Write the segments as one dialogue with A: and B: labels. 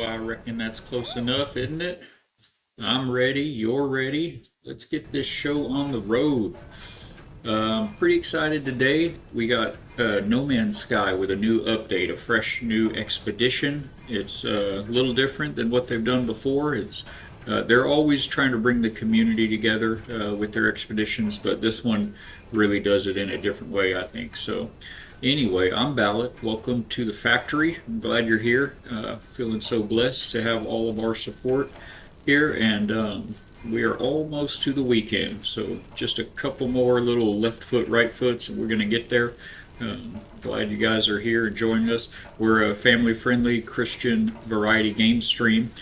A: I reckon that's close enough, isn't it? I'm ready. You're ready. Let's get this show on the road. Pretty excited today. We got No Man's Sky with a new update, a fresh new expedition. It's a little different than what they've done before. They're always trying to bring the community together with their expeditions, but this one really does it in a different way, I think. So, anyway, I'm Ballot. Welcome to the factory. I'm glad you're here. Feeling so blessed to have all of our support here, and we are almost to the weekend. So, just a couple more little left foot, right foots, and we're going to get there. Glad you guys are here and joining us. We're a family-friendly Christian variety game stream.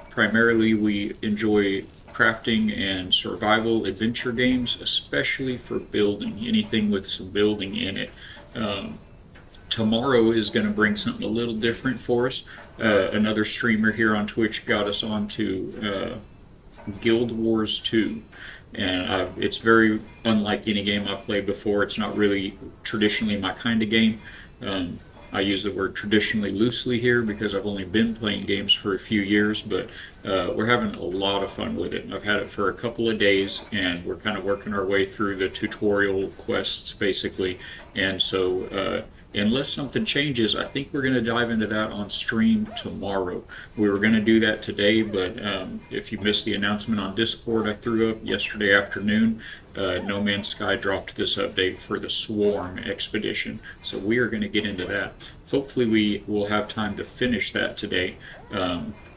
A: Primarily, we enjoy crafting and survival adventure games, especially for building, anything with some building in it. Um, Tomorrow is going to bring something a little different for us. Another streamer here on Twitch got us onto Guild Wars 2. And it's very unlike any game I've played before. It's not really traditionally my kind of game. I use the word traditionally loosely here because I've only been playing games for a few years, but we're having a lot of fun with it. I've had it for a couple of days, and we're kind of working our way through the tutorial quests, basically. And so, unless something changes, I think we're going to dive into that on stream tomorrow. We were going to do that today, but if you missed the announcement on Discord I threw up yesterday afternoon, No Man's Sky dropped this update for the Swarm expedition. So we are going to get into that. Hopefully we will have time to finish that today.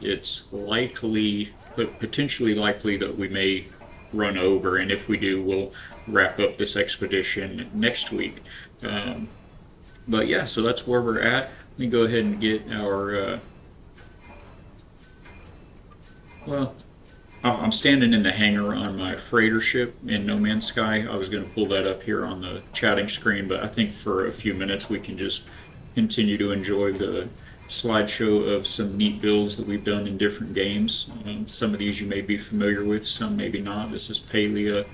A: It's likely, but potentially likely that we may run over, and if we do, we'll wrap up this expedition next week. But yeah, so that's where we're at. Let me go ahead and get our, well, I'm standing in the hangar on my freighter ship in No Man's Sky. I was going to pull that up here on the chatting screen, but I think for a few minutes we can just continue to enjoy the slideshow of some neat builds that we've done in different games. Some of these you may be familiar with, some maybe not. This is Palea.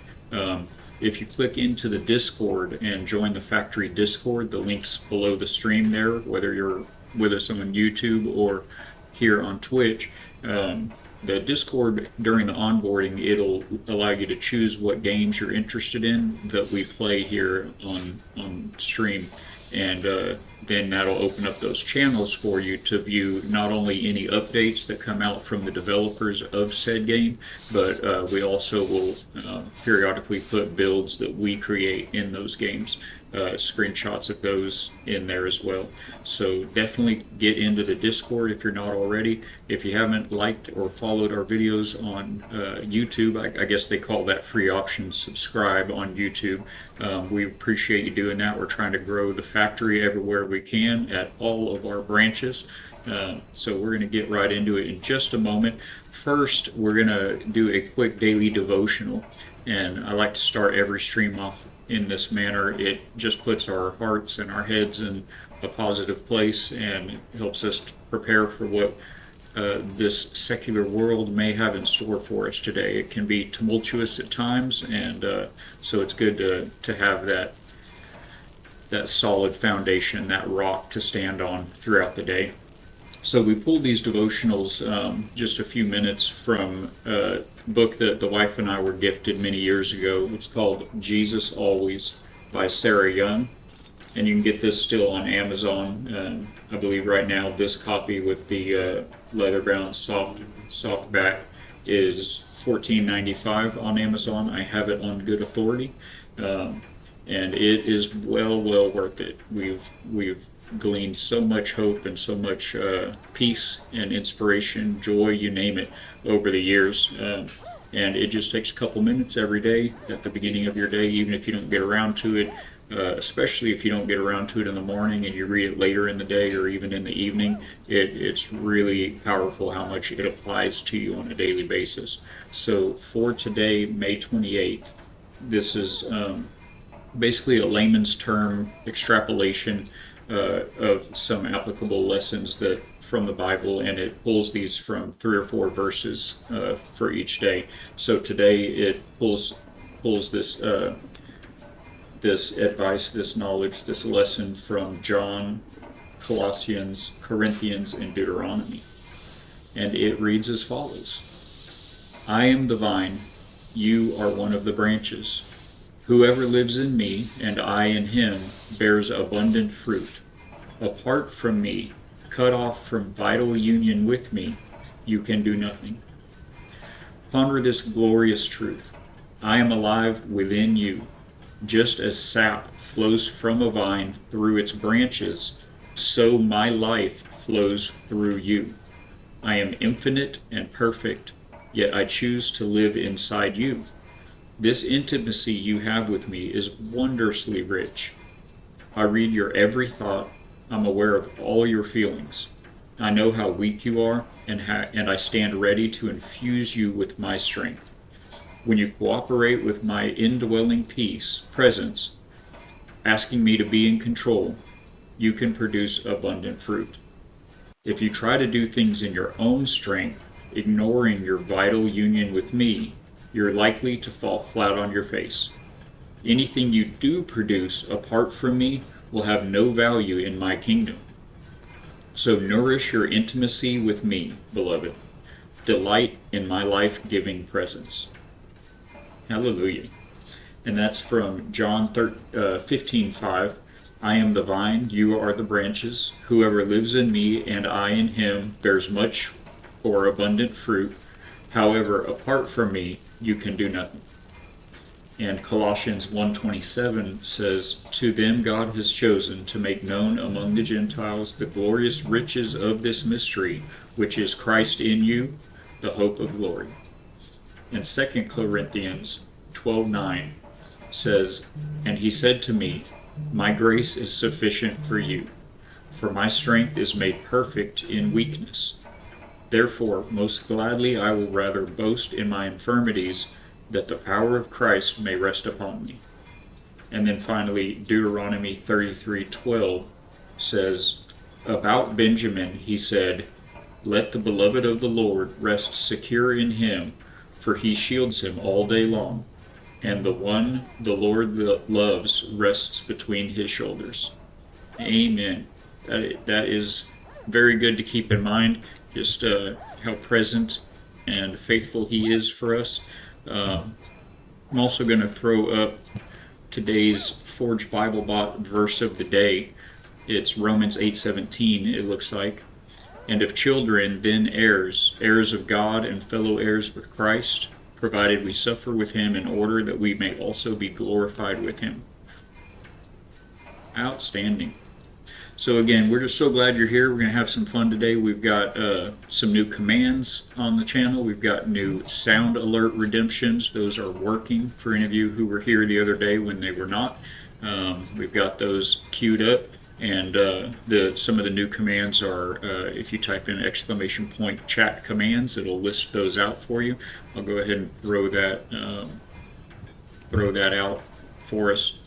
A: If you click into the Discord and join the factory Discord, the link's below the stream there, whether you're with us on YouTube or here on Twitch. The Discord, during the onboarding, it'll allow you to choose what games you're interested in that we play here on stream. And then that'll open up those channels for you to view not only any updates that come out from the developers of said game, but we also will periodically put builds that we create in those games, screenshots of those in there as well. So definitely get into the Discord if you're not already. If you haven't liked or followed our videos on YouTube, I guess they call that free option subscribe on YouTube. We appreciate you doing that. We're trying to grow the factory everywhere we can at all of our branches. So we're going to get right into it in just a moment. First, we're going to do a quick daily devotional. And I like to start every stream off in this manner. It just puts our hearts and our heads in a positive place and helps us prepare for what this secular world may have in store for us today. It can be tumultuous at times, and so it's good to have that solid foundation, that rock to stand on throughout the day. So we pulled these devotionals just a few minutes from a book that the wife and I were gifted many years ago. It's called Jesus Always by Sarah Young. And you can get this still on Amazon. I believe right now this copy with the leather-bound soft back is $14.95 on Amazon. I have it on good authority. And it is well worth it. We've gleaned so much hope and so much peace and inspiration, joy, you name it, over the years. And it just takes a couple minutes every day at the beginning of your day, even if you don't get around to it, especially if you don't get around to it in the morning and you read it later in the day or even in the evening. It's really powerful how much it applies to you on a daily basis. So for today, May 28th, this is basically a layman's term extrapolation of some applicable lessons that from the Bible, and it pulls these from 3 or 4 verses for each day. So today it pulls this this advice, this knowledge, this lesson from John, Colossians, Corinthians, and Deuteronomy. and it reads as follows: I am the vine, you are one of the branches. Whoever lives in me, and I in him, bears abundant fruit. Apart from me, cut off from vital union with me, you can do nothing. Ponder this glorious truth. I am alive within you. Just as sap flows from a vine through its branches, so my life flows through you. I am infinite and perfect, yet I choose to live inside you. This intimacy you have with me is wondrously rich. I read your every thought. I'm aware of all your feelings. I know how weak you are, and I stand ready to infuse you with my strength. When you cooperate with my indwelling presence, asking me to be in control, you can produce abundant fruit. If you try to do things in your own strength, ignoring your vital union with me, you're likely to fall flat on your face. Anything you do produce apart from me will have no value in my kingdom. So nourish your intimacy with me, beloved. Delight in my life-giving presence. Hallelujah. And that's from John 15:5. I am the vine, you are the branches. Whoever lives in me and I in him bears much or abundant fruit. However, apart from me, you can do nothing. And Colossians 1:27 says, to them God has chosen to make known among the Gentiles the glorious riches of this mystery, which is Christ in you, the hope of glory. And 2 Corinthians 12:9 says, and he said to me, my grace is sufficient for you, for my strength is made perfect in weakness. Therefore, most gladly I will rather boast in my infirmities, that the power of Christ may rest upon me. And then finally, Deuteronomy 33:12 says, about Benjamin he said, let the beloved of the Lord rest secure in him, for he shields him all day long, and the one the Lord loves rests between his shoulders. Amen. That is very good to keep in mind, just how present and faithful he is for us. I'm also going to throw up today's Forge Bible Bot verse of the day. It's Romans 8:17, it looks like. And if children, then heirs, heirs of God and fellow heirs with Christ, provided we suffer with him in order that we may also be glorified with him. Outstanding. So again, we're just so glad you're here. We're going to have some fun today. We've got some new commands on the channel. We've got new sound alert redemptions. Those are working for any of you who were here the other day when they were not. We've got those queued up. And some of the new commands are, if you type in ! chat commands, it'll list those out for you. I'll go ahead and throw that out for us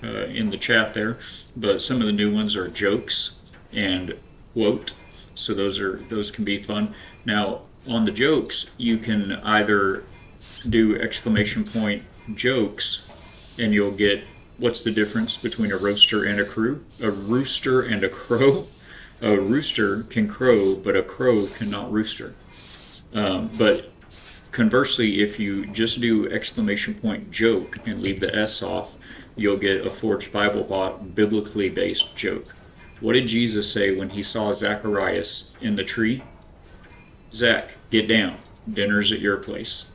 A: in the chat there. But some of the new ones are jokes and quote, so those can be fun. Now on the jokes, you can either do ! jokes, and you'll get what's the difference between a rooster and a crow? A rooster and a crow. A rooster can crow, but a crow cannot rooster. But conversely, if you just do ! joke and leave the S off, you'll get a Forged Bible Bot biblically based joke. What did Jesus say when he saw Zacharias in the tree? Zach, get down. Dinner's at your place.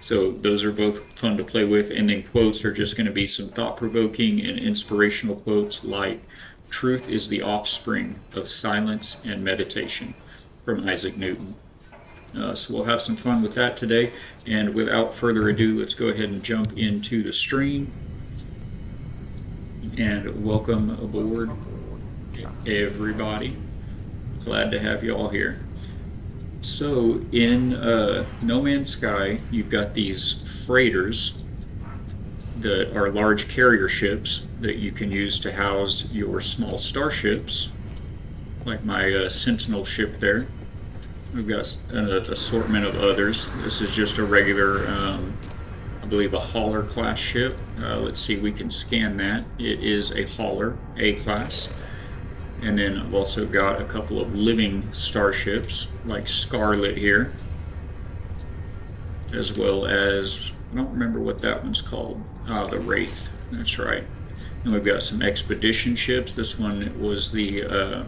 A: So those are both fun to play with. And then quotes are just going to be some thought-provoking and inspirational quotes like, truth is the offspring of silence and meditation, from Isaac Newton. So we'll have some fun with that today. And without further ado, let's go ahead and jump into the stream. And welcome aboard, everybody. Glad to have you all here. So in No Man's Sky, you've got these freighters that are large carrier ships that you can use to house your small starships, like my Sentinel ship there. We've got an assortment of others. This is just a regular, I believe, a hauler class ship. Let's see, we can scan that. It is a hauler, A class. And then I've also got a couple of living starships like Scarlet here, as well as, I don't remember what that one's called. The Wraith, that's right. And we've got some expedition ships. This one was the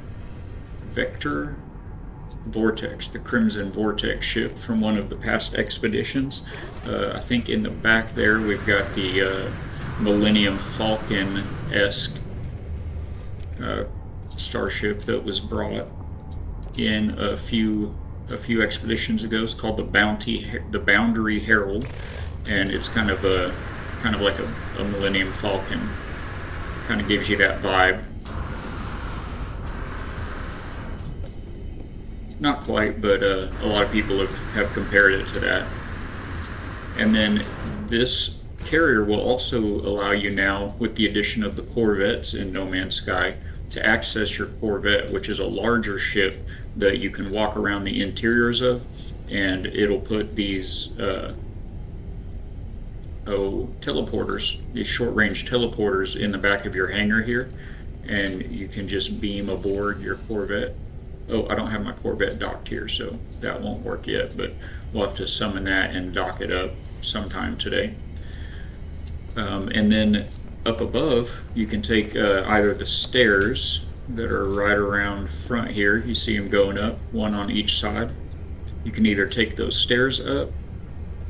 A: Vector Vortex, the Crimson Vortex ship from one of the past expeditions. I think in the back there we've got the Millennium Falcon-esque starship that was brought in a few expeditions ago. It's called the Boundary Herald, and it's kind of like a Millennium Falcon. Kind of gives you that vibe. Not quite, but a lot of people have compared it to that. And then this carrier will also allow you now, with the addition of the Corvettes in No Man's Sky, to access your Corvette, which is a larger ship that you can walk around the interiors of, and it'll put these teleporters, these short-range teleporters in the back of your hangar here, and you can just beam aboard your Corvette. Oh, I don't have my Corvette docked here, so that won't work yet, but we'll have to summon that and dock it up sometime today. And then up above, you can take either the stairs that are right around front here. You see them going up, one on each side. You can either take those stairs up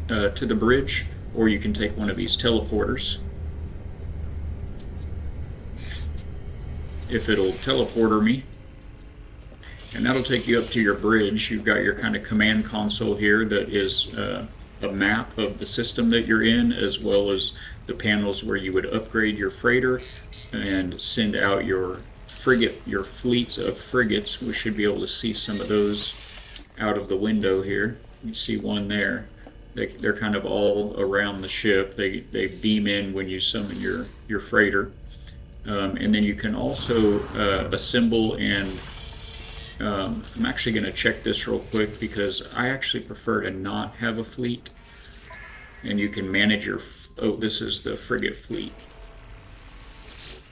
A: to the bridge, or you can take one of these teleporters. If it'll teleporter me. And that'll take you up to your bridge. You've got your kind of command console here that is a map of the system that you're in, as well as the panels where you would upgrade your freighter and send out your frigate, your fleets of frigates. We should be able to see some of those out of the window here. You see one there. They're kind of all around the ship. They beam in when you summon your freighter. And then you can also assemble and I'm actually going to check this real quick because I actually prefer to not have a fleet. And you can manage your, oh, this is the frigate fleet.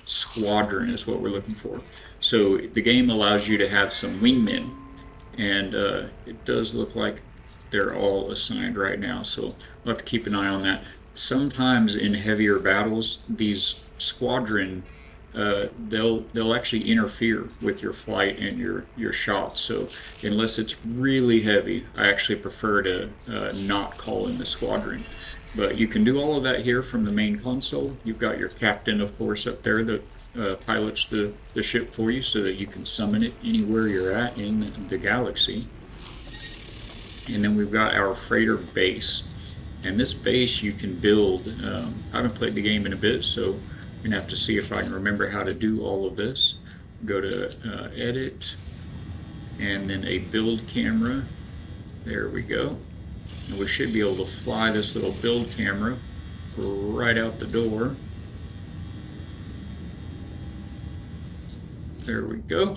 A: Squadron is what we're looking for. So the game allows you to have some wingmen, and it does look like they're all assigned right now, so we'll have to keep an eye on that. Sometimes in heavier battles, these squadron they'll actually interfere with your flight and your shots. So unless it's really heavy, I actually prefer to not call in the squadron. But you can do all of that here from the main console. You've got your captain, of course, up there that pilots the ship for you so that you can summon it anywhere you're at in the galaxy. And then we've got our freighter base. And this base you can build. I haven't played the game in a bit, so I'm going to have to see if I can remember how to do all of this. Go to Edit, and then a Build Camera. There we go. And we should be able to fly this little build camera right out the door. There we go.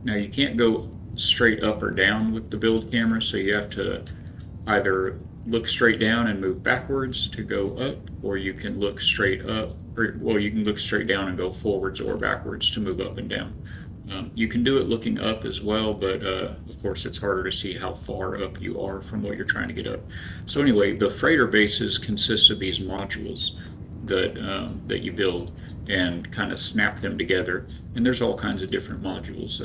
A: Now you can't go straight up or down with the build camera, so you have to either look straight down and move backwards to go up, or you can look straight up, or well, you can look straight down and go forwards or backwards to move up and down. You can do it looking up as well, but of course it's harder to see how far up you are from what you're trying to get up. So anyway, the freighter bases consist of these modules that you build and kind of snap them together. And there's all kinds of different modules.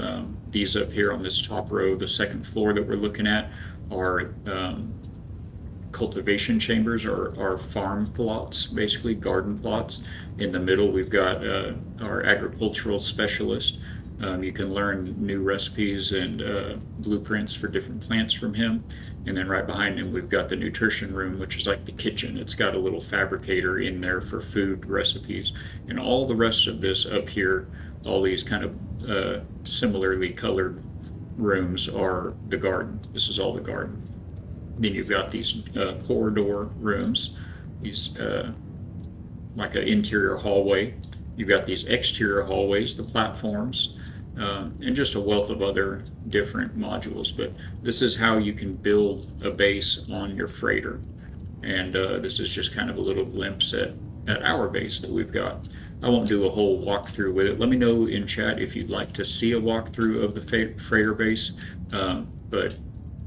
A: These up here on this top row, the second floor that we're looking at, are cultivation chambers, or farm plots, basically garden plots. In the middle we've got our agricultural specialist. You can learn new recipes and blueprints for different plants from him. And then right behind him we've got the nutrition room, which is like the kitchen. It's got a little fabricator in there for food recipes. And all the rest of this up here, all these kind of similarly colored rooms, are the garden. This is all the garden. Then you've got these corridor rooms, these like an interior hallway. You've got these exterior hallways, the platforms, and just a wealth of other different modules. But this is how you can build a base on your freighter. And this is just kind of a little glimpse at our base that we've got. I won't do a whole walkthrough with it. Let me know in chat if you'd like to see a walkthrough of the freighter base. But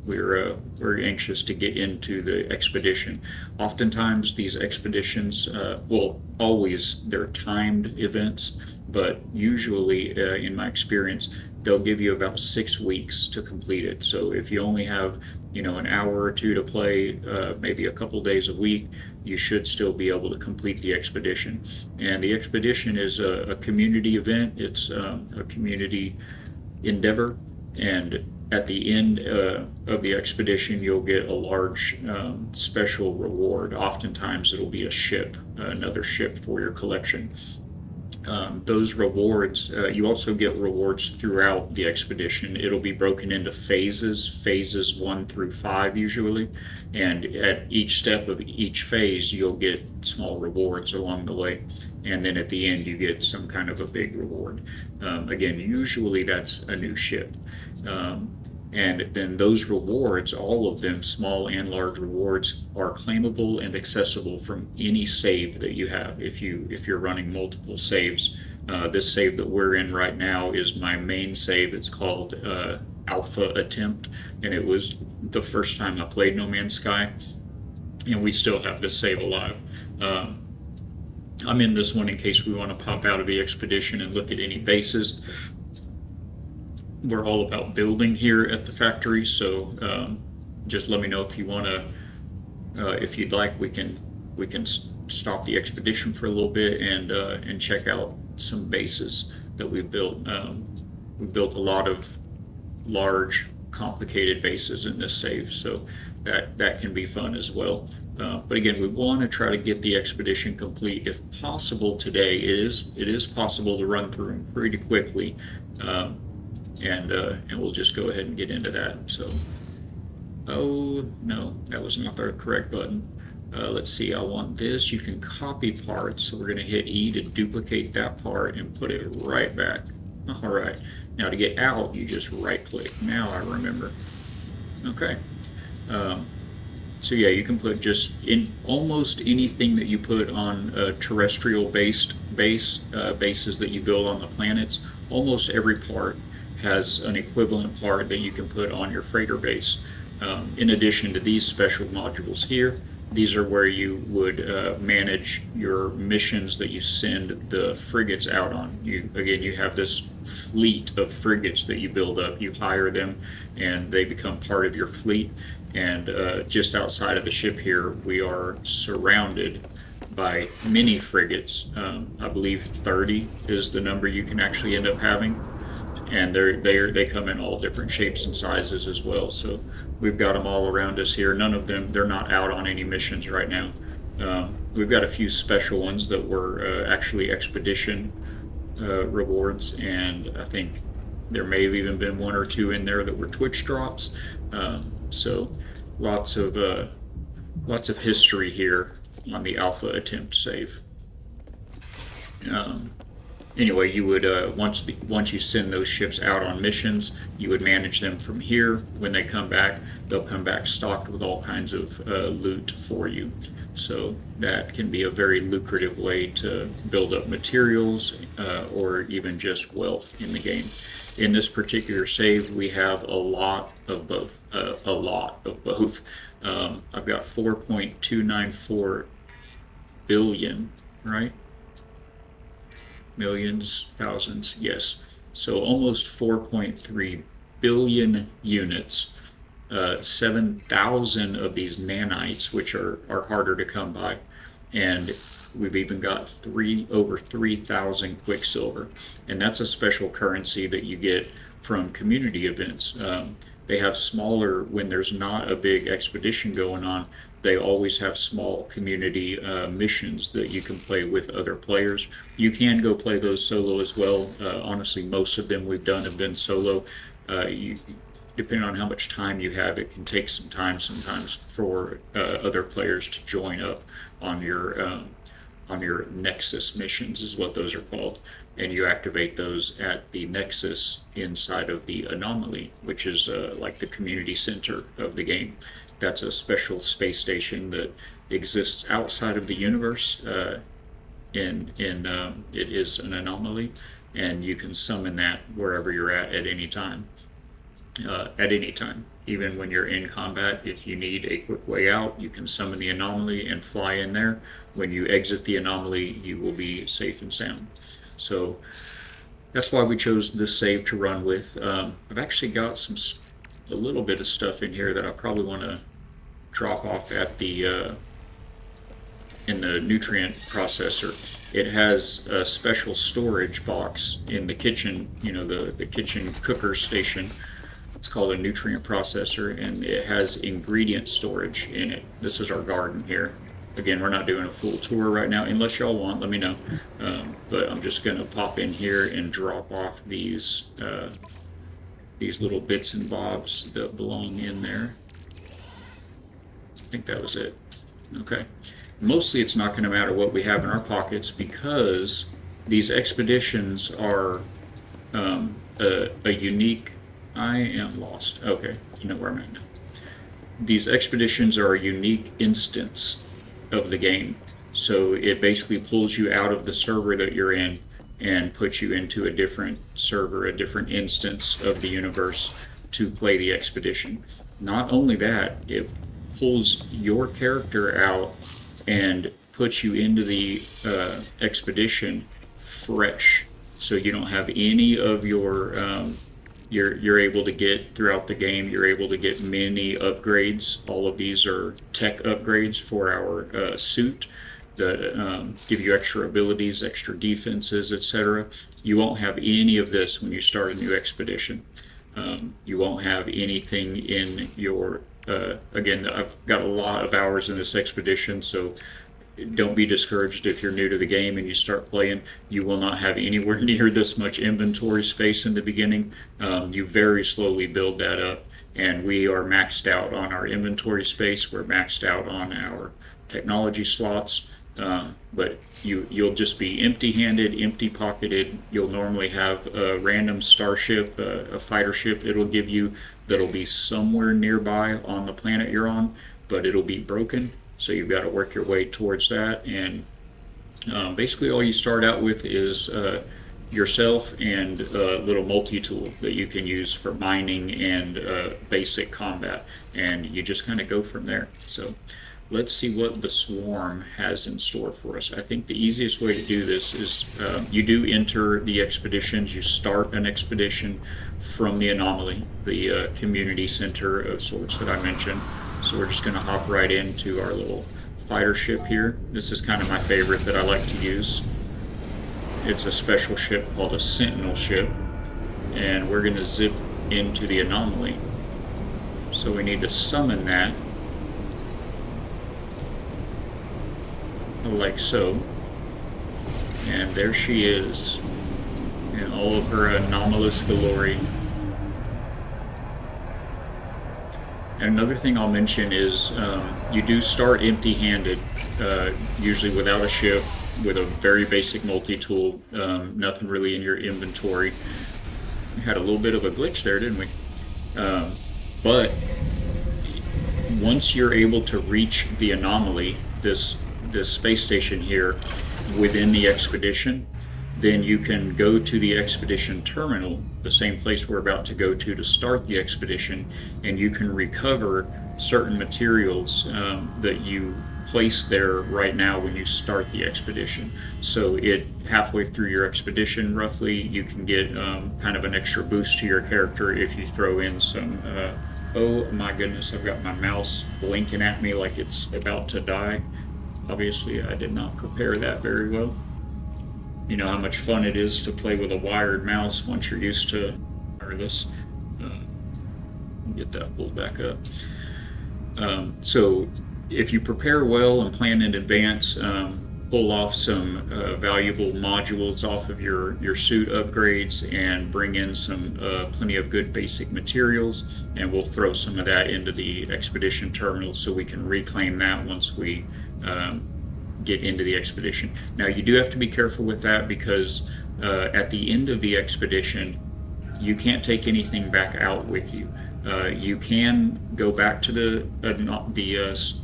A: we're anxious to get into the expedition. Oftentimes, these expeditions, well, always they're timed events, but usually, in my experience, they'll give you about 6 weeks to complete it. So if you only have, an hour or two to play, maybe a couple days a week, you should still be able to complete the expedition. And the expedition is a community event. It's a community endeavor, and at the end of the expedition, you'll get a large special reward. Oftentimes, it'll be a ship, another ship for your collection. Those rewards, you also get rewards throughout the expedition. It'll be broken into phases 1 through 5 usually, and at each step of each phase, you'll get small rewards along the way, and then at the end, you get some kind of a big reward. Again, usually that's a new ship. And then those rewards, all of them, small and large rewards, are claimable and accessible from any save that you have. If you're running multiple saves, this save that we're in right now is my main save. It's called Alpha Attempt, and it was the first time I played No Man's Sky, and we still have this save alive. I'm in this one in case we want to pop out of the expedition and look at any bases. We're all about building here at the factory, so just let me know if you want to. If you'd like, we can stop the expedition for a little bit and check out some bases that we've built. We've built a lot of large, complicated bases in this save, so that can be fun as well. But again, we want to try to get the expedition complete if possible today. It is possible to run through them pretty quickly. And we'll just go ahead and get into that. So, oh no, that was not the correct button. Let's see, I want this. You can copy parts, so we're going to hit E to duplicate that part and put it right back. All right, now to get out, you just right click. Now I remember. Okay. So yeah, you can put just in almost anything that you put on terrestrial bases that you build on the planets. Almost every part has an equivalent part that you can put on your freighter base. In addition to these special modules here, these are where you would manage your missions that you send the frigates out on. You have this fleet of frigates that you build up. You hire them, and they become part of your fleet. And just outside of the ship here, we are surrounded by mini frigates. I believe 30 is the number you can actually end up having. And they come in all different shapes and sizes as well. So we've got them all around us here. None of them, they're not out on any missions right now. We've got a few special ones that were actually expedition rewards, and I think there may have even been one or two in there that were Twitch drops. So lots of history here on the Alpha Attempt save. Anyway, you would once you send those ships out on missions, you would manage them from here. When they come back, they'll come back stocked with all kinds of loot for you. So that can be a very lucrative way to build up materials or even just wealth in the game. In this particular save, we have a lot of both. I've got 4.294 billion, right? Millions, thousands, yes. So almost 4.3 billion units, 7,000 of these nanites, which are harder to come by, and we've even got over 3,000 quicksilver, and that's a special currency that you get from community events. They have smaller, when there's not a big expedition going on, they always have small community missions that you can play with other players. You can go play those solo as well. Honestly, most of them we've done have been solo. Depending on how much time you have, it can take some time sometimes for other players to join up on your Nexus missions, is what those are called. And you activate those at the Nexus inside of the Anomaly, which is like the community center of the game. That's a special space station that exists outside of the universe. it is an anomaly, and you can summon that wherever you're at any time. At any time, even when you're in combat, if you need a quick way out, you can summon the anomaly and fly in there. When you exit the anomaly, you will be safe and sound. So that's why we chose this save to run with. I've actually got a little bit of stuff in here that I probably want to drop off at the in the nutrient processor. It has a special storage box in the kitchen, the kitchen cooker station. It's called a nutrient processor, and it has ingredient storage in it. This is our garden here. Again, we're not doing a full tour right now. Unless y'all want, let me know. But I'm just going to pop in here and drop off these little bits and bobs that belong in there. I think that was it. Okay. Mostly it's not going to matter what we have in our pockets, because these expeditions are a unique... I am lost. Okay, you know where I'm at now. These expeditions are a unique instance of the game. So it basically pulls you out of the server that you're in and puts you into a different server, a different instance of the universe to play the expedition. Not only that, it pulls your character out and puts you into the expedition fresh. So you don't have any of your... You're able to get throughout the game, you're able to get many upgrades. All of these are tech upgrades for our suit that give you extra abilities, extra defenses, etc. You won't have any of this when you start a new expedition. You won't have anything in your... again, I've got a lot of hours in this expedition, so don't be discouraged if you're new to the game and you start playing. You will not have anywhere near this much inventory space in the beginning. You very slowly build that up, and we are maxed out on our inventory space. We're maxed out on our technology slots, but you'll just be empty-handed, empty-pocketed. You'll normally have a random starship, a fighter ship it'll give you that'll be somewhere nearby on the planet you're on, but it'll be broken. So you've got to work your way towards that, and basically all you start out with is yourself and a little multi-tool that you can use for mining and basic combat, and you just kind of go from there. So let's see what the Swarm has in store for us. I think the easiest way to do this is you do enter the expeditions. You start an expedition from the anomaly, the community center of sorts that I mentioned. So we're just going to hop right into our little fighter ship here. This is kind of my favorite that I like to use. It's a special ship called a Sentinel ship, and we're going to zip into the anomaly. So we need to summon that, like so. And there she is in all of her anomalous glory. And another thing I'll mention is you do start empty-handed, usually without a ship, with a very basic multi-tool, nothing really in your inventory. We had a little bit of a glitch there, didn't we? But once you're able to reach the anomaly, this space station here, within the expedition, then you can go to the expedition terminal, the same place we're about to go to start the expedition, and you can recover certain materials that you place there right now when you start the expedition. So halfway through your expedition, roughly, you can get kind of an extra boost to your character if you throw in some... oh my goodness, I've got my mouse blinking at me like it's about to die. Obviously, I did not prepare that very well. You know how much fun it is to play with a wired mouse once you're used to wireless. Get that pulled back up. So if you prepare well and plan in advance, pull off some valuable modules off of your suit upgrades and bring in some plenty of good basic materials, and we'll throw some of that into the expedition terminal so we can reclaim that once we get into the expedition. Now you do have to be careful with that, because at the end of the expedition you can't take anything back out with you. You can go back to the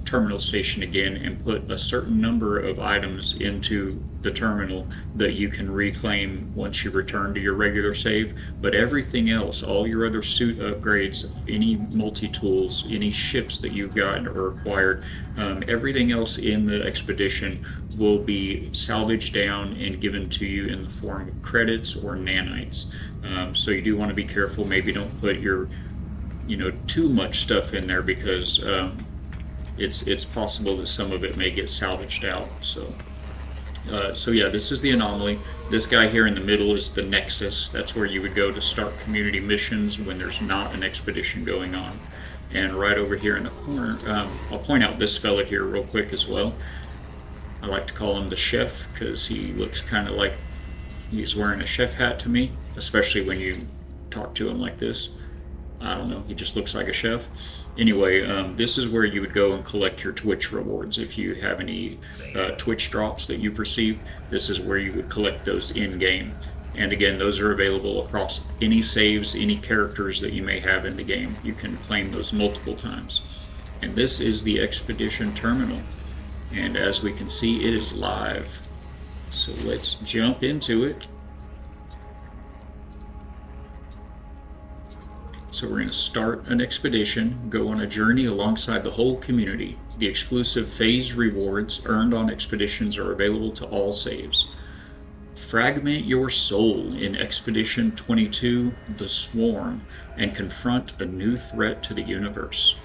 A: terminal station again and put a certain number of items into the terminal that you can reclaim once you return to your regular save. But everything else, all your other suit upgrades, any multi-tools, any ships that you've gotten or acquired, everything else in the expedition will be salvaged down and given to you in the form of credits or nanites. So you do want to be careful. Maybe don't put your too much stuff in there, because it's possible that some of it may get salvaged out. So yeah, this is the anomaly. This guy here in the middle is the Nexus. That's where you would go to start community missions when there's not an expedition going on. And right over here in the corner, I'll point out this fella here real quick as well. I like to call him the chef because he looks kind of like he's wearing a chef hat to me, especially when you talk to him like this. I don't know, he just looks like a chef. Anyway, this is where you would go and collect your Twitch rewards. If you have any Twitch drops that you've received, this is where you would collect those in-game. And again, those are available across any saves, any characters that you may have in the game. You can claim those multiple times. And this is the Expedition Terminal. And as we can see, it is live. So let's jump into it. So we're going to start an expedition, go on a journey alongside the whole community. The exclusive phase rewards earned on expeditions are available to all saves. Fragment your soul in Expedition 22, The Swarm, and confront a new threat to the universe.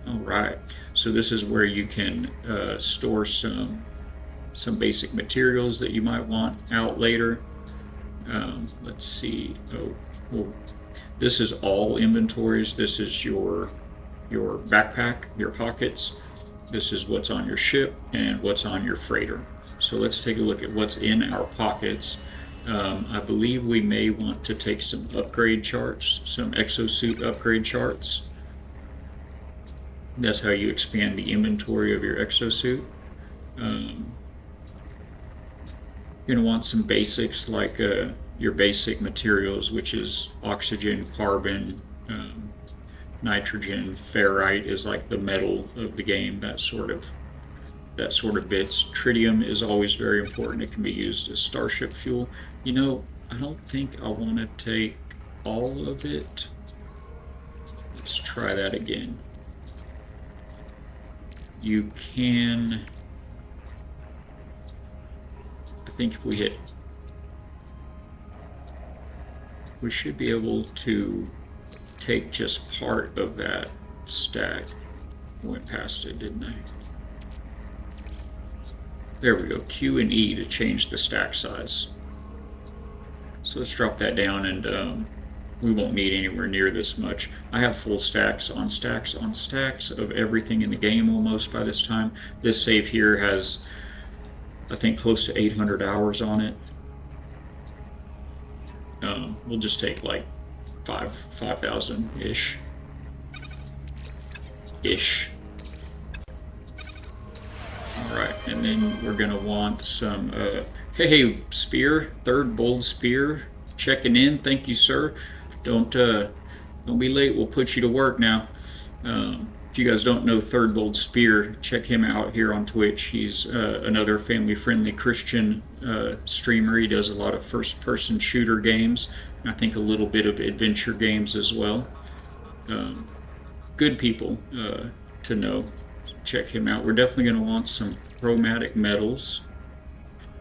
A: Alright, so this is where you can store some basic materials that you might want out later. Let's see. Well, this is all inventories. This is your backpack, your pockets. This is what's on your ship and what's on your freighter. So let's take a look at what's in our pockets. I believe we may want to take some upgrade charts, some exosuit upgrade charts. That's how you expand the inventory of your exosuit. You're going to want some basics like your basic materials, which is oxygen, carbon, nitrogen. Ferrite is like the metal of the game, that sort of bits. Tritium is always very important. It can be used as starship fuel. I don't think I want to take all of it. Let's try that again. You can, I think if we hit, we should be able to take just part of that stack. Went past it, didn't I? There we go, Q and E to change the stack size. So let's drop that down, and we won't need anywhere near this much. I have full stacks on stacks on stacks of everything in the game almost by this time. This save here has, I think, close to 800 hours on it. We'll just take like 5,000-ish. Alright, and then we're going to want some, hey, spear, third bold spear, checking in, thank you, sir. Don't be late, we'll put you to work now. If you guys don't know Third Bold Spear, check him out here on Twitch. He's another family-friendly Christian streamer. He does a lot of first-person shooter games, and I think a little bit of adventure games as well. Good people to know. Check him out. We're definitely going to want some chromatic metals.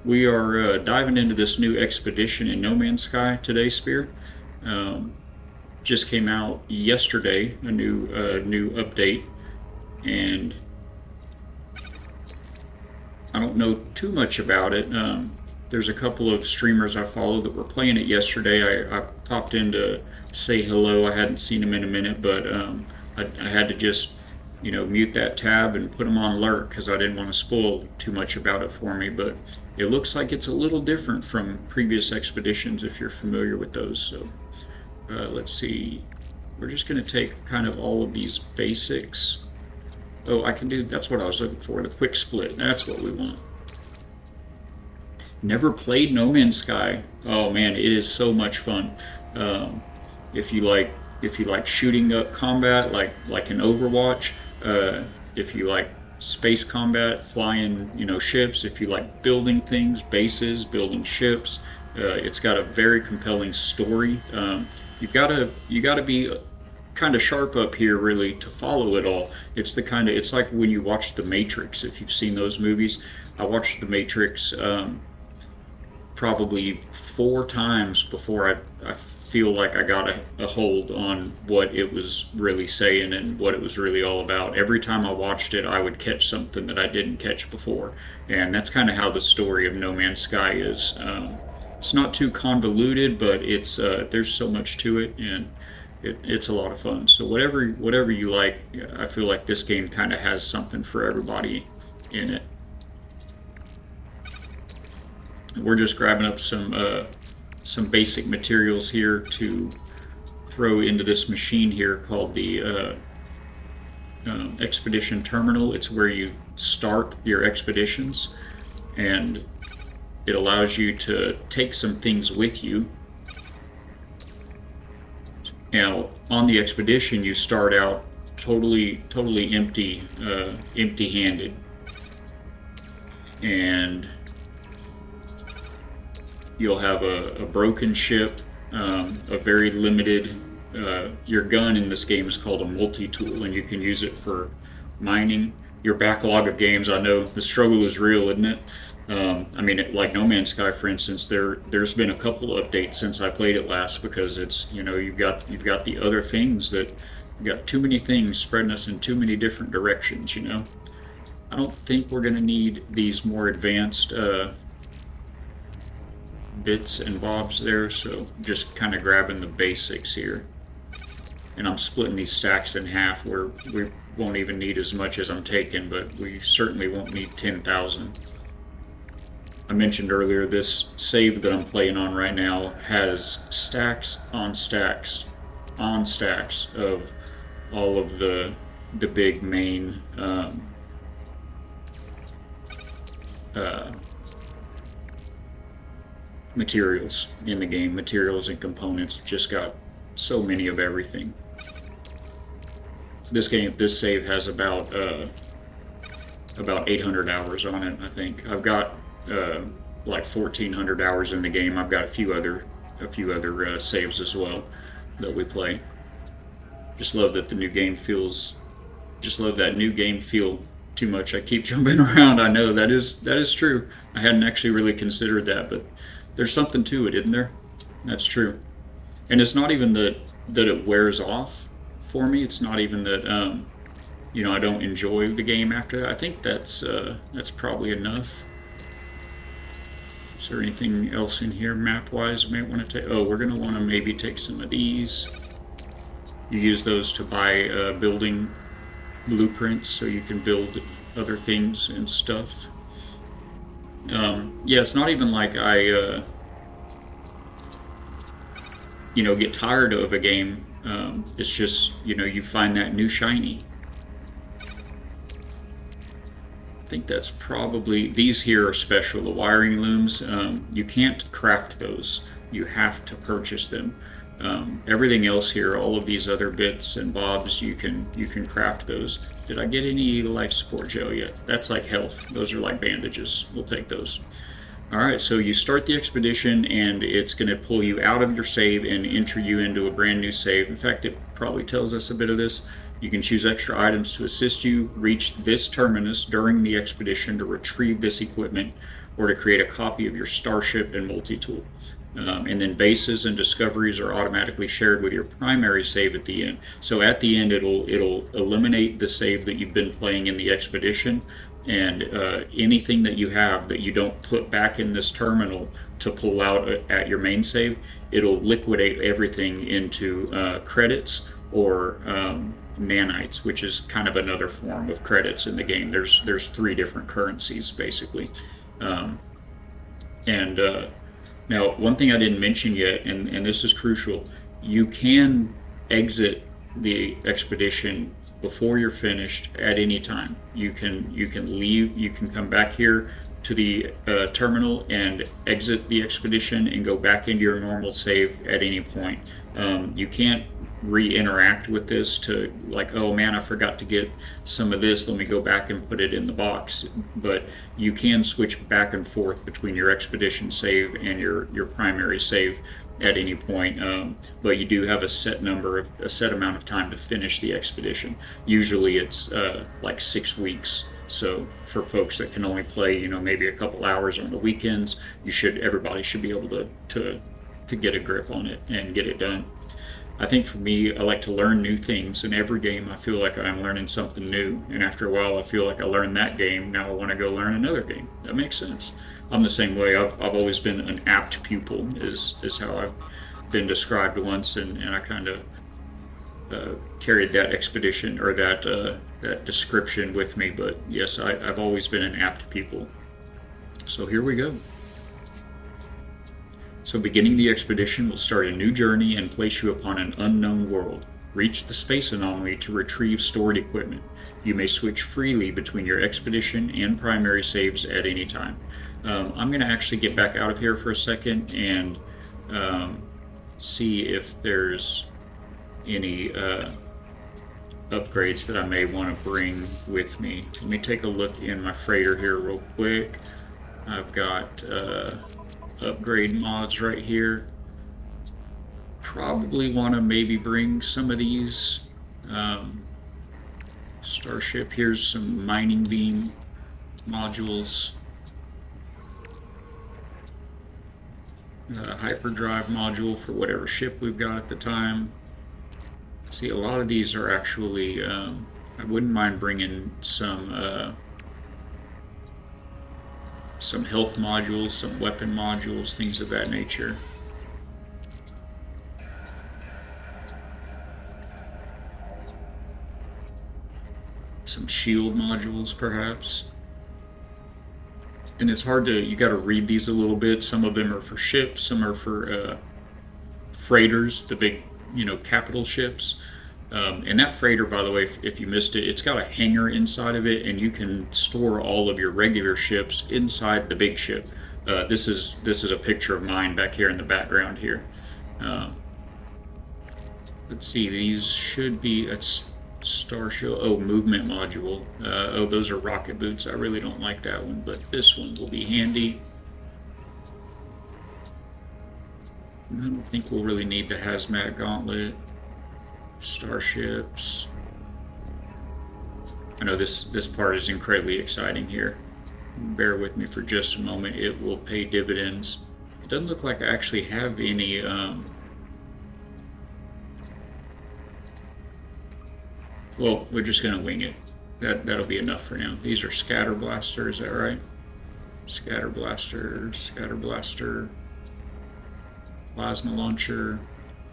A: We are diving into this new expedition in No Man's Sky today, Spear. Just came out yesterday, a new update, and I don't know too much about it. There's a couple of streamers I follow that were playing it yesterday. I popped in to say hello. I hadn't seen them in a minute, but I had to just mute that tab and put them on alert because I didn't want to spoil too much about it for me. But it looks like it's a little different from previous expeditions if you're familiar with those. So let's see. We're just going to take kind of all of these basics. Oh, I can do, that's what I was looking for, the quick split. That's what we want. Never played No Man's Sky. Oh man, it is so much fun. If you like If you like shooting up combat, like in Overwatch, if you like space combat, flying, ships, if you like building things, bases, building ships, it's got a very compelling story. You gotta be kind of sharp up here really to follow it all. It's like when you watch The Matrix. If you've seen those movies, I watched The Matrix probably 4 times before I feel like I got a hold on what it was really saying and what it was really all about. Every time I watched it, I would catch something that I didn't catch before, and that's kind of how the story of No Man's Sky is. It's not too convoluted, but it's there's so much to it, and it's a lot of fun. So whatever you like, I feel like this game kind of has something for everybody in it. We're just grabbing up some basic materials here to throw into this machine here called the expedition terminal. It's where you start your expeditions, and it allows you to take some things with you. Now, on the expedition, you start out totally empty-handed, and you'll have a broken ship, a very limited. Your gun in this game is called a multi-tool, and you can use it for mining. Your backlog of games, I know the struggle is real, isn't it? I mean, like No Man's Sky, for instance, there's been a couple of updates since I played it last, because it's, you've got the other things that you've got too many things spreading us in too many different directions. I don't think we're going to need these more advanced bits and bobs there, so just kind of grabbing the basics here. And I'm splitting these stacks in half, where we won't even need as much as I'm taking, but we certainly won't need 10,000. I mentioned earlier, this save that I'm playing on right now has stacks on stacks on stacks of all of the big main materials in the game. Materials and components, just got so many of everything. This save has about 800 hours on it. I think I've got like 1,400 hours in the game. I've got a few other saves as well that we play. Just love that the new game feels. Just love that new game feel too much. I keep jumping around. I know that is true. I hadn't actually really considered that, but there's something to it, isn't there? That's true. And it's not even that it wears off for me. It's not even that I don't enjoy the game after that. I think that's probably enough. Is there anything else in here map-wise we might want to take? Oh, we're going to want to maybe take some of these. You use those to buy building blueprints so you can build other things and stuff. Yeah, it's not even like I get tired of a game. It's just, you find that new shiny. I think that's probably, these here are special, the wiring looms. You can't craft those. You have to purchase them. Everything else here, all of these other bits and bobs, you can craft those. Did I get any life support gel yet? That's like health. Those are like bandages. We'll take those. All right, so you start the expedition, and it's going to pull you out of your save and enter you into a brand new save. In fact, it probably tells us a bit of this. You can choose extra items to assist you reach this terminus during the expedition, to retrieve this equipment, or to create a copy of your starship and multi-tool. And then bases and discoveries are automatically shared with your primary save at the end. So at the end, it'll eliminate the save that you've been playing in the expedition, and anything that you have that you don't put back in this terminal to pull out at your main save, it'll liquidate everything into credits or nanites, which is kind of another form of credits in the game. There's 3 different currencies basically. Now, one thing I didn't mention yet, and this is crucial, you can exit the expedition before you're finished at any time. You can leave, you can come back here to the terminal and exit the expedition and go back into your normal save at any point. You can't re-interact with this to like, oh man, I forgot to get some of this, let me go back and put it in the box. But you can switch back and forth between your expedition save and your primary save at any point. But you do have a set amount of time to finish the expedition. Usually it's like 6 weeks. So for folks that can only play, maybe a couple hours on the weekends, everybody should be able to get a grip on it and get it done. I think for me, I like to learn new things. In every game, I feel like I'm learning something new. And after a while, I feel like I learned that game. Now I want to go learn another game. That makes sense. I'm the same way. I've always been an apt pupil, is how I've been described once. And I kind of carried that expedition or that description with me. But yes, I've always been an apt pupil. So here we go. So beginning the expedition will start a new journey and place you upon an unknown world. Reach the space anomaly to retrieve stored equipment. You may switch freely between your expedition and primary saves at any time. I'm going to actually get back out of here for a second and see if there's any upgrades that I may want to bring with me. Let me take a look in my freighter here real quick. I've got upgrade mods right here. Probably want to maybe bring some of these. Starship, here's some mining beam modules. Hyperdrive module for whatever ship we've got at the time. See, a lot of these are actually, I wouldn't mind bringing some health modules, some weapon modules, things of that nature. Some shield modules, perhaps. And it's hard to, you got to read these a little bit. Some of them are for ships, some are for freighters, the big, capital ships. And that freighter, by the way, if you missed it, it's got a hangar inside of it, and you can store all of your regular ships inside the big ship. This is a picture of mine back here in the background here. Let's see, these should be Starship. Oh, movement module. Oh, those are rocket boots. I really don't like that one, but this one will be handy. I don't think we'll really need the hazmat gauntlet. Starships. I know this part is incredibly exciting here. Bear with me for just a moment. It will pay dividends. It doesn't look like I actually have any well, we're just gonna wing it. That'll be enough for now. These are scatter blaster, is that right? Scatter blaster, plasma launcher.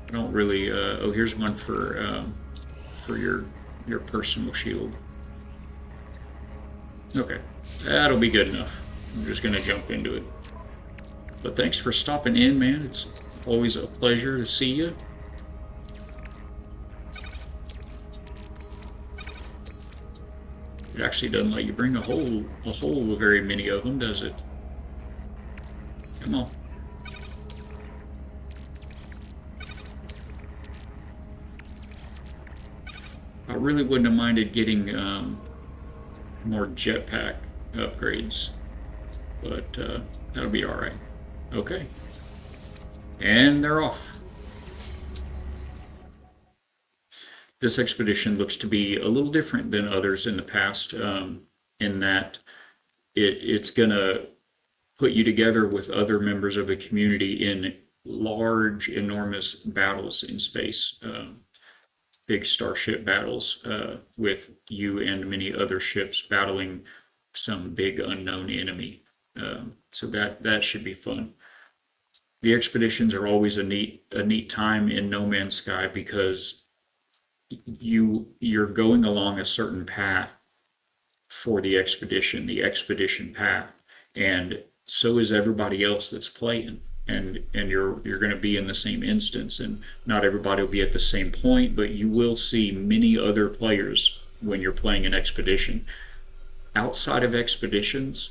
A: I don't really. Oh, here's one for your personal shield. Okay, that'll be good enough. I'm just gonna jump into it. But thanks for stopping in, man. It's always a pleasure to see you. It actually doesn't let you bring a whole very many of them, does it? Come on. I really wouldn't have minded getting more jetpack upgrades, but that'll be all right. Okay, and they're off. This expedition looks to be a little different than others in the past, in that it's going to put you together with other members of the community in large, enormous battles in space. Big starship battles with you and many other ships battling some big unknown enemy. So that should be fun. The expeditions are always a neat time in No Man's Sky because you're going along a certain path for the expedition path, and so is everybody else that's playing. And you're going to be in the same instance, and not everybody will be at the same point, but you will see many other players when you're playing an expedition. Outside of expeditions,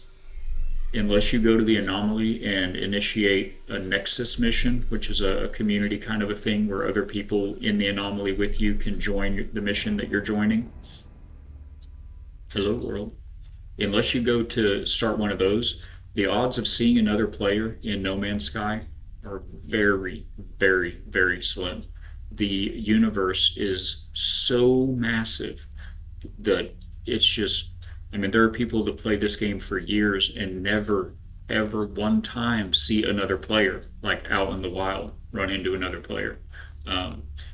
A: unless you go to the anomaly and initiate a nexus mission, which is a community kind of a thing where other people in the anomaly with you can join the mission that you're joining. Hello, world. Unless you go to start one of those, the odds of seeing another player in No Man's Sky are very, very, very slim. The universe is so massive that it's just, I mean, there are people that play this game for years and never, ever one time see another player, like out in the wild, run into another player.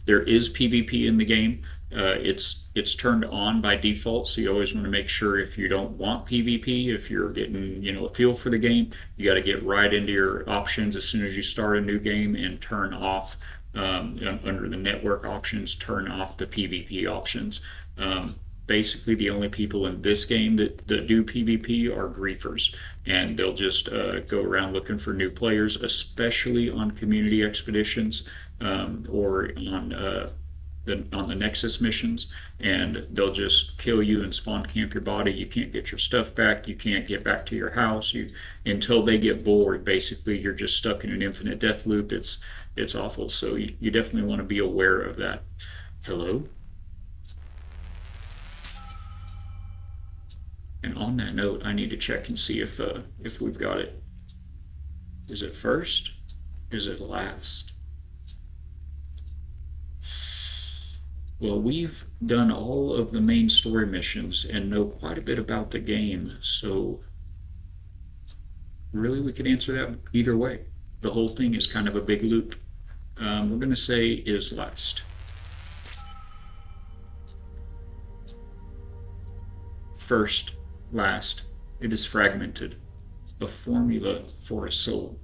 A: There is PvP in the game. It's turned on by default, so you always want to make sure if you don't want PvP, if you're getting a feel for the game, you got to get right into your options as soon as you start a new game and turn off under the network options, turn off the PvP options. Basically, the only people in this game that do PvP are griefers, and they'll just go around looking for new players, especially on community expeditions or on the Nexus missions, and they'll just kill you and spawn camp your body. You can't get your stuff back. You can't get back to your house. Until they get bored. Basically, you're just stuck in an infinite death loop. It's awful. So you definitely want to be aware of that. Hello. And on that note, I need to check and see if we've got it. Is it first? Is it last? Well, we've done all of the main story missions and know quite a bit about the game, so really we could answer that either way. The whole thing is kind of a big loop. We're going to say is last. First, last, it is fragmented. A formula for a soul.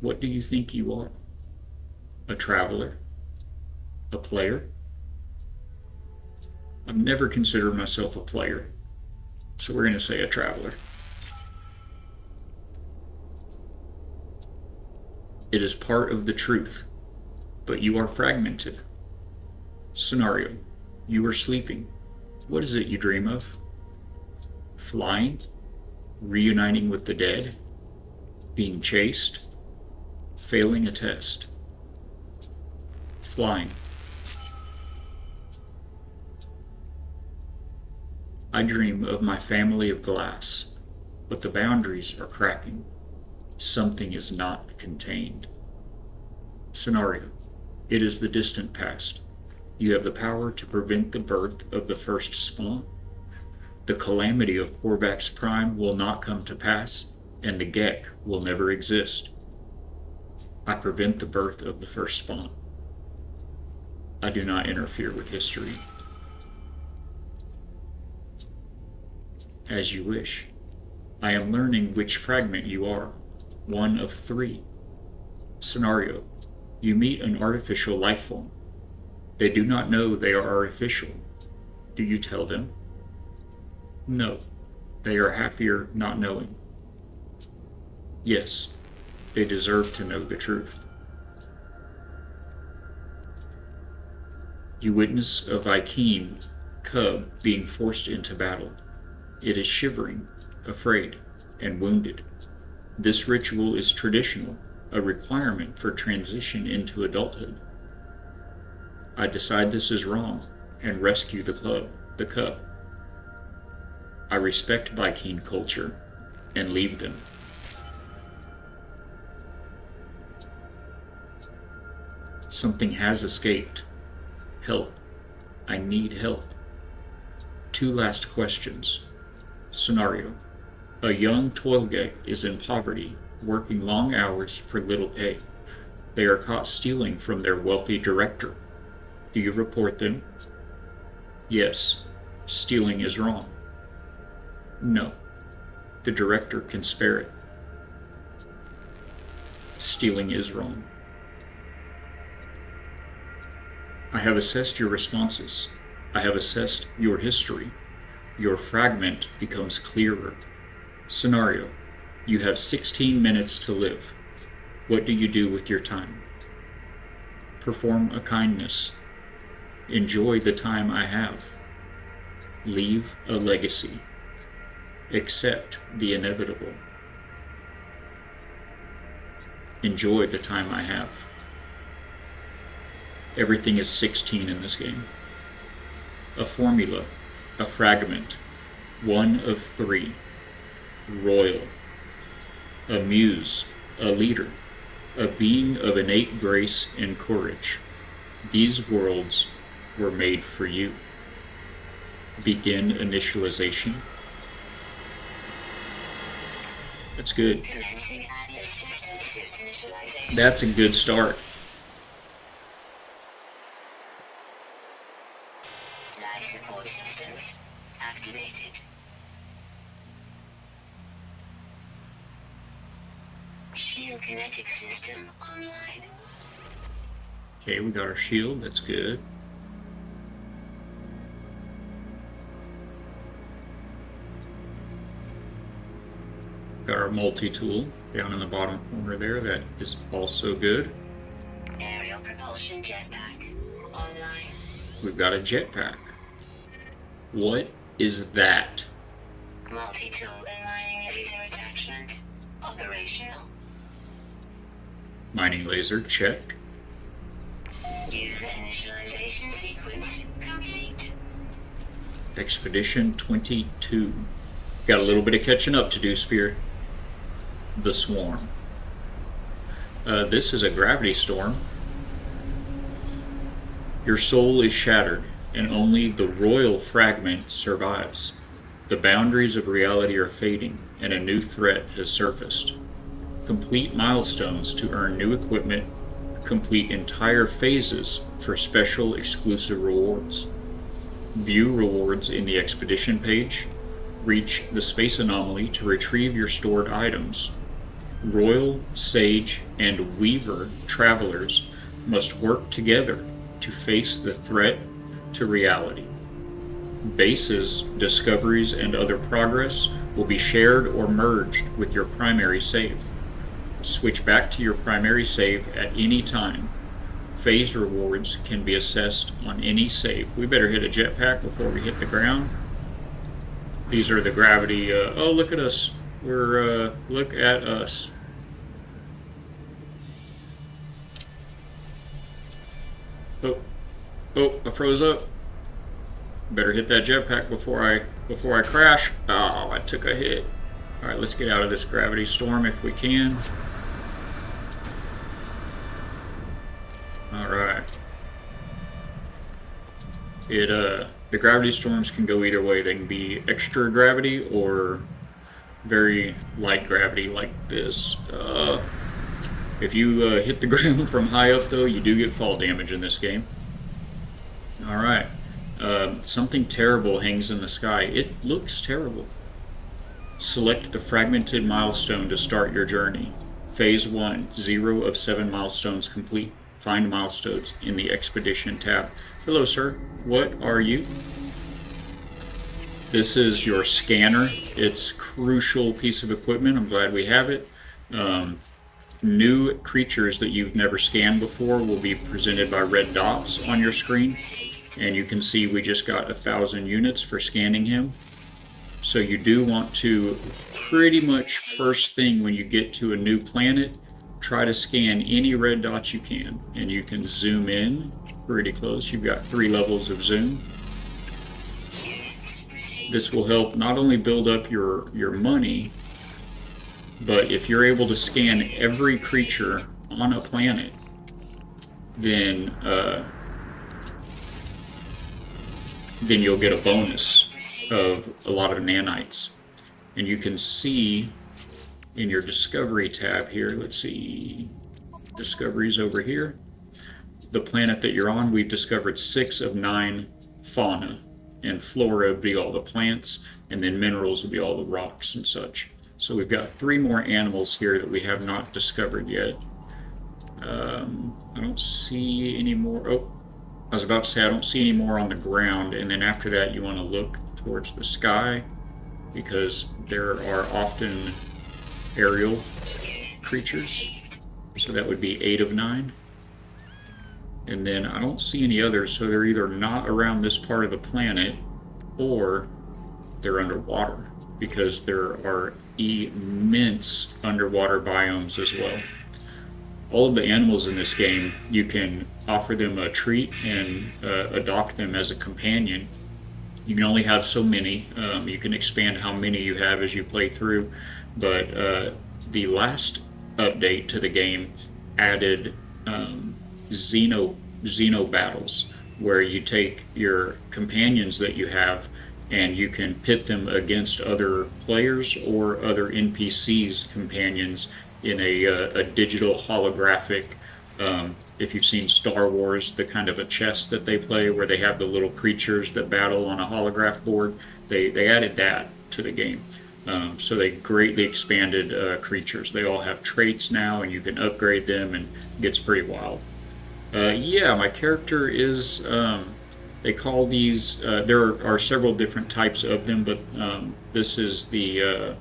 A: What do you think you are? A traveler? A player? I've never considered myself a player, so we're going to say a traveler. It is part of the truth, but you are fragmented. Scenario: you are sleeping. What is it you dream of? Flying? Reuniting with the dead? Being chased? Failing a test? Flying. I dream of my family of glass, but the boundaries are cracking. Something is not contained. Scenario: it is the distant past. You have the power to prevent the birth of the first spawn. The calamity of Korvax Prime will not come to pass, and the Gek will never exist. I prevent the birth of the first spawn. I do not interfere with history. As you wish. I am learning which fragment you are. One of 3. Scenario: you meet an artificial life form. They do not know they are artificial. Do you tell them? No. They are happier not knowing. Yes. They deserve to know the truth. You witness a Vy'keen cub being forced into battle. It is shivering, afraid, and wounded. This ritual is traditional, a requirement for transition into adulthood. I decide this is wrong and rescue the cub. I respect Vy'keen culture and leave them. Something has escaped. Help. I need help. 2 last questions. Scenario: a young Toilgek is in poverty, working long hours for little pay. They are caught stealing from their wealthy director. Do you report them? Yes. Stealing is wrong. No. The director can spare it. Stealing is wrong. I have assessed your responses. I have assessed your history. Your fragment becomes clearer. Scenario: you have 16 minutes to live. What do you do with your time? Perform a kindness. Enjoy the time I have. Leave a legacy. Accept the inevitable. enjoy the time I have. Everything is 16 in this game. A formula, a fragment, one of three, royal, a muse, a leader, a being of innate grace and courage. These worlds were made for you. Begin initialization. That's good. That's a good start.
B: Life support systems activated. Shield kinetic system online.
A: Okay, we got our shield. That's good. Got our multi-tool down in the bottom corner there. That is also good.
B: Aerial propulsion jetpack online.
A: We've got a jetpack. What is that?
B: Multi-tool and mining laser attachment operational.
A: Mining laser, check.
B: User initialization sequence complete.
A: Expedition 22. Got a little bit of catching up to do, Spear. The Swarm. This is a gravity storm. Your soul is shattered, and only the royal fragment survives. The boundaries of reality are fading, and a new threat has surfaced. Complete milestones to earn new equipment. Complete entire phases for special exclusive rewards. View rewards in the expedition page. Reach the space anomaly to retrieve your stored items. Royal, Sage, and Weaver travelers must work together to face the threat to reality. Bases, discoveries, and other progress will be shared or merged with your primary save. Switch back to your primary save at any time. Phase rewards can be assessed on any save. We better hit a jetpack before we hit the ground. These are the gravity. Oh, look at us. Look at us. Oh, I froze up. Better hit that jetpack before I crash. Oh, I took a hit. All right, let's get out of this gravity storm if we can. All right. The gravity storms can go either way. They can be extra gravity or very light gravity like this. If you hit the ground from high up, though, you do get fall damage in this game. All right. Something terrible hangs in the sky. It looks terrible. Select the fragmented milestone to start your journey. Phase 1, 0 of 7 milestones complete. Find milestones in the Expedition tab. Hello, sir. What are you? This is your scanner. It's a crucial piece of equipment. I'm glad we have it. New creatures that you've never scanned before will be presented by red dots on your screen. And you can see we just got 1,000 units for scanning him. So you do want to pretty much first thing when you get to a new planet, try to scan any red dots you can. And you can zoom in pretty close. You've got 3 levels of zoom. This will help not only build up your money, but if you're able to scan every creature on a planet, then you'll get a bonus of a lot of nanites. And you can see in your discovery tab here, let's see, discoveries over here. The planet that you're on, we've discovered 6 of 9 fauna, and flora would be all the plants, and then minerals would be all the rocks and such. So we've got 3 more animals here that we have not discovered yet. I don't see any more. Oh, I was about to say I don't see any more on the ground, and then after that you want to look towards the sky because there are often aerial creatures. So that would be 8 of 9. And then I don't see any others, so they're either not around this part of the planet or they're underwater because there are immense underwater biomes as well. all of the animals in this game, you can offer them a treat and adopt them as a companion. You can only have so many. You can expand how many you have as you play through, but the last update to the game added Xeno battles, where you take your companions that you have and you can pit them against other players or other NPCs companions in a digital holographic. If you've seen Star Wars, the kind of a chess that they play where they have the little creatures that battle on a holograph board, they added that to the game. So they greatly expanded creatures. They all have traits now, and you can upgrade them, and it gets pretty wild. Yeah, my character is. They call these. There are several different types of them, but this is the.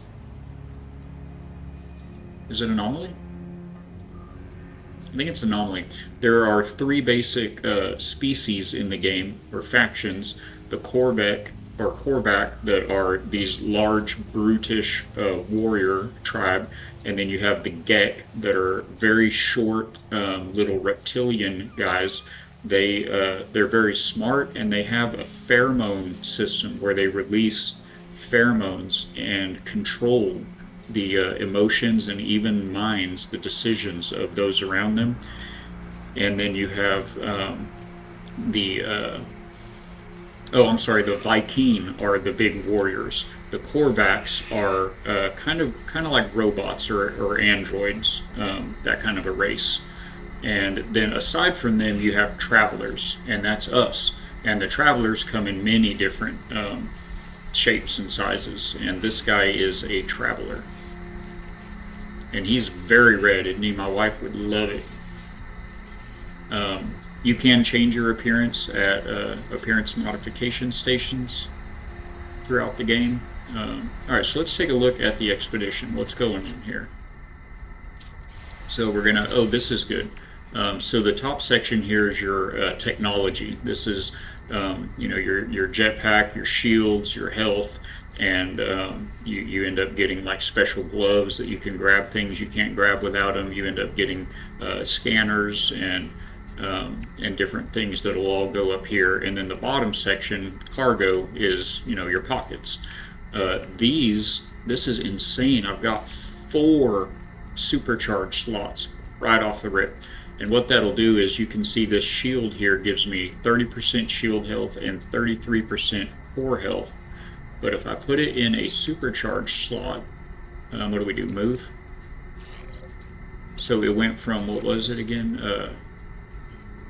A: Is it anomaly? I think it's anomaly. There are three basic species in the game, or factions. The Korvac that are these large, brutish warrior tribe, and then you have the Gek that are very short, little reptilian guys. They're very smart, and they have a pheromone system where they release pheromones and control the emotions and even minds, the decisions of those around them. And then you have the Vy'keen are the big warriors. The Korvacs are kind of like robots or androids, that kind of a race. And then aside from them, you have travelers, and that's us. And the travelers come in many different shapes and sizes. And this guy is a traveler, and he's very red, isn't he? My wife would love it. You can change your appearance at appearance modification stations throughout the game. Alright, so let's take a look at the expedition. What's going on here? So we're gonna, oh, this is good. So the top section here is your technology. This is, your jetpack, your shields, your health, and you end up getting like special gloves that you can grab things you can't grab without them. You end up getting scanners and different things that'll all go up here. And then the bottom section, cargo, is your pockets. This is insane. I've got 4 supercharged slots right off the rip. And what that'll do is, you can see this shield here gives me 30% shield health and 33% core health. But if I put it in a supercharged slot, what do we do? Move. So it went from, what was it again?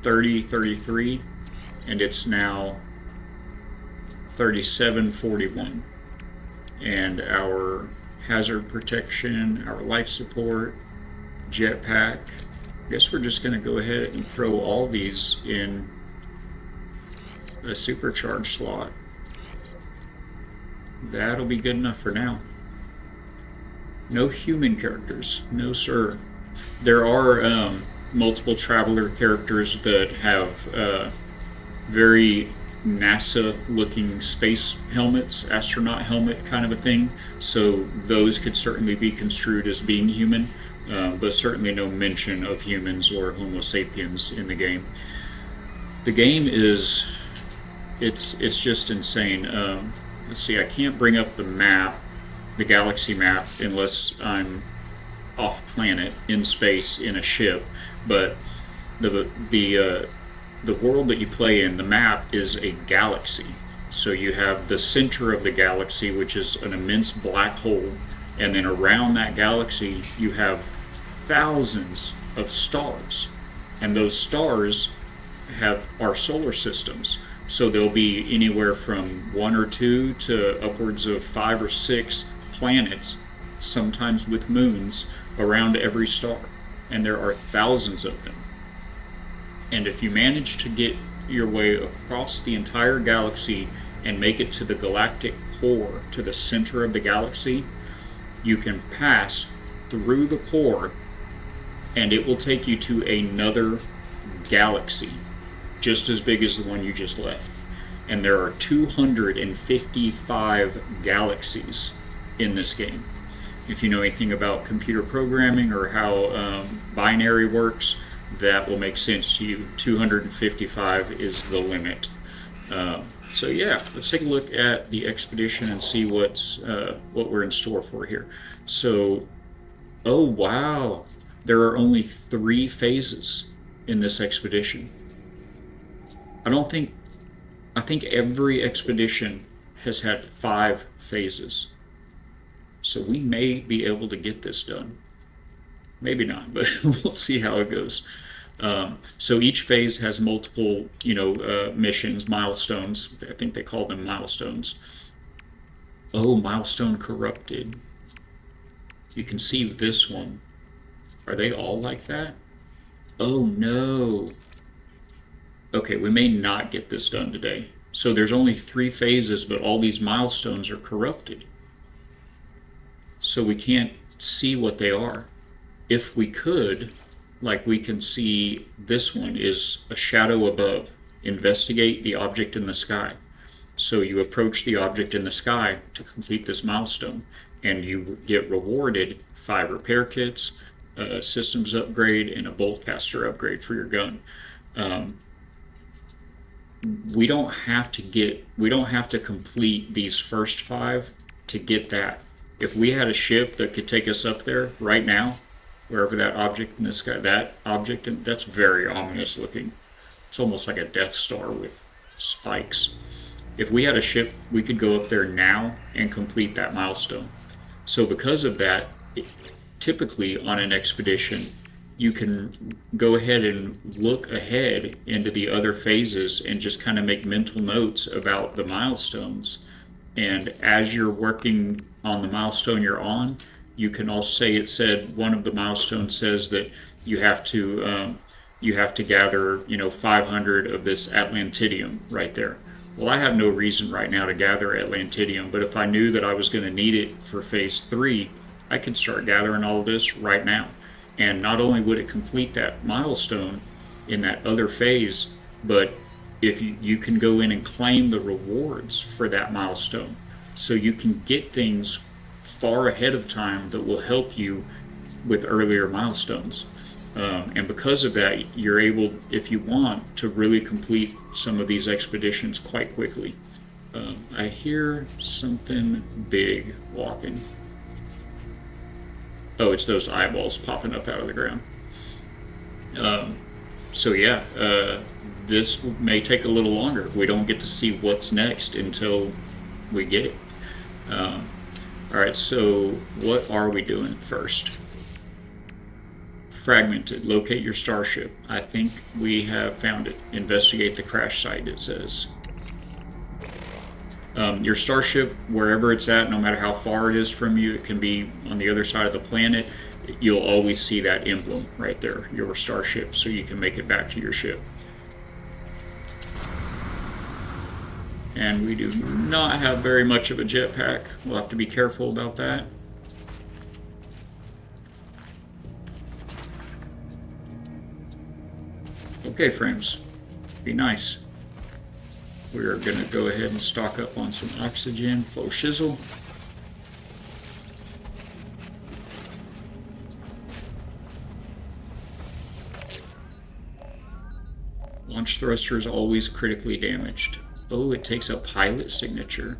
A: 33, and it's now 3741. And our hazard protection, our life support, jetpack. I guess we're just going to go ahead and throw all these in a supercharged slot. That'll be good enough for now. No human characters, no sir. There are multiple traveler characters that have very NASA-looking space helmets, astronaut helmet kind of a thing. So those could certainly be construed as being human, but certainly no mention of humans or Homo sapiens in the game. The game is, it's just insane. Let's see, I can't bring up the map, the galaxy map, unless I'm off planet in space in a ship. But the world that you play in, the map, is a galaxy. So you have the center of the galaxy, which is an immense black hole, and then around that galaxy you have thousands of stars, and those stars have our solar systems. So there'll be anywhere from 1 or 2 to upwards of 5 or 6 planets, sometimes with moons, around every star. And there are thousands of them. And if you manage to get your way across the entire galaxy and make it to the galactic core, to the center of the galaxy, you can pass through the core, and it will take you to another galaxy just as big as the one you just left. And there are 255 galaxies in this game. If you know anything about computer programming or how binary works, that will make sense to you. 255 is the limit. So yeah, let's take a look at the expedition and see what we're in store for here. So, oh wow, there are only 3 phases in this expedition. I don't think I think every expedition has had 5 phases. So we may be able to get this done. Maybe not, but we'll see how it goes. So each phase has multiple, missions, milestones. I think they call them milestones. Oh, milestone corrupted. You can see this one. Are they all like that? Oh no. Okay, we may not get this done today. So there's only 3 phases, but all these milestones are corrupted. So we can't see what they are. If we could, like we can see this one is a shadow above. Investigate the object in the sky. So you approach the object in the sky to complete this milestone, and you get rewarded 5 repair kits, a systems upgrade, and a bolt caster upgrade for your gun. We don't have to complete these first 5 to get that. If we had a ship that could take us up there right now, wherever that object in the sky, that's very ominous looking. It's almost like a Death Star with spikes. If we had a ship, we could go up there now and complete that milestone. So because of that, typically on an expedition, you can go ahead and look ahead into the other phases and just kind of make mental notes about the milestones. And as you're working on the milestone you're on, you can also say it said one of the milestones says that you have to gather 500 of this Atlantidium right there. Well, I have no reason right now to gather Atlantidium, but if I knew that I was going to need it for phase 3, I could start gathering all of this right now. And not only would it complete that milestone in that other phase, but if you can go in and claim the rewards for that milestone. So you can get things far ahead of time that will help you with earlier milestones. And because of that, you're able, if you want, to really complete some of these expeditions quite quickly. I hear something big walking. Oh, it's those eyeballs popping up out of the ground. So yeah, this may take a little longer. We don't get to see what's next until we get it. All right, so what are we doing first? Fragmented. Locate your starship. I think we have found it. Investigate the crash site, it says. Your starship, wherever it's at, no matter how far it is from you, it can be on the other side of the planet, you'll always see that emblem right there, your starship, so you can make it back to your ship. And we do not have very much of a jetpack. We'll have to be careful about that. Okay, friends, be nice. We're going to go ahead and stock up on some oxygen, full shizzle. Launch thruster is always critically damaged. Oh, it takes a pilot signature.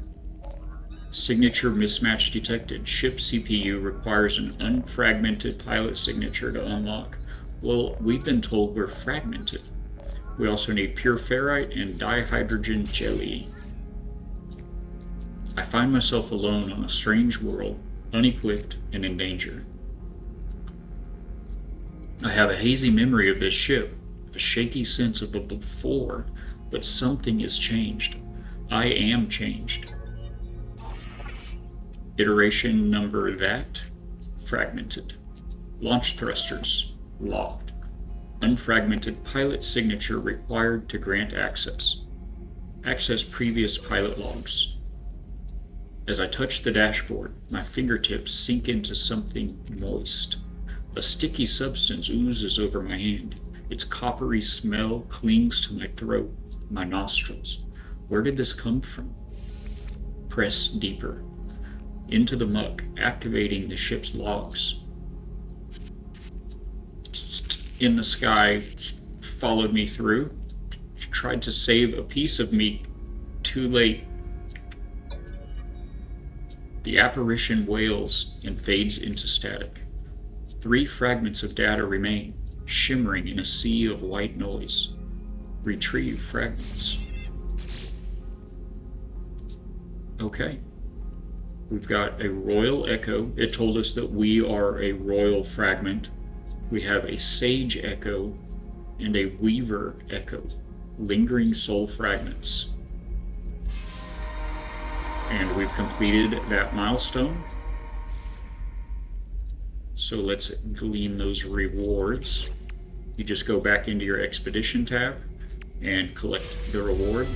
A: Signature mismatch detected. Ship CPU requires an unfragmented pilot signature to unlock. Well, we've been told we're fragmented. We also need pure ferrite and dihydrogen jelly. I find myself alone on a strange world, unequipped and in danger. I have a hazy memory of this ship, a shaky sense of the before, but something has changed. I am changed. Iteration number that, fragmented. Launch thrusters, locked. Unfragmented pilot signature required to grant access. Access previous pilot logs. As I touch the dashboard, my fingertips sink into something moist. A sticky substance oozes over my hand. Its coppery smell clings to my throat, my nostrils. Where did this come from? Press deeper. into the muck, activating the ship's logs. In the sky, followed me through, tried to save a piece of me. Too late. The apparition wails and fades into static. 3 fragments of data remain, shimmering in a sea of white noise. Retrieve fragments. Okay. We've got a royal echo. It told us that we are a royal fragment. We have a sage echo and a weaver echo. Lingering soul fragments. And we've completed that milestone. So let's glean those rewards. You just go back into your expedition tab and collect the reward.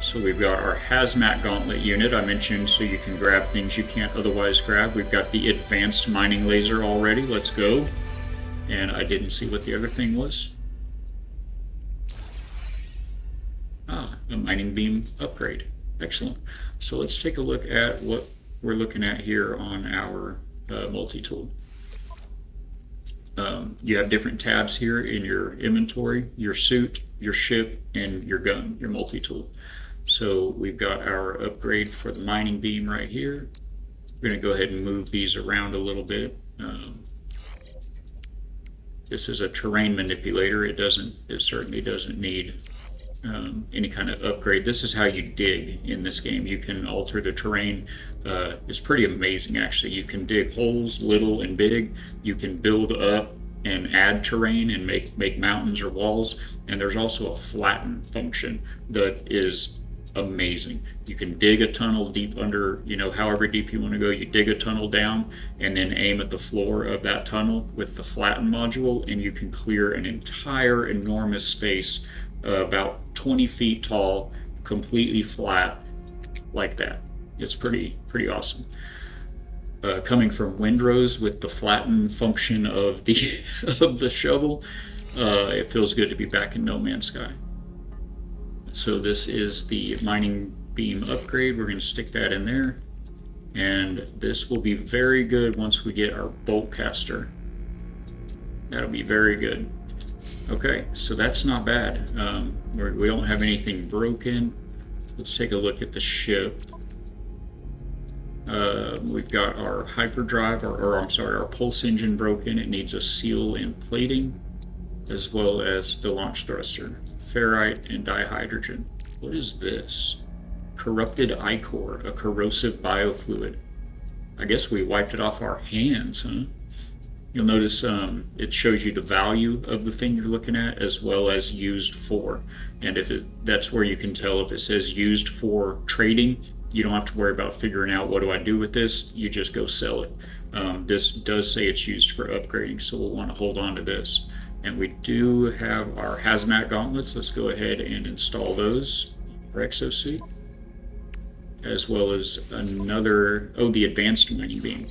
A: So we've got our hazmat gauntlet unit I mentioned, so you can grab things you can't otherwise grab. We've got the advanced mining laser already. Let's go. And I didn't see what the other thing was. Ah, a mining beam upgrade. Excellent. So let's take a look at what we're looking at here on our multi-tool. You have different tabs here in your inventory, your suit, your ship, and your gun, your multi-tool. So we've got our upgrade for the mining beam right here. We're going to go ahead and move these around a little bit. This is a terrain manipulator. It certainly doesn't need any kind of upgrade. This is how you dig in this game. You can alter the terrain. It's pretty amazing, actually. You can dig holes, little and big. You can build up and add terrain and make mountains or walls. And there's also a flatten function that is amazing. You can dig a tunnel deep under, however deep you want to go. You dig a tunnel down and then aim at the floor of that tunnel with the flatten module, and you can clear an entire enormous space about 20 feet tall, completely flat, like that. It's pretty awesome. Coming from Windrose with the flatten function of the of the shovel, it feels good to be back in No Man's Sky. So this is the mining beam upgrade. We're going to stick that in there, and this will be very good once we get our bolt caster. That'll be very good. Okay, so that's not bad. We don't have anything broken. Let's take a look at the ship. We've got our hyperdrive, our pulse engine broken. It needs a seal and plating, as well as the launch thruster. Ferrite and dihydrogen. What is this? Corrupted ichor, a corrosive biofluid. I guess we wiped it off our hands, huh? You'll notice it shows you the value of the thing you're looking at, as well as used for. And that's where you can tell if it says used for trading. You don't have to worry about figuring out what do I do with this. You just go sell it. This does say it's used for upgrading, so we'll want to hold on to this. And we do have our hazmat gauntlets. Let's go ahead and install those. Our exosuit, as well as the advanced mining beam.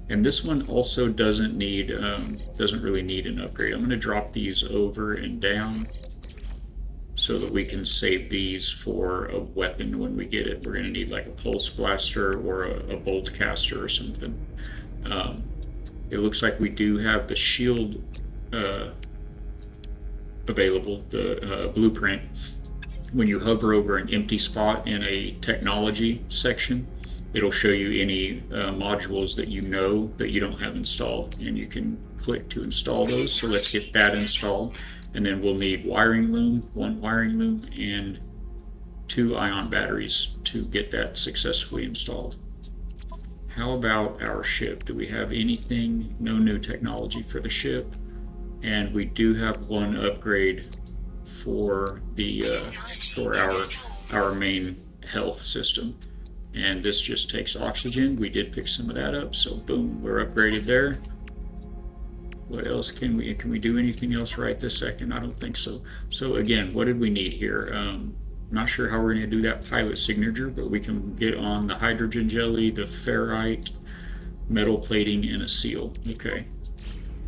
A: And this one also doesn't really need an upgrade. I'm going to drop these over and down so that we can save these for a weapon when we get it. We're going to need like a pulse blaster or a bolt caster or something. It looks like we do have the shield available, the blueprint. When you hover over an empty spot in a technology section, it'll show you any modules that you know that you don't have installed, and you can click to install those. So let's get that installed, and then we'll need one wiring loom, and 2 ion batteries to get that successfully installed. How about our ship? Do we have anything? No new technology for the ship, and we do have one upgrade for our main health system. And this just takes oxygen. We did pick some of that up, so boom, we're upgraded there. What else can we do anything else right this second? I don't think so. So again, what did we need here? Not sure how we're going to do that pilot signature, but we can get on the hydrogen jelly, the ferrite, metal plating, and a seal. Okay,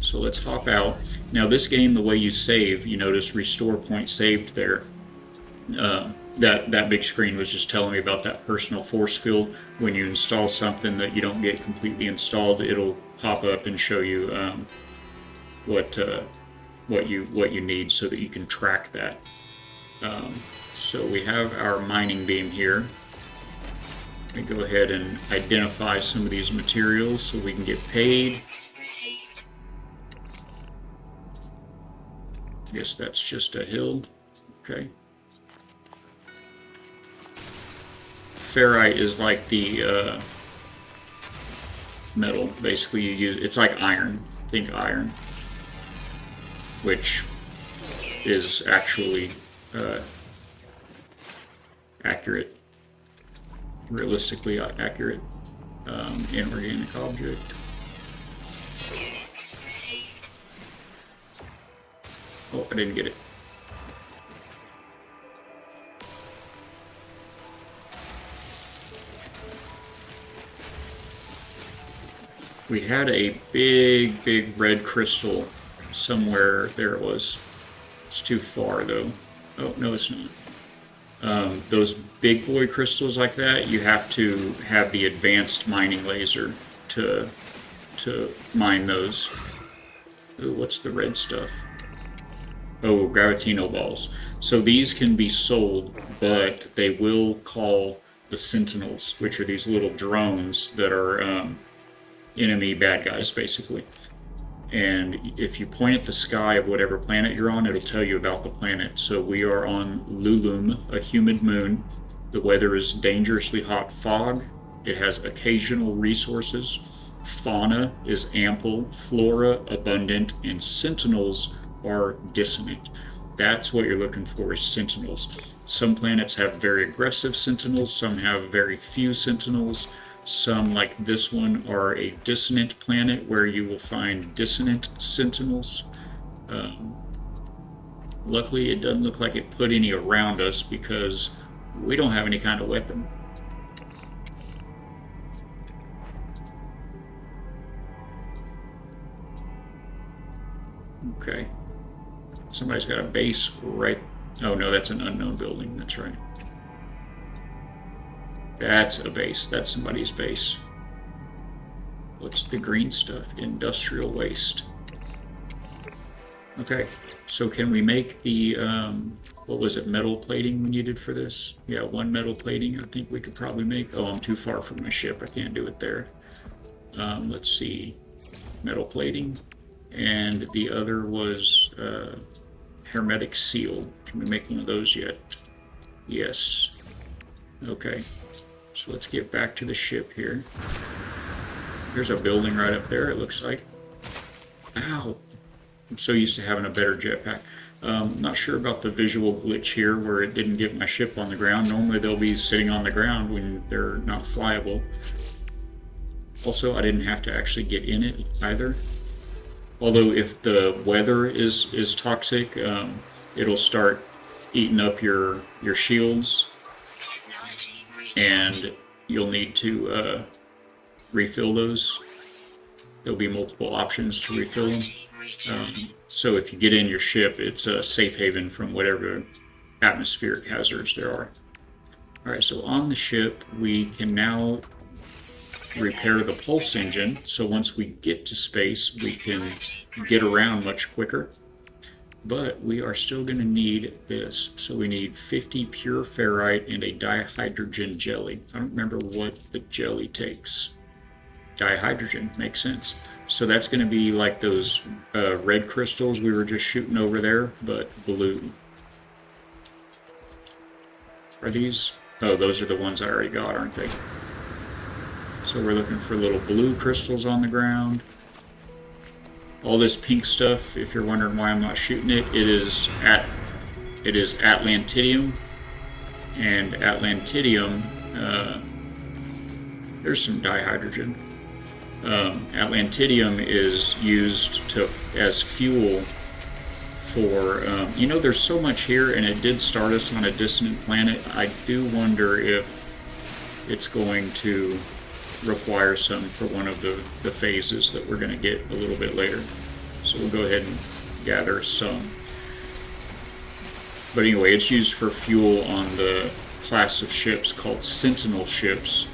A: so let's hop out. Now this game, the way you save, you notice restore point saved there. that big screen was just telling me about that personal force field. When you install something that you don't get completely installed, it'll pop up and show you what you need so that you can track that. So we have our mining beam here. We go ahead and identify some of these materials so we can get paid.
B: Received.
A: I guess that's just a hill. Okay. Ferrite is like the metal. Basically, you use it's like iron. Think iron, which is actually accurate, realistically accurate inorganic object.
B: Units received.
A: Oh, I didn't get it. We had a big red crystal somewhere. There it was. It's too far though. Oh, no, it's not. Those big boy crystals like that, you have to have the advanced mining laser to mine those. Ooh, what's the red stuff? Oh, gravitino balls. So these can be sold, but they will call the sentinels, which are these little drones that are enemy bad guys, basically. And if you point at the sky of whatever planet you're on, it'll tell you about the planet. So we are on Lulum, a humid moon. The weather is dangerously hot fog. It has occasional resources. Fauna is ample, flora abundant, and sentinels are dissonant. That's what you're looking for, is sentinels. Some planets have very aggressive sentinels, some have very few sentinels. Some, like this one, are a dissonant planet where you will find dissonant sentinels. Luckily, it doesn't look like it put any around us because we don't have any kind of weapon. Okay. Somebody's got a base right... Oh, no, that's an unknown building. That's right. That's a base. That's somebody's base. What's the green stuff? Industrial waste. Okay, so can we make the, what was it, metal plating we needed for this? Yeah, one metal plating I think we could probably make. Oh, I'm too far from my ship. I can't do it there. Let's see. Metal plating. And the other was hermetic seal. Can we make one of those yet? Yes. Okay. So let's get back to the ship here. There's a building right up there, it looks like. Ow! I'm so used to having a better jetpack. Not sure about the visual glitch here where it didn't get my ship on the ground. Normally they'll be sitting on the ground when they're not flyable. Also, I didn't have to actually get in it either. Although if the weather is toxic, it'll start eating up your shields. And you'll need to refill those. There'll be multiple options to refill them. So if you get in your ship, it's a safe haven from whatever atmospheric hazards there are. Alright, so on the ship, we can now repair the pulse engine. So once we get to space, we can get around much quicker. But we are still going to need this. So we need 50 pure ferrite and a dihydrogen jelly. I don't remember what the jelly takes. Dihydrogen, makes sense. So that's going to be like those red crystals we were just shooting over there, but blue. Are these? Oh, those are the ones I already got, aren't they? So we're looking for little blue crystals on the ground. All this pink stuff, if you're wondering why I'm not shooting it, it is Atlantidium. And Atlantidium, there's some dihydrogen. Atlantidium is used as fuel for, you know, there's so much here, and it did start us on a dissonant planet. I do wonder if it's going to require some for one of the phases that we're going to get a little bit later. So we'll go ahead and gather some. But anyway, it's used for fuel on the class of ships called Sentinel ships,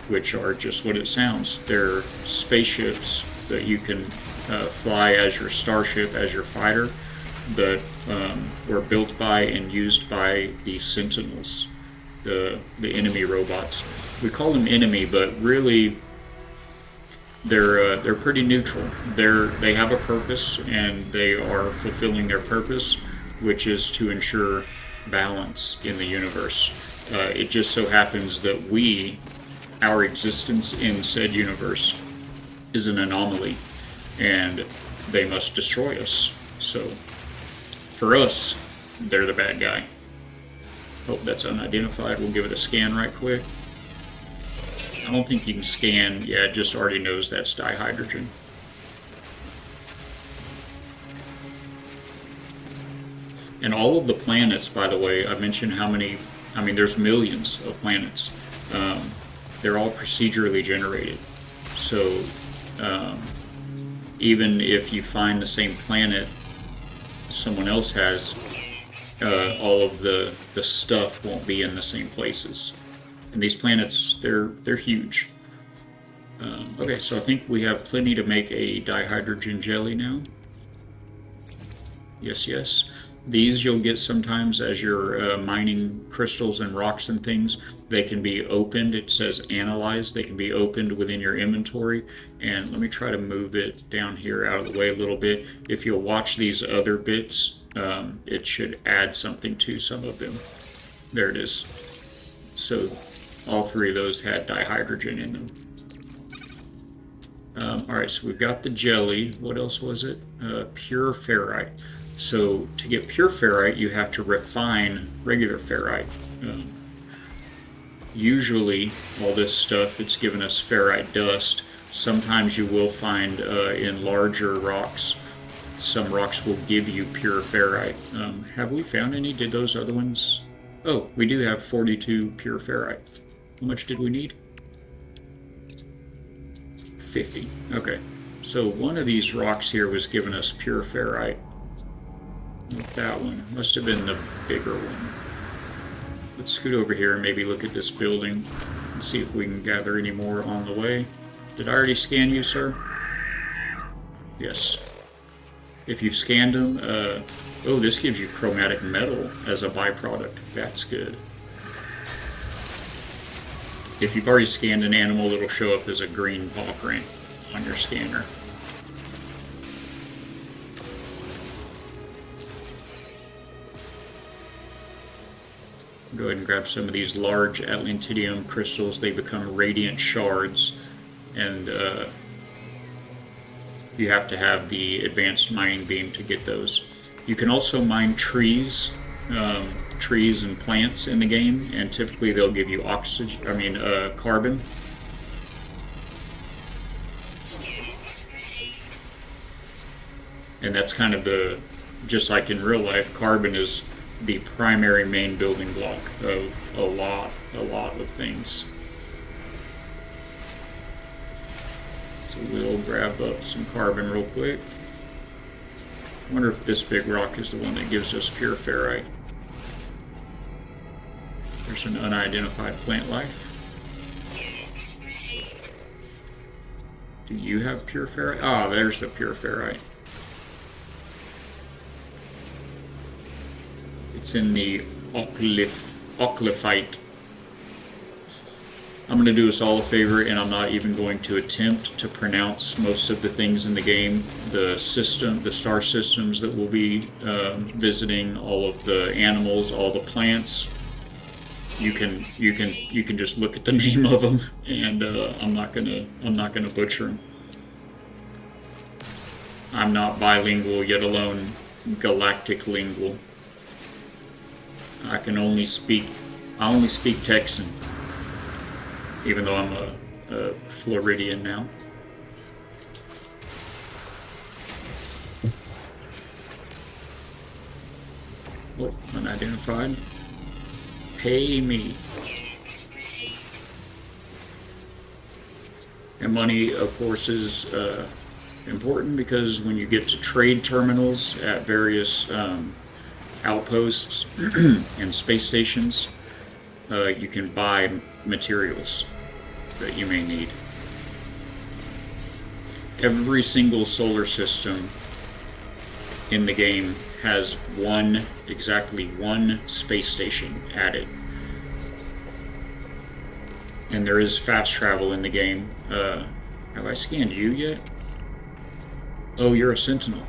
A: which are just what it sounds. They're spaceships that you can fly as your starship, as your fighter, that were built by and used by the Sentinels, the enemy robots. We call them enemy, but really they're pretty neutral. They have a purpose, and they are fulfilling their purpose, which is to ensure balance in the universe. It just so happens that our existence in said universe, is an anomaly, and they must destroy us. So, for us, they're the bad guy. Hope that's unidentified. We'll give it a scan right quick. I don't think you can scan. Yeah, it just already knows that's dihydrogen. And all of the planets, by the way, I mentioned how many, I mean, there's millions of planets. They're all procedurally generated. So even if you find the same planet someone else has, all of the stuff won't be in the same places. And these planets, they're huge. Okay, so I think we have plenty to make a dihydrogen jelly now. Yes, yes. These you'll get sometimes as you're mining crystals and rocks and things. They can be opened. It says analyze. They can be opened within your inventory. And let me try to move it down here out of the way a little bit. If you'll watch these other bits, it should add something to some of them. There it is. So all three of those had dihydrogen in them. Alright, so we've got the jelly. What else was it? Pure ferrite. So to get pure ferrite, you have to refine regular ferrite. Usually, all this stuff, it's given us ferrite dust. Sometimes you will find in larger rocks, some rocks will give you pure ferrite. Have we found any? Did those other ones? Oh, we do have 42 pure ferrite. How much did we need? 50. Okay. So one of these rocks here was giving us pure ferrite. Not that one. Must have been the bigger one. Let's scoot over here and maybe look at this building and see if we can gather any more on the way. Did I already scan you, sir? Yes. If you've scanned them, oh, this gives you chromatic metal as a byproduct. That's good. If you've already scanned an animal, it'll show up as a green paw print on your scanner. Go ahead and grab some of these large Atlantidium crystals. They become radiant shards, and you have to have the advanced mining beam to get those. You can also mine trees, trees and plants in the game, and typically they'll give you oxygen. I mean, carbon. And that's kind of just like in real life, carbon is the primary main building block of a lot of things. So we'll grab up some carbon real quick. I wonder if this big rock is the one that gives us pure ferrite. There's an unidentified plant life. Do you have pure ferrite? Ah, there's the pure ferrite. It's in the oclifite. I'm going to do us all a favor, and I'm not even going to attempt to pronounce most of the things in the game. The star systems that we'll be visiting, all of the animals, all the plants. You can just look at the name of them, and I'm not gonna butcher them. I'm not bilingual, yet alone galactic lingual. I only speak Texan, even though I'm a Floridian now. Oh, unidentified. Pay me. And money, of course, is important because when you get to trade terminals at various outposts and space stations, you can buy materials that you may need. Every single solar system in the game has exactly one space station added. And there is fast travel in the game. Have I scanned you yet? Oh, you're a sentinel.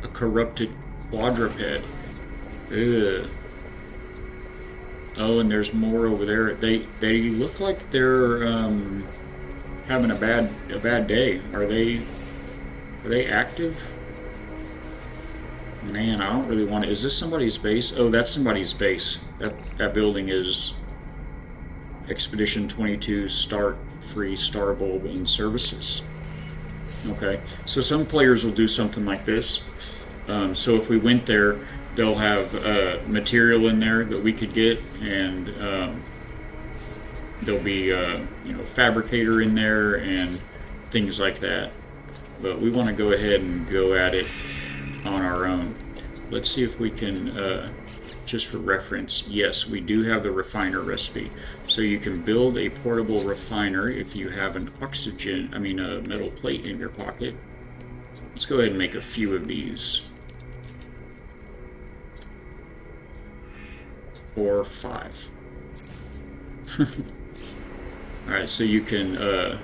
A: A corrupted quadruped. Ugh. Oh, and there's more over there. They look like they're having a bad day. Are they active? Man, I don't really want to. Is this somebody's base? Oh, that's somebody's base. That building is Expedition 22 Start Free Star Bulb and Services. Okay, so some players will do something like this. So if we went there, they'll have material in there that we could get, and there'll be fabricator in there and things like that. But we want to go ahead and go at it on our own. Let's see if we can, just for reference, yes, we do have the refiner recipe. So you can build a portable refiner if you have an a metal plate in your pocket. Let's go ahead and make a few of these. Or 5. Alright, so you can,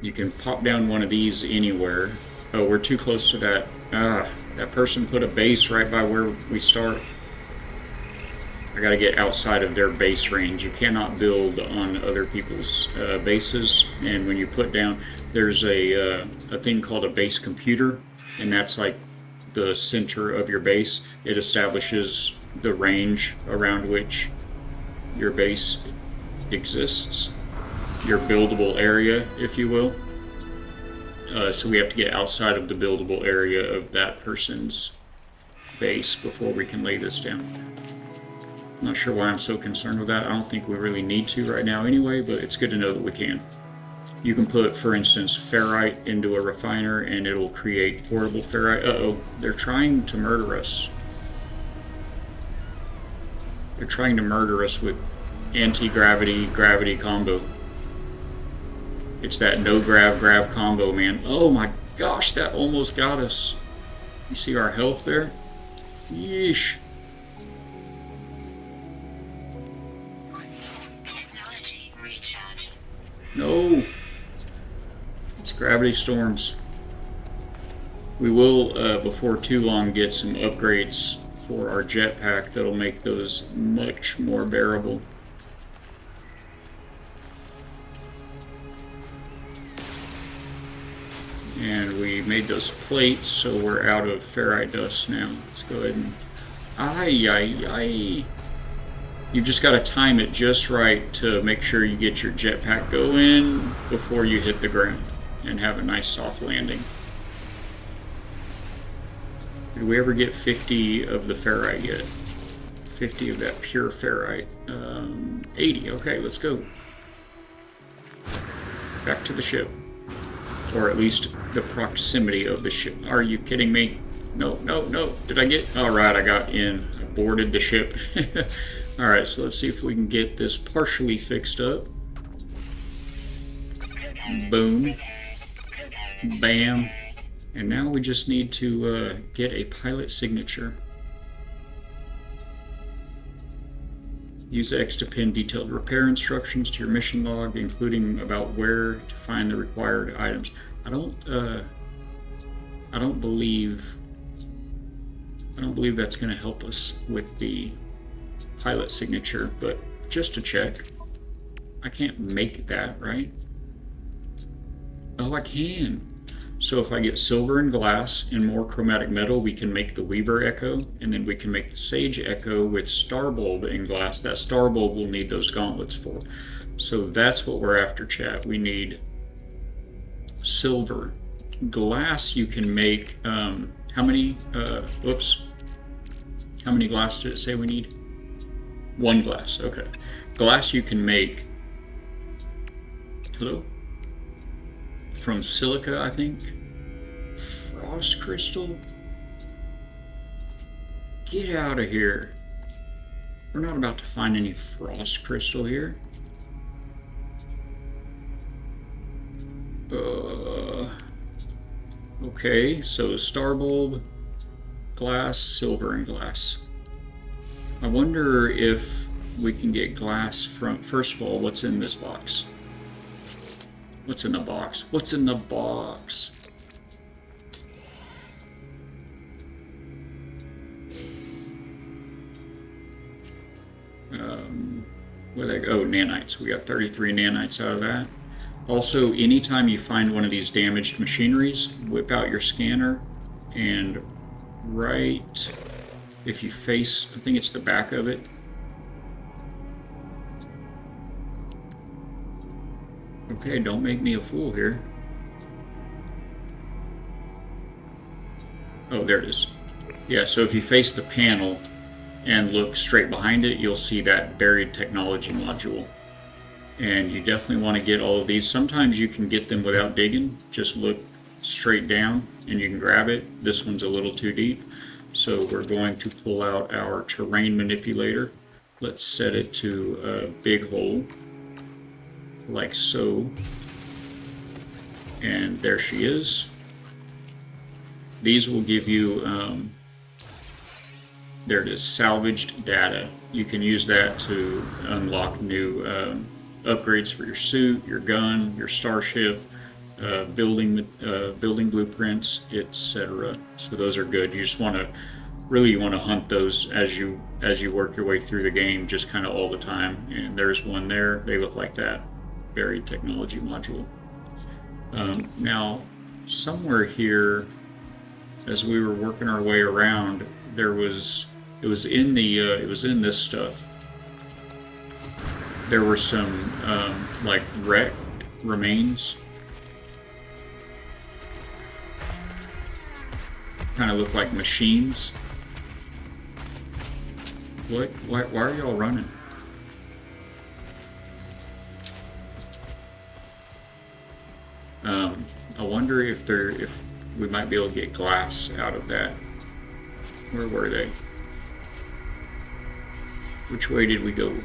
A: you can pop down one of these anywhere. Oh, we're too close to that. That person put a base right by where we start. I gotta get outside of their base range. You cannot build on other people's bases. And when you put down, there's a thing called a base computer, and that's like the center of your base. It establishes the range around which your base exists, your buildable area, if you will. So we have to get outside of the buildable area of that person's base before we can lay this down. Not sure why I'm so concerned with that. I don't think we really need to right now anyway, but it's good to know that we can. You can put, for instance, ferrite into a refiner and it'll create portable ferrite. Uh-oh, they're trying to murder us. They're trying to murder us with anti-gravity, gravity combo. It's that no grab combo, man. Oh my gosh, that almost got us. You see our health there? Yeesh.
B: Technology recharge.
A: No. It's gravity storms. We will, before too long, get some upgrades for our jetpack that'll make those much more bearable. And we made those plates, so we're out of ferrite dust now. Let's go ahead and... Ay. You just got to time it just right to make sure you get your jetpack going before you hit the ground and have a nice soft landing. Did we ever get 50 of the ferrite yet? 50 of that pure ferrite. 80. Okay, let's go. Back to the ship. Or at least the proximity of the ship. Are you kidding me? No. Did I get... Alright, I got in. I boarded the ship. Alright, so let's see if we can get this partially fixed up. Boom. Bam. And now we just need to get a pilot signature. Use X to pin detailed repair instructions to your mission log, including about where to find the required items. I don't believe that's going to help us with the pilot signature, but just to check. I can't make that, right? Oh, I can. So if I get silver and glass and more chromatic metal, we can make the Weaver Echo, and then we can make the Sage Echo with Starbulb and glass. That Starbulb will need those gauntlets for. So that's what we're after, chat. We need silver. Glass you can make, how many, how many glass did it say we need? 1 glass, okay. Glass you can make, hello? From silica, I think. Frost crystal? Get out of here. We're not about to find any frost crystal here. Okay, so star bulb, glass, silver, and glass. I wonder if we can get glass from... First of all, what's in this box? What's in the box? What's in the box? Where they go? Oh, nanites. We got 33 nanites out of that. Also, anytime you find one of these damaged machineries, whip out your scanner and right, if you face, I think it's the back of it. Okay, don't make me a fool here. Oh, there it is. Yeah, so if you face the panel and look straight behind it, you'll see that buried technology module. And you definitely want to get all of these. Sometimes you can get them without digging. Just look straight down and you can grab it. This one's a little too deep. So we're going to pull out our terrain manipulator. Let's set it to a big hole, like so. And there she is. These will give you, there it is, salvaged data. You can use that to unlock new upgrades for your suit, your gun, your starship, building blueprints, etc. So those are good. You just want to really hunt those as you work your way through the game, just kind of all the time. And there's one there. They look like that buried technology module. Now, somewhere here, as we were working our way around, it was in this stuff. There were some like wrecked remains. Kind of look like machines. What? Why are y'all running? I wonder if we might be able to get glass out of that. Where were they? Which way did we go?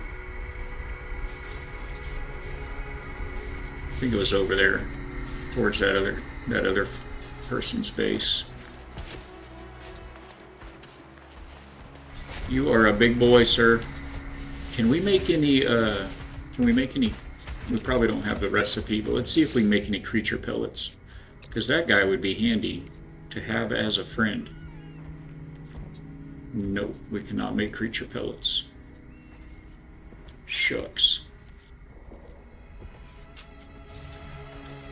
A: I think it was over there, towards that other person's base. You are a big boy, sir. Can we make any? We probably don't have the recipe, but let's see if we can make any creature pellets, because that guy would be handy to have as a friend. Nope, we cannot make creature pellets. Shucks.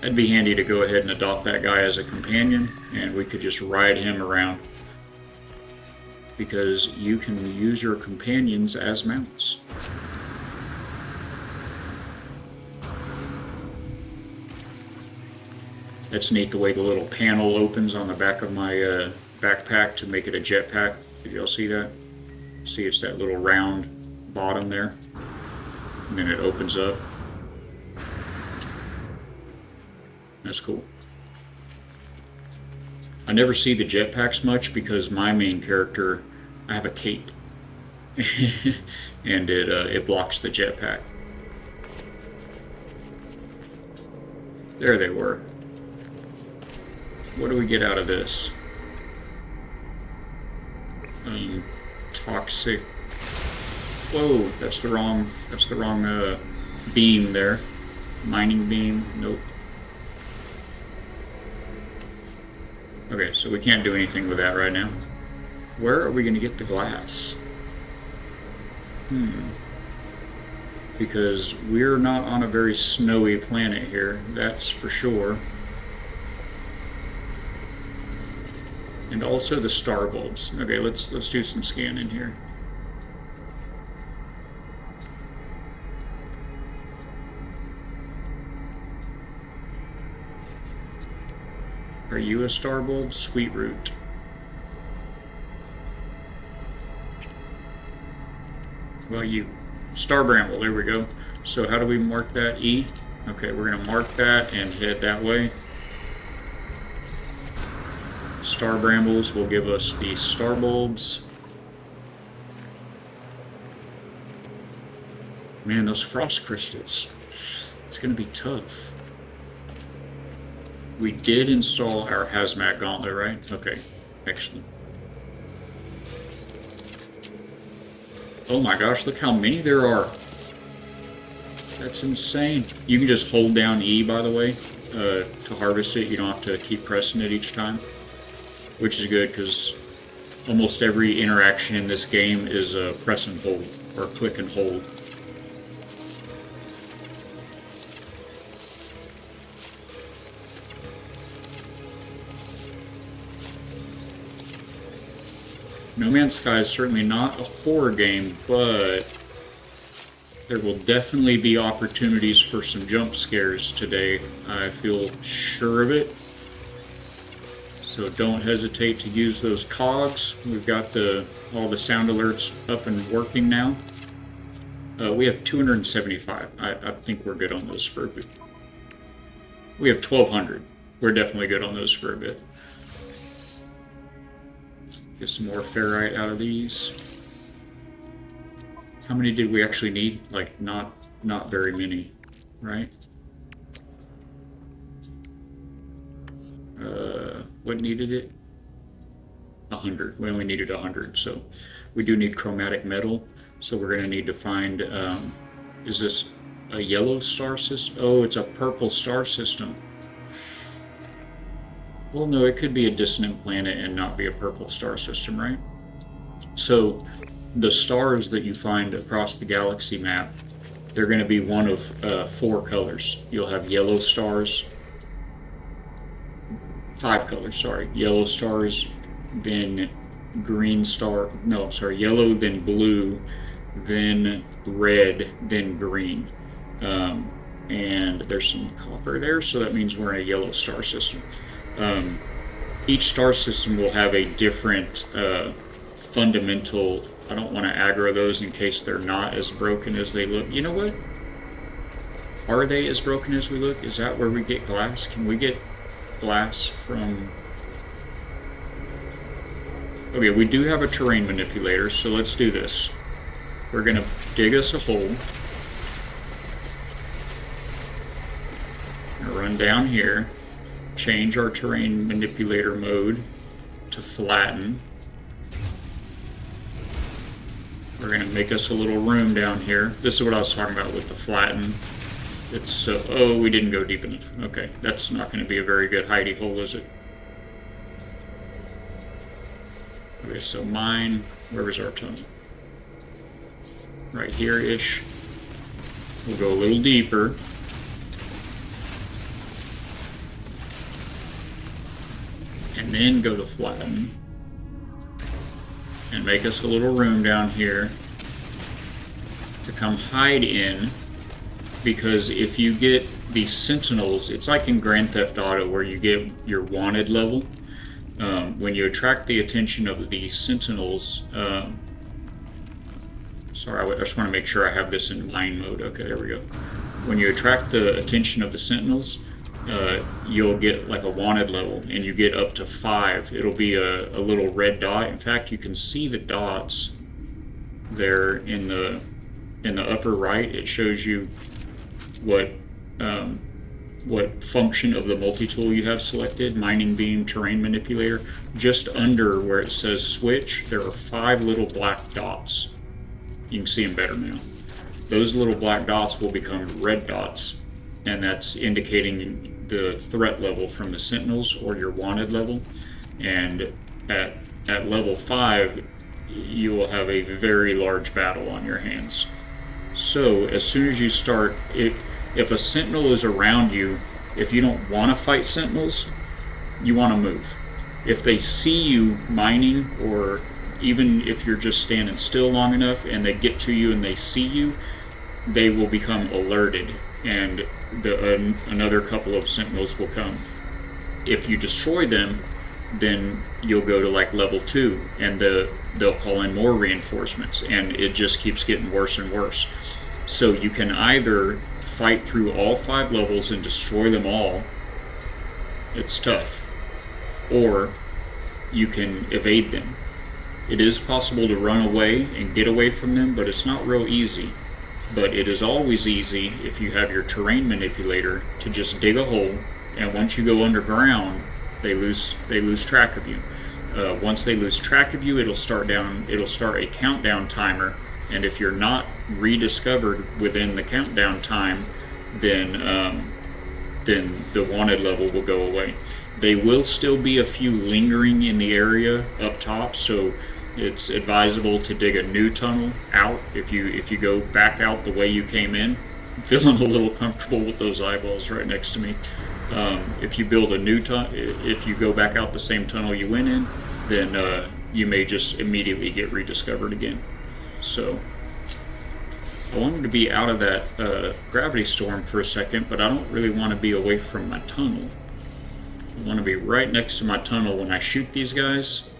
A: That'd be handy to go ahead and adopt that guy as a companion, and we could just ride him around, because you can use your companions as mounts. That's neat, the way the little panel opens on the back of my backpack to make it a jetpack. Did y'all see that? See, it's that little round bottom there, and then it opens up. That's cool. I never see the jetpacks much because my main character, I have a cape, and it blocks the jetpack. There they were. What do we get out of this? Toxic. Whoa, that's the wrong beam there. Mining beam. Nope. Okay, so we can't do anything with that right now. Where are we going to get the glass? Because we're not on a very snowy planet here, that's for sure. And also the star bulbs. Okay, let's do some scanning here. Are you a star bulb? Sweet root. Well, you star bramble. There we go. So how do we mark that? E. Okay, we're gonna mark that and head that way. Star brambles will give us the star bulbs. Man, those frost crystals. It's gonna be tough. We did install our hazmat gauntlet, right? Okay, excellent. Oh my gosh, look how many there are. That's insane. You can just hold down E, by the way, to harvest it. You don't have to keep pressing it each time, which is good because almost every interaction in this game is press and hold, or click and hold. No Man's Sky is certainly not a horror game, but there will definitely be opportunities for some jump scares today. I feel sure of it. So don't hesitate to use those cogs. We've got all the sound alerts up and working now. We have 275. I think we're good on those for a bit. We have 1,200. We're definitely good on those for a bit. Get some more ferrite out of these. How many did we actually need? Like, not very many, right? What needed it? 100. We only needed 100, so we do need chromatic metal. So we're going to need to find, is this a yellow star system? Oh, it's a purple star system. Well, no, it could be a dissonant planet and not be a purple star system, right? So the stars that you find across the galaxy map, they're going to be one of 4 colors. You'll have yellow stars, 5 colors, sorry. Yellow stars, then green star, no, sorry, yellow, then blue, then red, then green. And there's some copper there, so that means we're in a yellow star system. Each star system will have a different fundamental. I don't want to aggro those in case they're not as broken as they look. You know what? Are they as broken as we look? Is that where we get glass? Can we get glass from... Okay, we do have a terrain manipulator, so let's do this. We're going to dig us a hole. Run down here. Change our terrain manipulator mode to flatten. We're going to make us a little room down here. This is what I was talking about with the flatten. It's so... Oh, we didn't go deep enough. Okay, that's not going to be a very good hidey hole, is it? Okay, so mine... Where was our tunnel? Right here-ish. We'll go a little deeper. And then go to flatten. And make us a little room down here to come hide in. Because if you get these sentinels, it's like in Grand Theft Auto where you get your wanted level. When you attract the attention of the sentinels, sorry, I just want to make sure I have this in mine mode. Okay, there we go. When you attract the attention of the sentinels, you'll get like a wanted level, and you get up to 5. It'll be a little red dot. In fact, you can see the dots there in the upper right. It shows you what function of the multi-tool you have selected, mining beam, terrain manipulator. Just under where it says switch, there are 5 little black dots. You can see them better now. Those little black dots will become red dots, and that's indicating the threat level from the sentinels or your wanted level. And at level 5, you will have a very large battle on your hands. So as soon as you start, if a sentinel is around you, if you don't want to fight sentinels, you want to move. If they see you mining, or even if you're just standing still long enough and they get to you and they see you, they will become alerted, and another couple of sentinels will come. If you destroy them, then you'll go to like level 2, and they'll call in more reinforcements, and it just keeps getting worse and worse. So you can either fight through all 5 levels and destroy them all. It's tough. Or you can evade them. It is possible to run away and get away from them, but it's not real easy. but it is always easy if you have your terrain manipulator to just dig a hole, and once you go underground, they lose track of you. Once they lose track of you, it'll start a countdown timer, and if you're not rediscovered within the countdown time, then the wanted level will go away. They will still be a few lingering in the area up top, so it's advisable to dig a new tunnel out if you go back out the way you came in. I'm feeling a little comfortable with those eyeballs right next to me. If you build a new tunnel, if you go back out the same tunnel you went in, then you may just immediately get rediscovered again. So I wanted to be out of that gravity storm for a second, but I don't really want to be away from my tunnel. I want to be right next to my tunnel when I shoot these guys,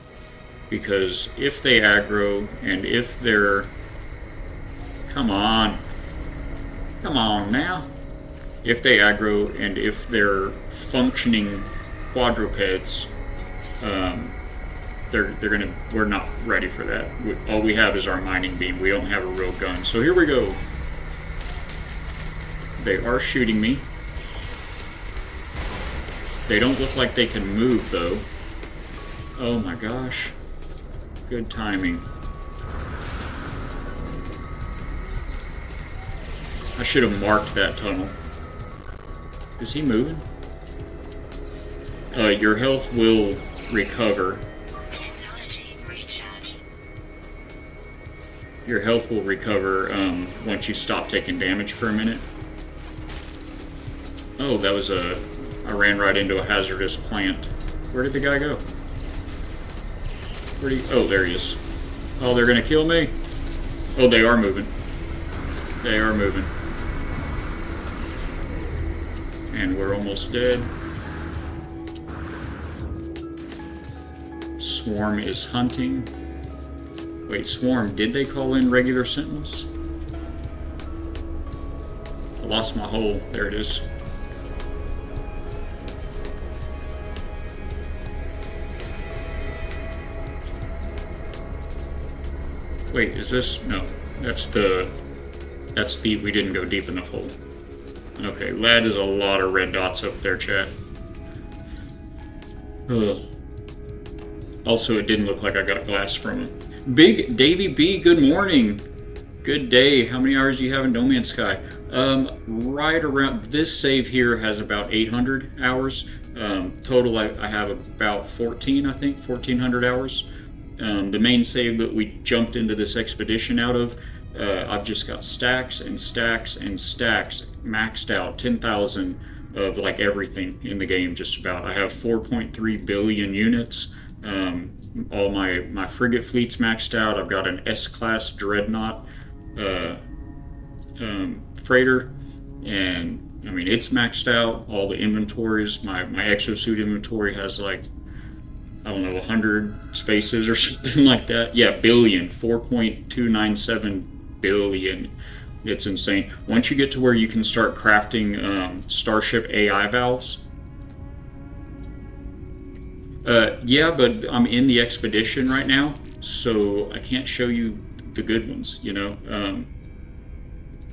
A: because if they aggro and if they're... Come on now. If they aggro and if they're functioning quadrupeds, we're not ready for that. All we have is our mining beam. We don't have a real gun. So here we go. They are shooting me. They don't look like they can move though. Oh my gosh. Good timing. I should have marked that tunnel. Is he moving? Your health will recover.
B: Technology recharge.
A: Your health will recover once you stop taking damage for a minute. Oh, that was a... I ran right into a hazardous plant. Where did the guy go? Where'd he... Oh, there he is. Oh, they're gonna kill me. Oh, they are moving. They are moving. And we're almost dead. Swarm is hunting. Wait, Swarm, did they call in regular sentinels? I lost my hole. There it is. Wait, is this... No. That's the... we didn't go deep enough hole. Okay, lad is a lot of red dots up there, chat. Ugh. Also, it didn't look like I got glass from him. Big Davy B, good morning. Good day. How many hours do you have in No Man's Sky? Right around... This save here has about 800 hours. Total, I have about 14, I think. 1,400 hours. The main save that we jumped into this expedition out of, I've just got stacks and stacks and stacks maxed out, 10,000 of like everything in the game just about. I have 4.3 billion units. All my frigate fleet's maxed out. I've got an S-class dreadnought freighter, and I mean it's maxed out. All the inventories, my exosuit inventory has like, I don't know, 100 spaces or something like that. Yeah, billion, 4.297 billion. It's insane. Once you get to where you can start crafting Starship AI valves. Yeah, but I'm in the expedition right now, so I can't show you the good ones, you know.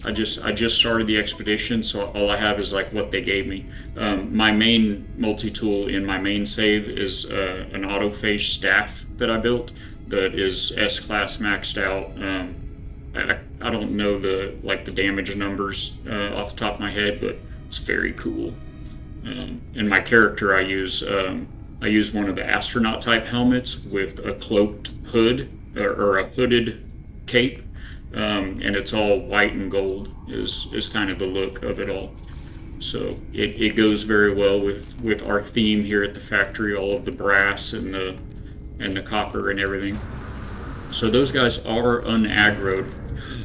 A: I just started the expedition, so all I have is like what they gave me. My main multi-tool in my main save is an autophage staff that I built that is S-class maxed out. I don't know the damage numbers off the top of my head, but it's very cool. And my character, I use one of the astronaut type helmets with a cloaked hood or a hooded cape. And it's all white and gold is kind of the look of it all. So it goes very well with our theme here at the factory, all of the brass and the copper and everything. So those guys are unaggroed.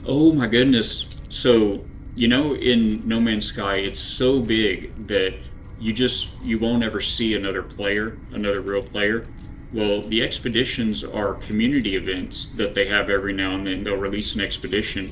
A: Oh my goodness. So, you know, in No Man's Sky, it's so big that you won't ever see another real player. Well, the expeditions are community events that they have every now and then. They'll release an expedition,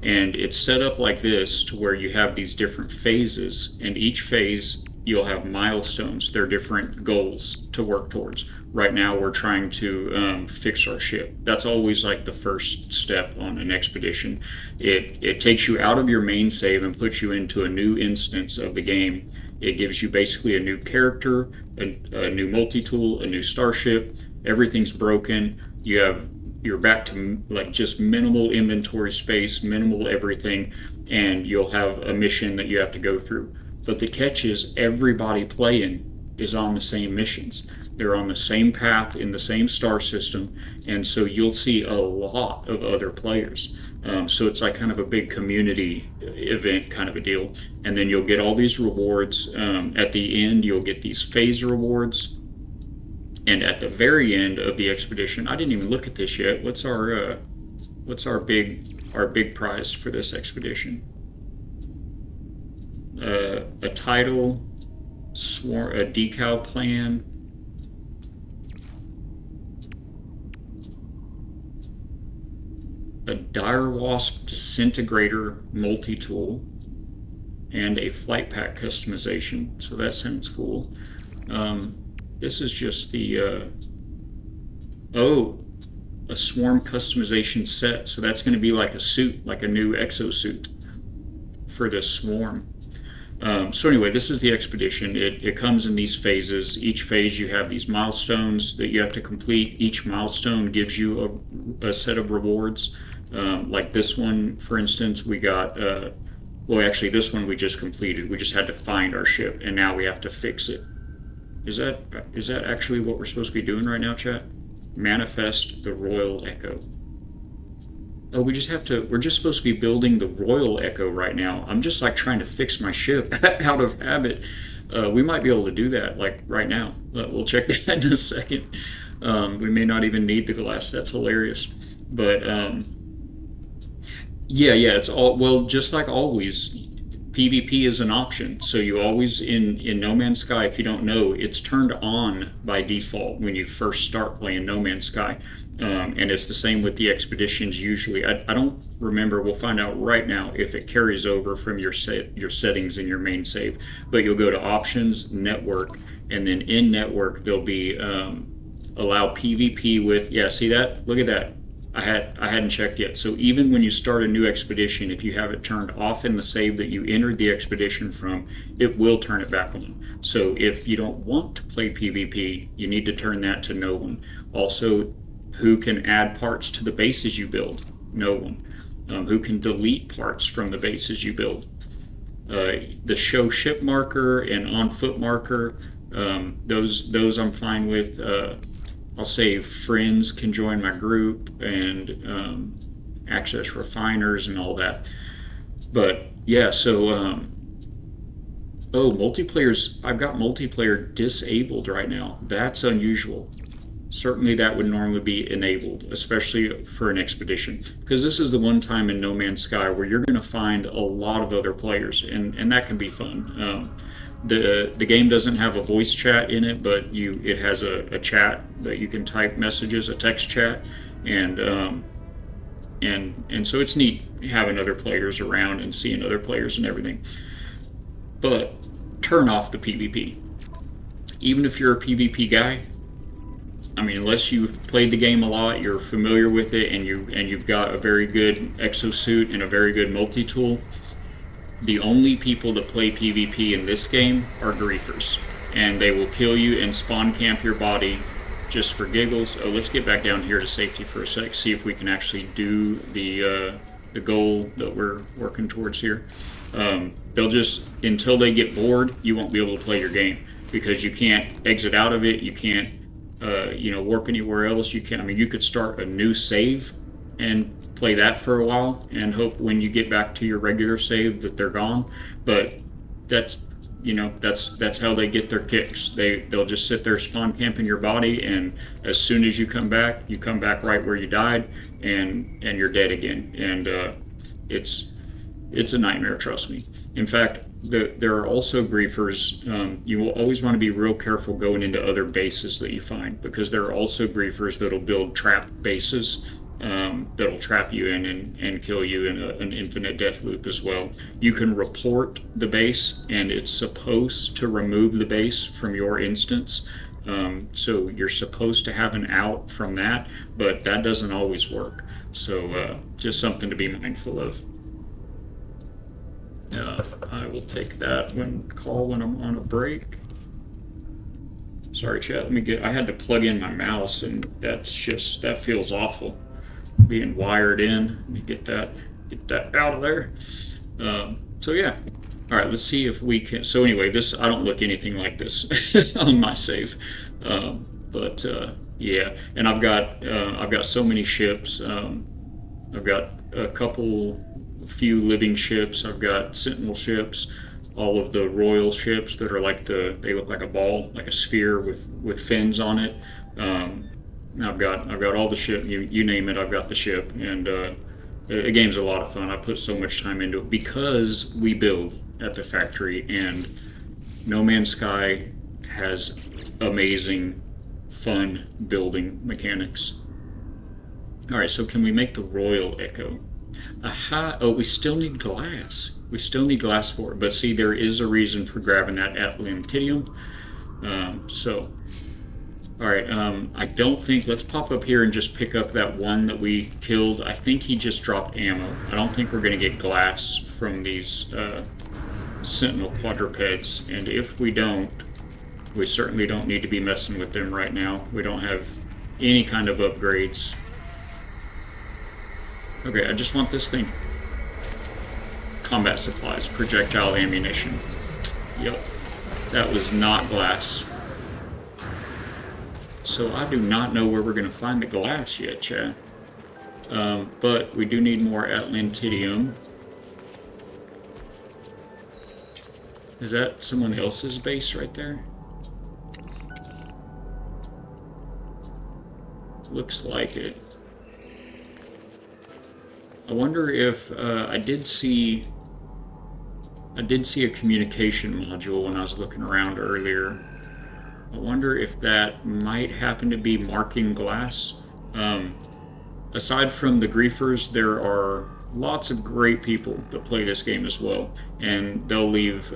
A: and it's set up like this to where you have these different phases, and each phase you'll have milestones. They're different goals to work towards. Right now, we're trying to fix our ship. That's always like the first step on an expedition. It takes you out of your main save and puts you into a new instance of the game. It gives you basically a new character, a new multi-tool, a new starship. Everything's broken. You're back to like just minimal inventory space, minimal everything, and you'll have a mission that you have to go through. But the catch is everybody playing is on the same missions. They're on the same path in the same star system, and so you'll see a lot of other players. So it's like kind of a big community event kind of a deal. And then you'll get all these rewards. At the end, you'll get these phase rewards. And at the very end of the expedition, I didn't even look at this yet. What's our big prize for this expedition? A title, a decal plan, a dire wasp disintegrator multi-tool, and a flight pack customization. So that sounds cool. This is just the a swarm customization set. So that's going to be like a suit, like a new exosuit for this swarm. So anyway, this is the expedition. It comes in these phases. Each phase you have these milestones that you have to complete. Each milestone gives you a set of rewards. Like this one, for instance, we got, well actually this one we just completed. We just had to find our ship and now we have to fix it. Is that actually what we're supposed to be doing right now, chat? Manifest the Royal Echo. Oh, we're just supposed to be building the Royal Echo right now. I'm just like trying to fix my ship out of habit. We might be able to do that like right now. We'll check that in a second. We may not even need the glass. That's hilarious. But yeah, it's all, well, just like always, PvP is an option. So you always, in No Man's Sky, if you don't know, it's turned on by default when you first start playing No Man's Sky. And it's the same with the expeditions usually. I don't remember, we'll find out right now if it carries over from your settings in your main save. But you'll go to Options, Network, and then in Network there'll be allow PvP with, yeah, see that? Look at that. I hadn't checked yet. So even when you start a new expedition, if you have it turned off in the save that you entered the expedition from, it will turn it back on. So if you don't want to play PvP, you need to turn that to no one. Also, who can add parts to the bases you build? No one. Who can delete parts from the bases you build? The show ship marker and on foot marker, those I'm fine with. I'll say friends can join my group and access refiners and all that. But yeah, so multiplayer's, I've got multiplayer disabled right now. That's unusual. Certainly that would normally be enabled, especially for an expedition, because this is the one time in No Man's Sky where you're going to find a lot of other players, and that can be fun. The game doesn't have a voice chat in it, but it has a chat that you can type messages, a text chat, and so it's neat having other players around and seeing other players and everything. But turn off the PvP. Even if you're a PvP guy, I mean, unless you've played the game a lot, you're familiar with it, and you've got a very good exosuit and a very good multi-tool. The only people that play PvP in this game are griefers, and they will kill you and spawn camp your body just for giggles. Oh, let's get back down here to safety for a sec, see if we can actually do the goal that we're working towards here. They'll just, until they get bored, you won't be able to play your game, because you can't exit out of it, you can't warp anywhere else. You can, I mean, you could start a new save and play that for a while and hope when you get back to your regular save that they're gone. But that's how they get their kicks. They'll just sit there spawn camping your body, and as soon as you come back right where you died, and you're dead again. And it's a nightmare, trust me. In fact, there are also griefers. You will always want to be real careful going into other bases that you find, because there are also griefers that'll build trap bases that'll trap you in and kill you in an infinite death loop as well. You can report the base, and it's supposed to remove the base from your instance. So you're supposed to have an out from that, but that doesn't always work. So just something to be mindful of. I will take that call when I'm on a break. Sorry, chat. I had to plug in my mouse, and that feels awful. Being wired in. Let me get that out of there. So yeah. All right, let's see if we can. So anyway, I don't look anything like this on my save, but yeah. And I've got so many ships. I've got a few living ships. I've got Sentinel ships. All of the royal ships that are they look like a ball, like a sphere with fins on it. I've got all the ship. You name it, I've got the ship, and the game's a lot of fun. I put so much time into it because we build at the factory, and No Man's Sky has amazing, fun building mechanics. All right, so can we make the Royal Echo? Aha! Oh, we still need glass. We still need glass for it, but see, there is a reason for grabbing that Atlantidium. All right, I don't think, let's pop up here and just pick up that one that we killed. I think he just dropped ammo. I don't think we're going to get glass from these Sentinel quadrupeds, and if we don't, we certainly don't need to be messing with them right now. We don't have any kind of upgrades. Okay, I just want this thing. Combat supplies, projectile ammunition. Yep, that was not glass. So I do not know where we're going to find the glass yet, chat. But we do need more Atlantidium. Is that someone else's base right there? Looks like it. I wonder if I did see a communication module when I was looking around earlier. I wonder if that might happen to be marking glass. Aside from the griefers, there are lots of great people that play this game as well, and they'll leave.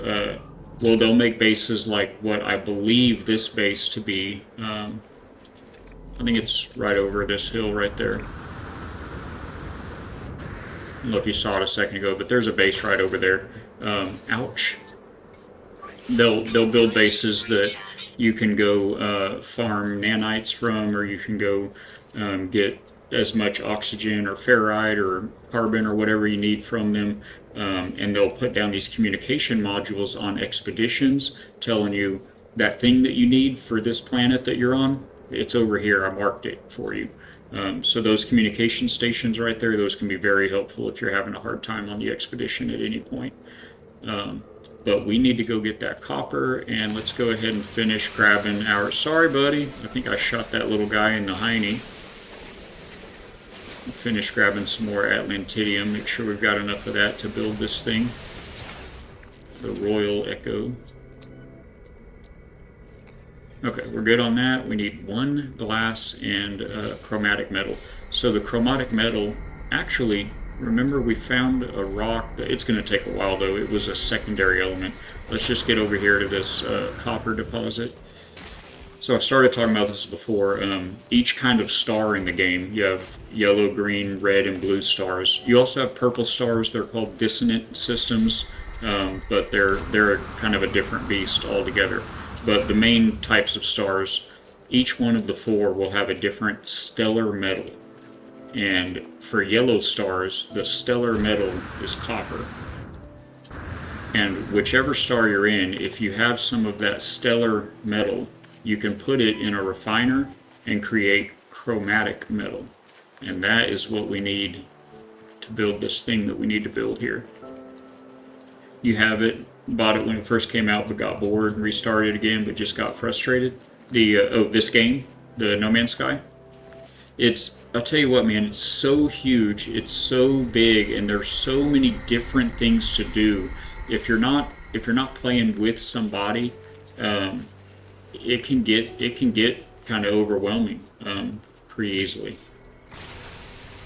A: They'll make bases like what I believe this base to be. I think it's right over this hill right there. I don't know if you saw it a second ago, but there's a base right over there. Ouch. They'll build bases that you can go farm nanites from, or you can go get as much oxygen or ferrite or carbon or whatever you need from them. And they'll put down these communication modules on expeditions telling you that thing that you need for this planet that you're on, it's over here. I marked it for you. So those communication stations right there, those can be very helpful if you're having a hard time on the expedition at any point. But we need to go get that copper, and let's go ahead and finish grabbing our... Sorry, buddy. I think I shot that little guy in the hiney. Finish grabbing some more Atlantidium. Make sure we've got enough of that to build this thing. The Royal Echo. Okay, we're good on that. We need one glass and chromatic metal. So the chromatic metal, actually, remember we found a rock that, it's going to take a while though, it was a secondary element. Let's just get over here to this copper deposit. So I started talking about this before. Each kind of star in the game, you have yellow, green, red, and blue stars. You also have purple stars. They're called dissonant systems, but they're kind of a different beast altogether. But the main types of stars, each one of the four will have a different stellar metal. And for yellow stars, the stellar metal is copper. And whichever star you're in, if you have some of that stellar metal, you can put it in a refiner and create chromatic metal. And that is what we need to build this thing that we need to build here. You have it, bought it when it first came out, but got bored and restarted again, but just got frustrated. This game, the No Man's Sky. I'll tell you what, man, it's so huge, it's so big, and there's so many different things to do. If you're not playing with somebody, it can get kind of overwhelming pretty easily.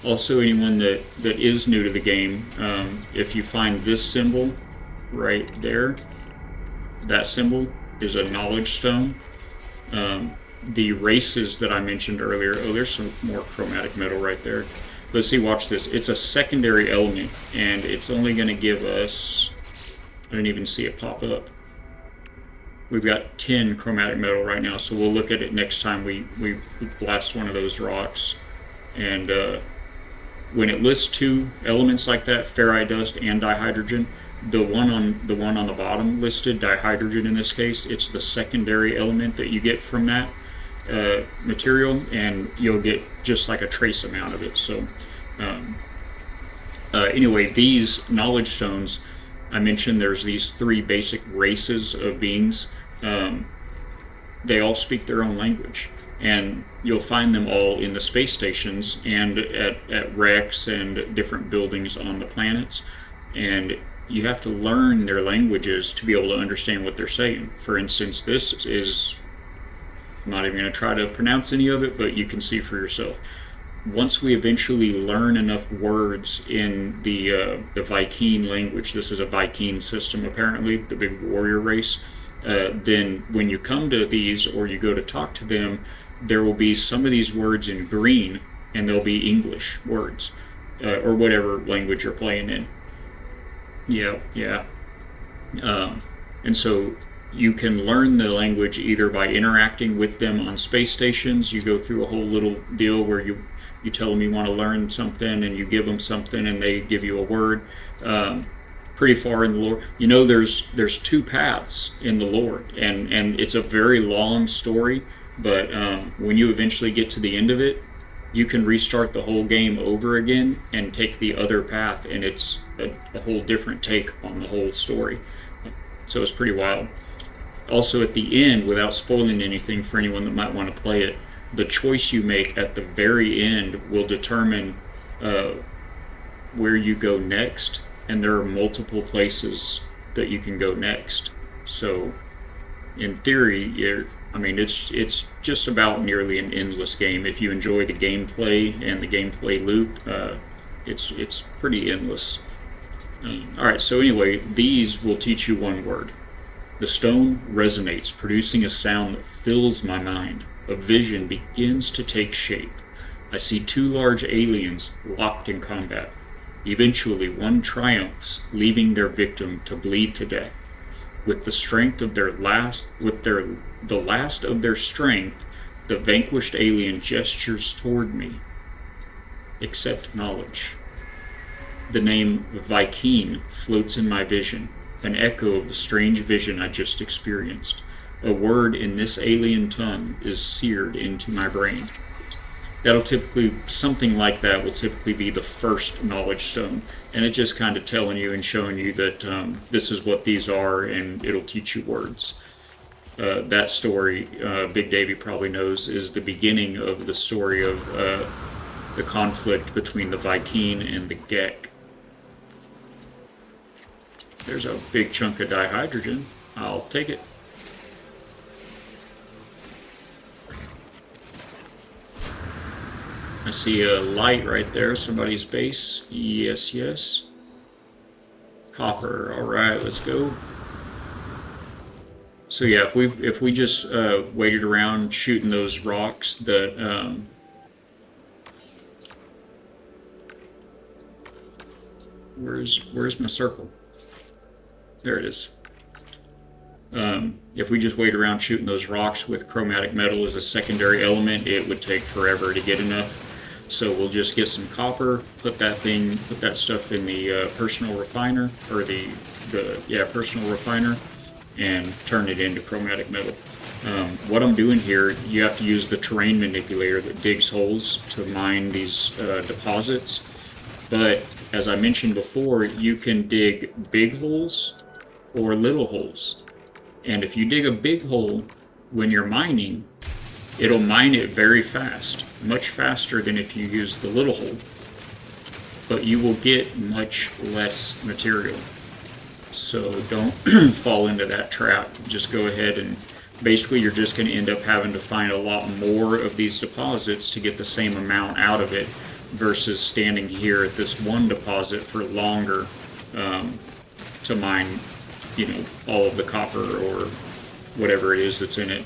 A: Also, anyone that is new to the game, if you find this symbol right there, that symbol is a knowledge stone. The races that I mentioned earlier, oh, there's some more chromatic metal right there. Let's see, watch this. It's a secondary element, and it's only going to give us, I didn't even see it pop up. We've got 10 chromatic metal right now, so we'll look at it next time we blast one of those rocks. And when it lists 2 elements like that, ferrite dust and dihydrogen, the one on the bottom listed, dihydrogen in this case, it's the secondary element that you get from that material, and you'll get just like a trace amount of it. So anyway, these knowledge stones, I mentioned there's these 3 basic races of beings. They all speak their own language, and you'll find them all in the space stations and at wrecks and different buildings on the planets. And you have to learn their languages to be able to understand what they're saying. For instance, this is, I'm not even going to try to pronounce any of it, but you can see for yourself. Once we eventually learn enough words in the Vy'keen language, this is a Vy'keen system apparently, the big warrior race, then when you come to these or you go to talk to them, there will be some of these words in green, and they'll be English words, or whatever language you're playing in. Yeah. And so you can learn the language either by interacting with them on space stations. You go through a whole little deal where you tell them you want to learn something, and you give them something, and they give you a word. Pretty far in the lore, you know, there's 2 paths in the lore, and it's a very long story. But when you eventually get to the end of it, you can restart the whole game over again and take the other path, and it's a whole different take on the whole story. So it's pretty wild. Also, at the end, without spoiling anything for anyone that might want to play it, the choice you make at the very end will determine where you go next, and there are multiple places that you can go next. So in theory, it's just about nearly an endless game. If you enjoy the gameplay and the gameplay loop, it's pretty endless. Alright, so anyway, these will teach you one word. The stone resonates, producing a sound that fills my mind. A vision begins to take shape. I see 2 large aliens locked in combat. Eventually, one triumphs, leaving their victim to bleed to death. With the strength of the last of their strength, the vanquished alien gestures toward me. Accept knowledge. The name Vy'keen floats in my vision, an echo of the strange vision I just experienced. A word in this alien tongue is seared into my brain. Something like that will typically be the first knowledge stone, and it's just kind of telling you and showing you that this is what these are, and it'll teach you words. That story, Big Davey probably knows, is the beginning of the story of the conflict between the Vy'keen and the Gek. There's a big chunk of dihydrogen. I'll take it. I see a light right there, somebody's base. Yes. Copper, alright, let's go. So yeah, if we just waited around shooting those rocks that where's my circle? There it is. If we just wait around shooting those rocks with chromatic metal as a secondary element, it would take forever to get enough. So we'll just get some copper, put that stuff in the personal refiner, or the personal refiner, and turn it into chromatic metal. What I'm doing here, you have to use the terrain manipulator that digs holes to mine these deposits. But as I mentioned before, you can dig big holes or little holes. And if you dig a big hole when you're mining, it'll mine it very fast, much faster than if you use the little hole. But you will get much less material. So don't fall into that trap. Just go ahead and basically you're just going to end up having to find a lot more of these deposits to get the same amount out of it versus standing here at this one deposit for longer to mine, all of the copper or whatever it is that's in it.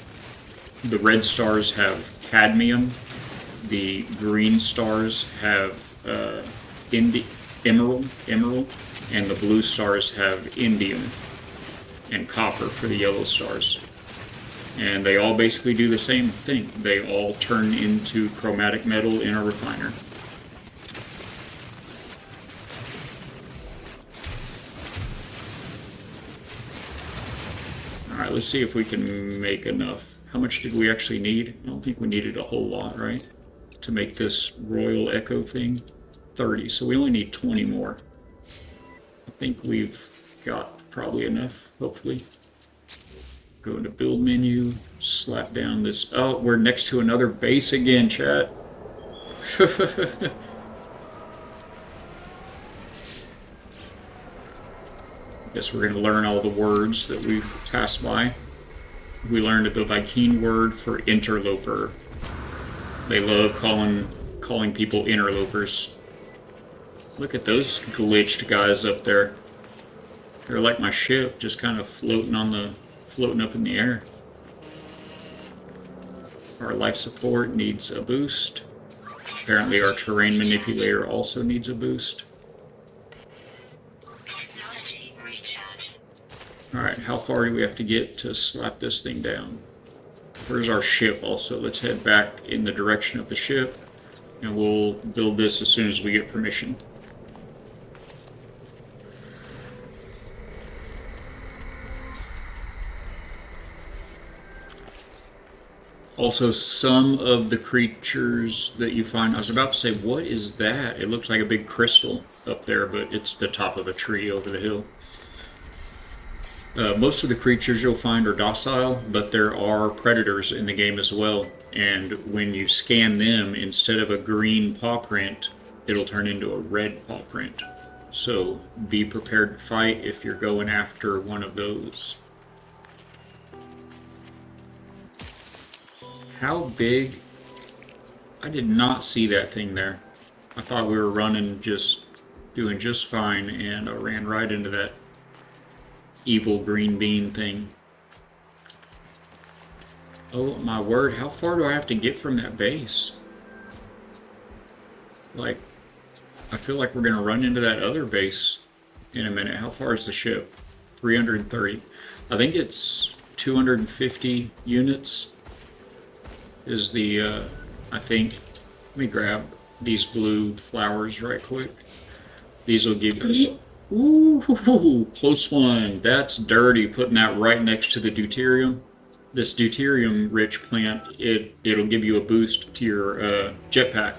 A: The red stars have cadmium. The green stars have emerald, and the blue stars have indium and copper for the yellow stars. And they all basically do the same thing. They all turn into chromatic metal in a refiner. Alright, let's see if we can make enough. How much did we actually need? I don't think we needed a whole lot, right? To make this Royal Echo thing. 30, so we only need 20 more. I think we've got probably enough, hopefully. Go into build menu, slap down this. Oh, we're next to another base again, chat. Guess we're going to learn all the words that we've passed by. We learned the Viking word for interloper. They love calling people interlopers. Look at those glitched guys up there. They're like my ship, just kind of floating up in the air. Our life support needs a boost. Apparently our terrain manipulator also needs a boost.
B: Technology recharge.
A: Alright, how far do we have to get to slap this thing down? Where's our ship also? Let's head back in the direction of the ship, and we'll build this as soon as we get permission. Also, some of the creatures that you find, I was about to say, what is that? It looks like a big crystal up there, but it's the top of a tree over the hill. Most of the creatures you'll find are docile, but there are predators in the game as well. And when you scan them, instead of a green paw print, it'll turn into a red paw print. So be prepared to fight if you're going after one of those. How big? I did not see that thing there. I thought we were doing just fine, and I ran right into that evil green bean thing. Oh my word, how far do I have to get from that base? Like, I feel like we're gonna run into that other base in a minute. How far is the ship? 330. I think it's 250 units is the, I think. Let me grab these blue flowers right quick. These will give you... Ooh, close one. That's dirty, putting that right next to the deuterium. This deuterium-rich plant, it'll give you a boost to your jetpack.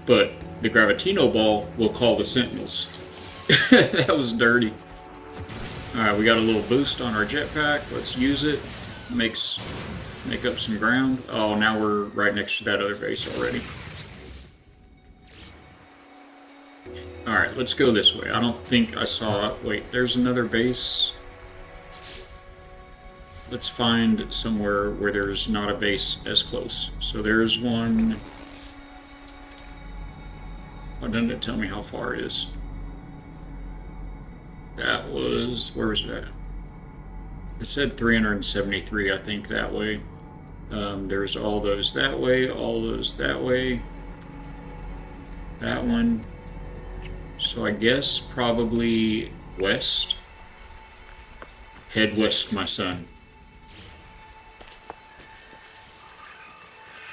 A: But the Gravitino ball will call the Sentinels. That was dirty. Alright, we got a little boost on our jetpack. Let's use it. Make up some ground. Oh, now we're right next to that other base already. Alright, let's go this way. I don't think I saw... Wait, there's another base. Let's find somewhere where there's not a base as close. So there's one... Why doesn't it tell me how far it is? That was... Where was that? It said 373, I think, that way. There's all those that way, all those that way. That one. So I guess probably west. Head west, my son.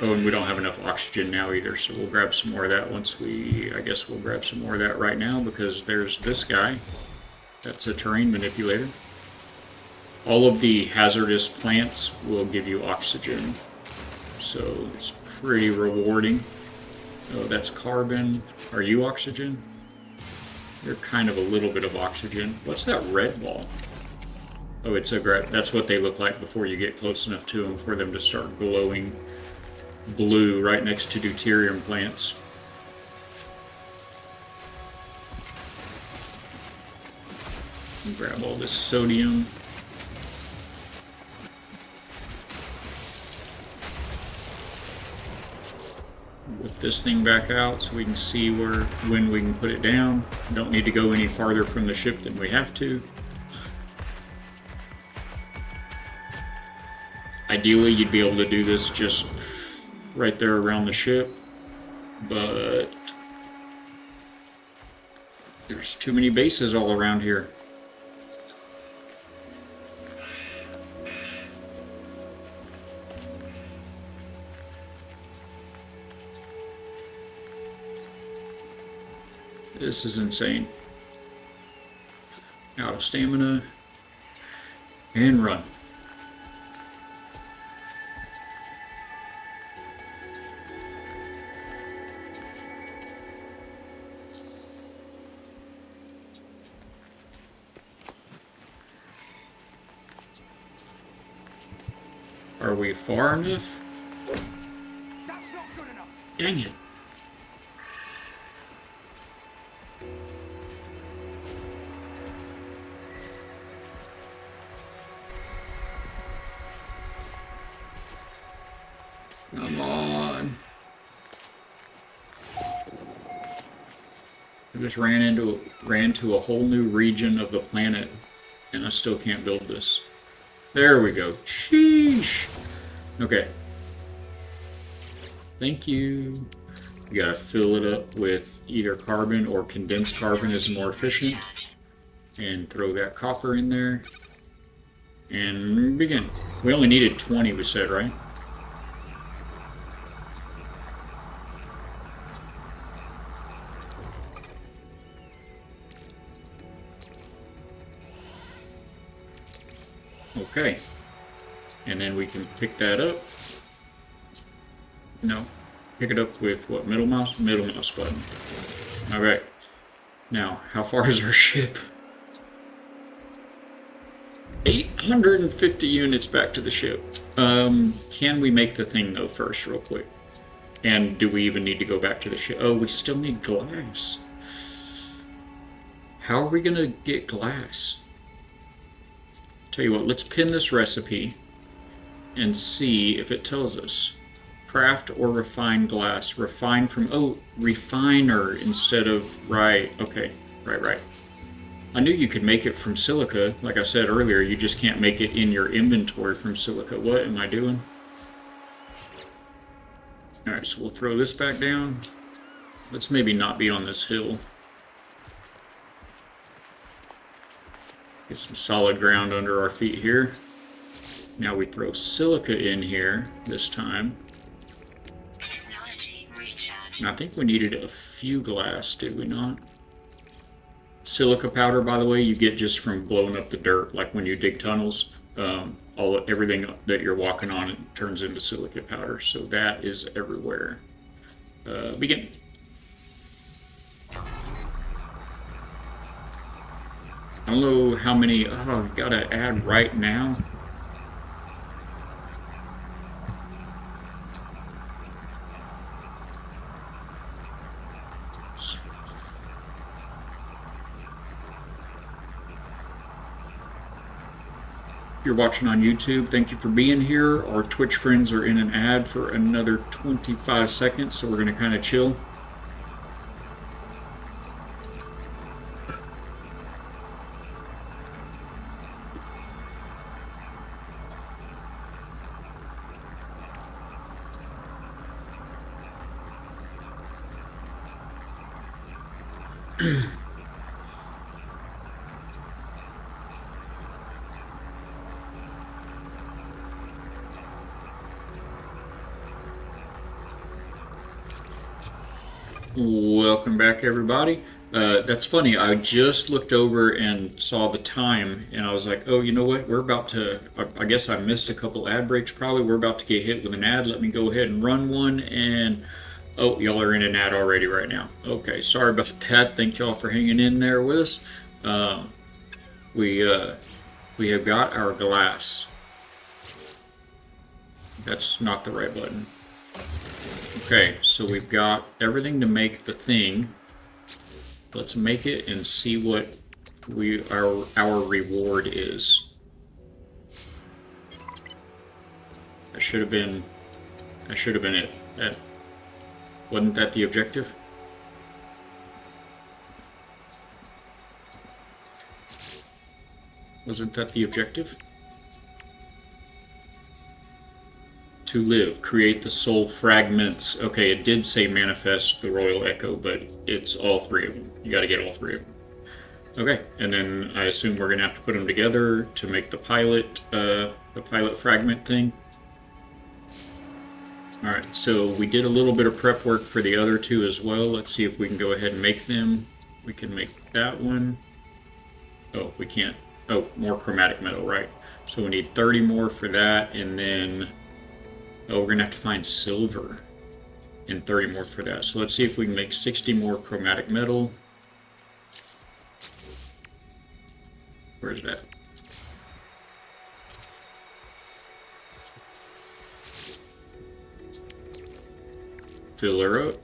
A: Oh, and we don't have enough oxygen now either, so we'll grab some more of that once we... I guess we'll grab some more of that right now, because there's this guy. That's a terrain manipulator. All of the hazardous plants will give you oxygen, so it's pretty rewarding. Oh, that's carbon. Are you oxygen? You're kind of a little bit of oxygen. What's that red ball? Oh, it's a that's what they look like before you get close enough to them for them to start glowing blue right next to deuterium plants. Grab all this sodium. With this thing back out so we can see when we can put it down. Don't need to go any farther from the ship than we have to. Ideally, you'd be able to do this just right there around the ship, but there's too many bases all around here. This is insane. Out of stamina. And run. Are we far enough?
C: That's not good enough.
A: Dang it. Come on. I just ran to a whole new region of the planet, and I still can't build this. There we go. Sheesh. Okay. Thank you. You gotta fill it up with either carbon or condensed carbon is more efficient. And throw that copper in there. And begin. We only needed 20, we said, right? Okay. And then we can pick that up. No. Pick it up with what? Middle mouse? Middle mouse button. Alright. Now, how far is our ship? 850 units back to the ship. Can we make the thing though first, real quick? And do we even need to go back to the ship? Oh, we still need glass. How are we gonna get glass? Tell you what, let's pin this recipe and see if it tells us. Craft or refine glass. Refine from, oh, refiner instead of, right, okay, right. I knew you could make it from silica. Like I said earlier, you just can't make it in your inventory from silica. What am I doing? Alright, so we'll throw this back down. Let's maybe not be on this hill. Get some solid ground under our feet here. Now we throw silica in here this time.
B: Technology recharge.
A: And I think we needed a few glass, did we not? Silica powder, by the way, you get just from blowing up the dirt, like when you dig tunnels. Everything that you're walking on it turns into silica powder, so that is everywhere. Begin. I don't know how many. Oh, gotta add right now. If you're watching on YouTube, thank you for being here. Our Twitch friends are in an ad for another 25 seconds, so we're gonna kind of chill. Welcome back, everybody. That's funny. I just looked over and saw the time, and I was like, oh, you know what? We're about to, I guess I missed a couple ad breaks probably. We're about to get hit with an ad. Let me go ahead and run one, and oh, y'all are in an ad already right now. Okay, sorry about that. Thank y'all for hanging in there with us. We have got our glass. That's not the right button. Okay, so we've got everything to make the thing. Let's make it and see what our reward is. I should have been it. Wasn't that the objective? Wasn't that the objective? To live, create the soul fragments. Okay, it did say manifest the royal echo, but it's all three of them. You got to get all three of them. Okay, and then I assume we're gonna have to put them together to make the pilot fragment thing. All right, so we did a little bit of prep work for the other two as well. Let's see if we can go ahead and make them. We can make that one. Oh, we can't. Oh, more chromatic metal, right? So we need 30 more for that, and then oh, we're gonna have to find silver and 30 more for that. So let's see if we can make 60 more chromatic metal. Where's that? Fill her up.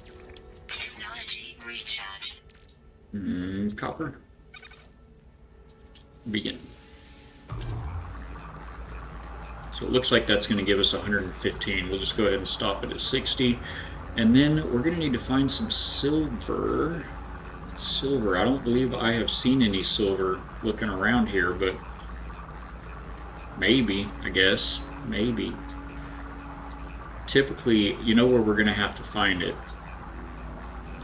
B: Technology recharge.
A: Copper. Begin. So it looks like that's going to give us 115. We'll just go ahead and stop it at 60. And then we're going to need to find some silver. Silver. I don't believe I have seen any silver looking around here, but maybe, I guess. Maybe. Typically, you know where we're going to have to find it.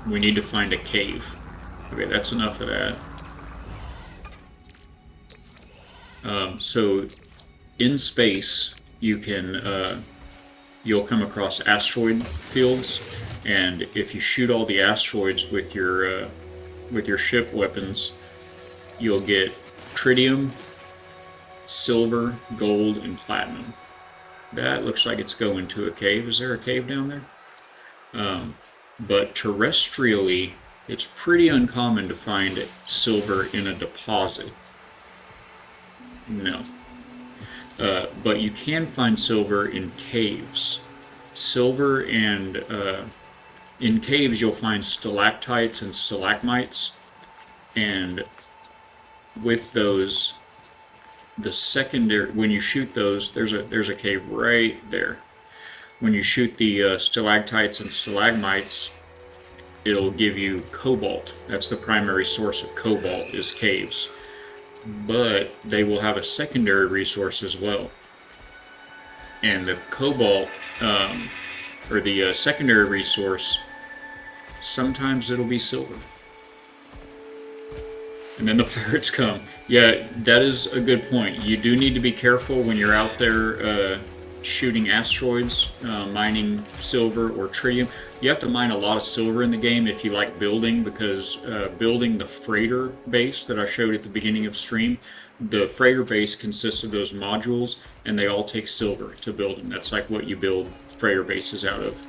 A: We need to find a cave. Okay, that's enough of that. So in space, you can you'll come across asteroid fields, and if you shoot all the asteroids with your ship weapons, you'll get tritium, silver, gold, and platinum. That looks like it's going to a cave. Is there a cave down there? But terrestrially, it's pretty uncommon to find silver in a deposit. No. But you can find silver in caves. Silver and in caves you'll find stalactites and stalagmites, and with those, the secondary, when you shoot those, there's a cave right there. When you shoot the stalactites and stalagmites, it'll give you cobalt. That's the primary source of cobalt, is caves. But they will have a secondary resource as well. And the cobalt, or the secondary resource, sometimes it'll be silver. And then the pirates come. Yeah, that is a good point. You do need to be careful when you're out there shooting asteroids, mining silver or tritium. You have to mine a lot of silver in the game if you like building, because building the freighter base that I showed at the beginning of stream, the freighter base consists of those modules, and they all take silver to build them. That's like what you build freighter bases out of.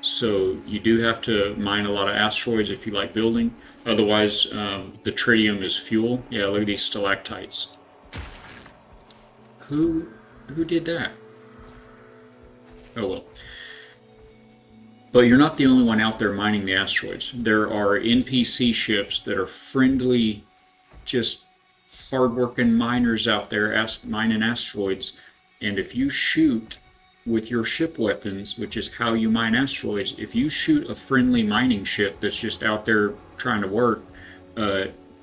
A: So you do have to mine a lot of asteroids if you like building. Otherwise, the tritium is fuel. Yeah, look at these stalactites. Who did that? Oh well. But you're not the only one out there mining the asteroids. There are NPC ships that are friendly, just hard-working miners out there mining asteroids. And if you shoot with your ship weapons, which is how you mine asteroids, if you shoot a friendly mining ship that's just out there trying to work,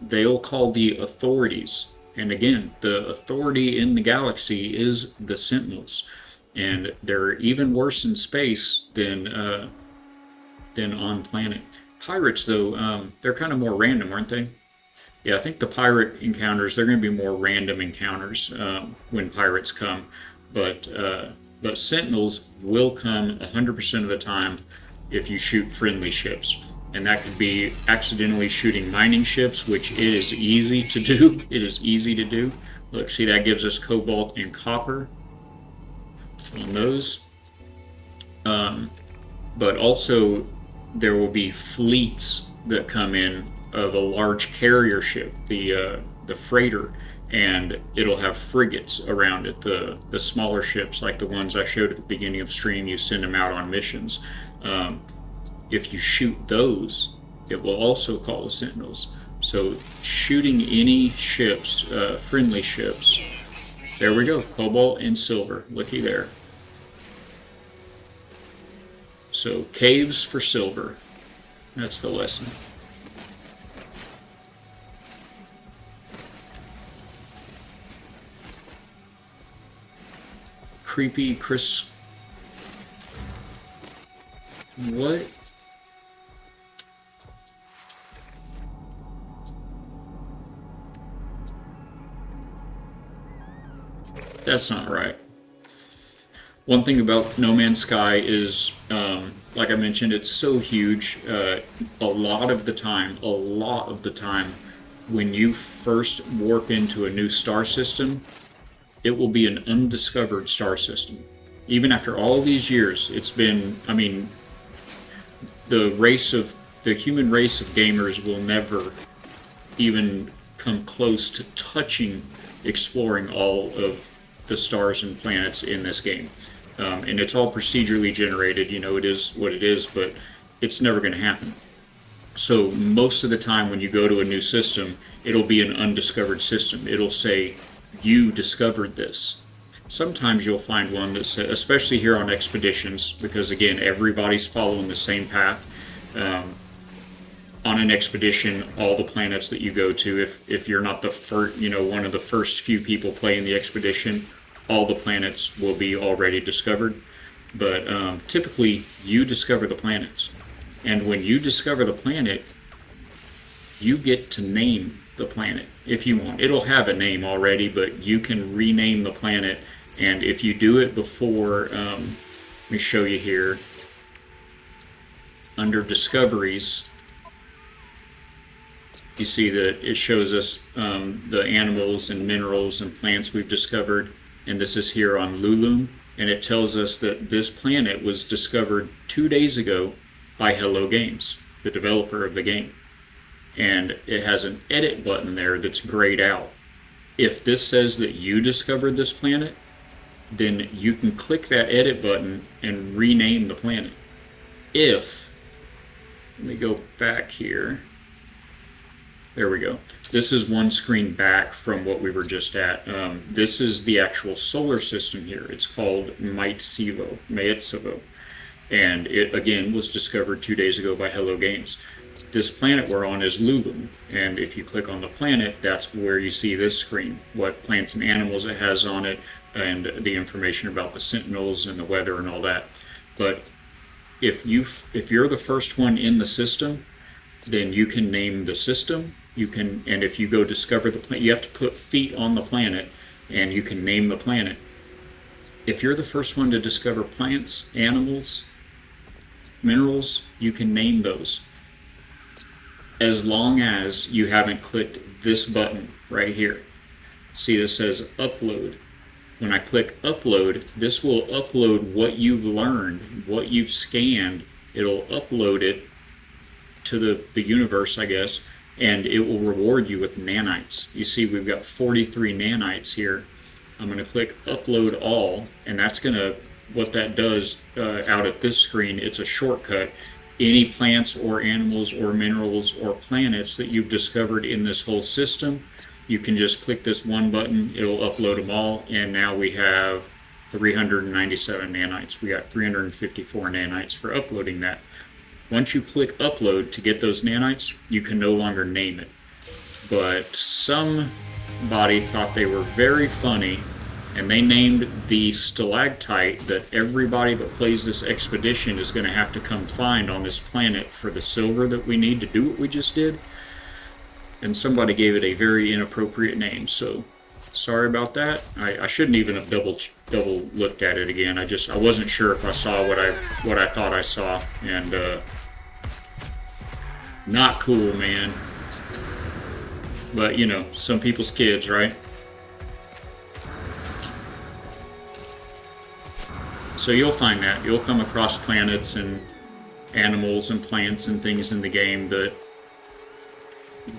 A: they'll call the authorities. And again, the authority in the galaxy is the Sentinels. And they're even worse in space than on planet. Pirates, though, they're kind of more random, aren't they? Yeah, I think the pirate encounters, they're going to be more random encounters when pirates come. But Sentinels will come 100% of the time if you shoot friendly ships. And that could be accidentally shooting mining ships, which is easy to do. It is easy to do. Look, see, that gives us cobalt and copper on those. But also, there will be fleets that come in of a large carrier ship, the freighter, and it'll have frigates around it. The smaller ships, like the ones I showed at the beginning of the stream, you send them out on missions. If you shoot those, it will also call the Sentinels. So shooting any ships, friendly ships, there we go, cobalt and silver, looky there. So caves for silver. That's the lesson. Creepy Chris. What? That's not right. One thing about No Man's Sky is, like I mentioned, it's so huge. A lot of the time, when you first warp into a new star system, it will be an undiscovered star system. Even after all these years, it's been, I mean, the human race of gamers will never even come close to touching exploring all of the stars and planets in this game. And it's all procedurally generated, it is what it is, but it's never going to happen. So most of the time when you go to a new system, it'll be an undiscovered system. It'll say, you discovered this. Sometimes you'll find one that says, especially here on expeditions, because again, everybody's following the same path. On an expedition, all the planets that you go to, if you're not the first, one of the first few people playing the expedition, all the planets will be already discovered. But typically, you discover the planets. And when you discover the planet, you get to name the planet if you want. It'll have a name already, but you can rename the planet. And if you do it before, let me show you here, under discoveries, you see that it shows us the animals and minerals and plants we've discovered, and this is here on Lulum, and it tells us that this planet was discovered 2 days ago by Hello Games, the developer of the game. And it has an edit button there that's grayed out. If this says that you discovered this planet, then you can click that edit button and rename the planet. Let me go back here. There we go. This is one screen back from what we were just at. This is the actual solar system here. It's called Maitsevo. And it, again, was discovered 2 days ago by Hello Games. This planet we're on is Lulum. And if you click on the planet, that's where you see this screen, what plants and animals it has on it, and the information about the sentinels and the weather and all that. But if you're the first one in the system, then you can name the system. And if you go discover the planet, you have to put feet on the planet, and you can name the planet. If you're the first one to discover plants, animals, minerals, you can name those. As long as you haven't clicked this button right here. See, this says upload. When I click upload, this will upload what you've learned, what you've scanned. It'll upload it to the universe, I guess, and it will reward you with nanites. You see, we've got 43 nanites here. I'm going to click upload all, and that's going to, what that does out at this screen, it's a shortcut. Any plants or animals or minerals or planets that you've discovered in this whole system, you can just click this one button, it'll upload them all, and now we have 397 nanites. We got 354 nanites for uploading that. Once you click upload to get those nanites, you can no longer name it. But somebody thought they were very funny, and they named the stalactite that everybody that plays this expedition is going to have to come find on this planet for the silver that we need to do what we just did. And somebody gave it a very inappropriate name, so sorry about that. I shouldn't even have double looked at it again. I wasn't sure if I saw what I thought I saw, and not cool, man. But some people's kids, right? So you'll find that you'll come across planets and animals and plants and things in the game that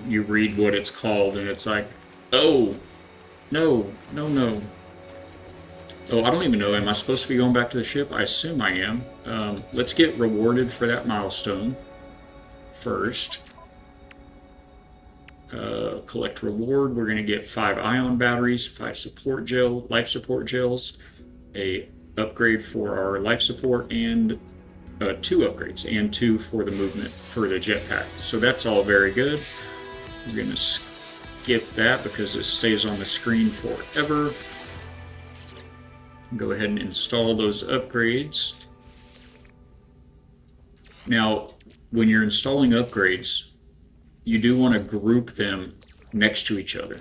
A: you read what it's called, and it's like, oh, no. Oh, I don't even know. Am I supposed to be going back to the ship? I assume I am. Let's get rewarded for that milestone first. Collect reward. We're going to get 5 ion batteries, 5 life support gels, a upgrade for our life support, and 2 upgrades and 2 for the movement for the jetpack. So that's all very good. We're going to skip that because it stays on the screen forever. Go ahead and install those upgrades. Now, when you're installing upgrades, you do want to group them next to each other.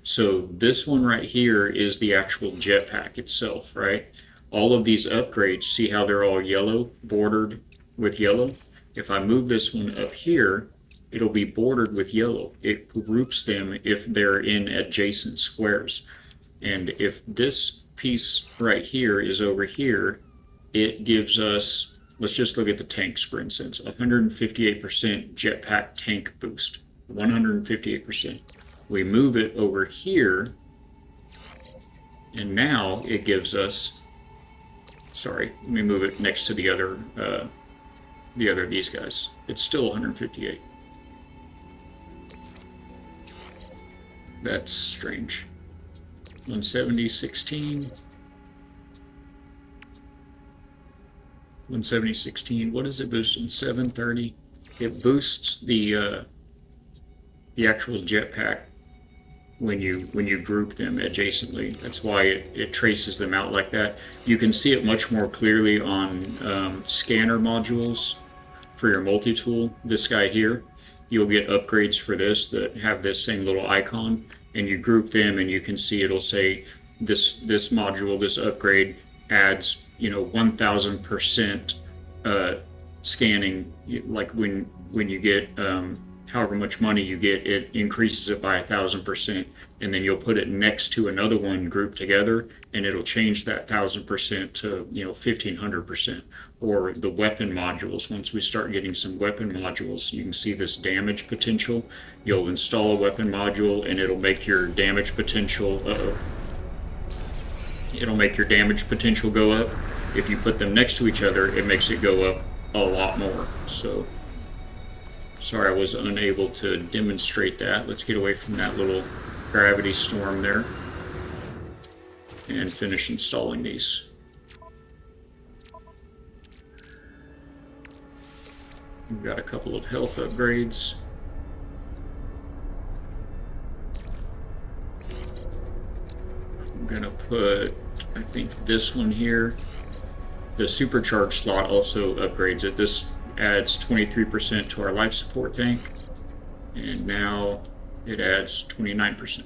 A: So this one right here is the actual jetpack itself, right? All of these upgrades, see how they're all yellow, bordered with yellow? If I move this one up here, it'll be bordered with yellow. It groups them if they're in adjacent squares. And if this piece right here is over here, it gives us, let's just look at the tanks for instance, 158% jetpack tank boost, 158%. We move it over here, and now it gives us, sorry, let me move it next to the other of these guys. It's still 158. That's strange. 170, 16. 170, 16. What is it boosting? 730. It boosts the actual jetpack when you group them adjacently. That's why it traces them out like that. You can see it much more clearly on scanner modules for your multi-tool. This guy here, you'll get upgrades for this that have this same little icon, and you group them and you can see it'll say this module, this upgrade adds 1000% scanning. Like when you get however much money you get, it increases it by 1000%, and then you'll put it next to another one grouped together, and it'll change that 1000% to 1500%. Or the weapon modules. Once we start getting some weapon modules, you can see this damage potential. You'll install a weapon module, and it'll make your damage potential. It'll make your damage potential go up. If you put them next to each other, it makes it go up a lot more. So. Sorry I was unable to demonstrate that. Let's get away from that little gravity storm there and finish installing these. We've got a couple of health upgrades. I'm gonna put, I think, this one here. The supercharged slot also upgrades it. This adds 23% to our life support tank, and now it adds 29%.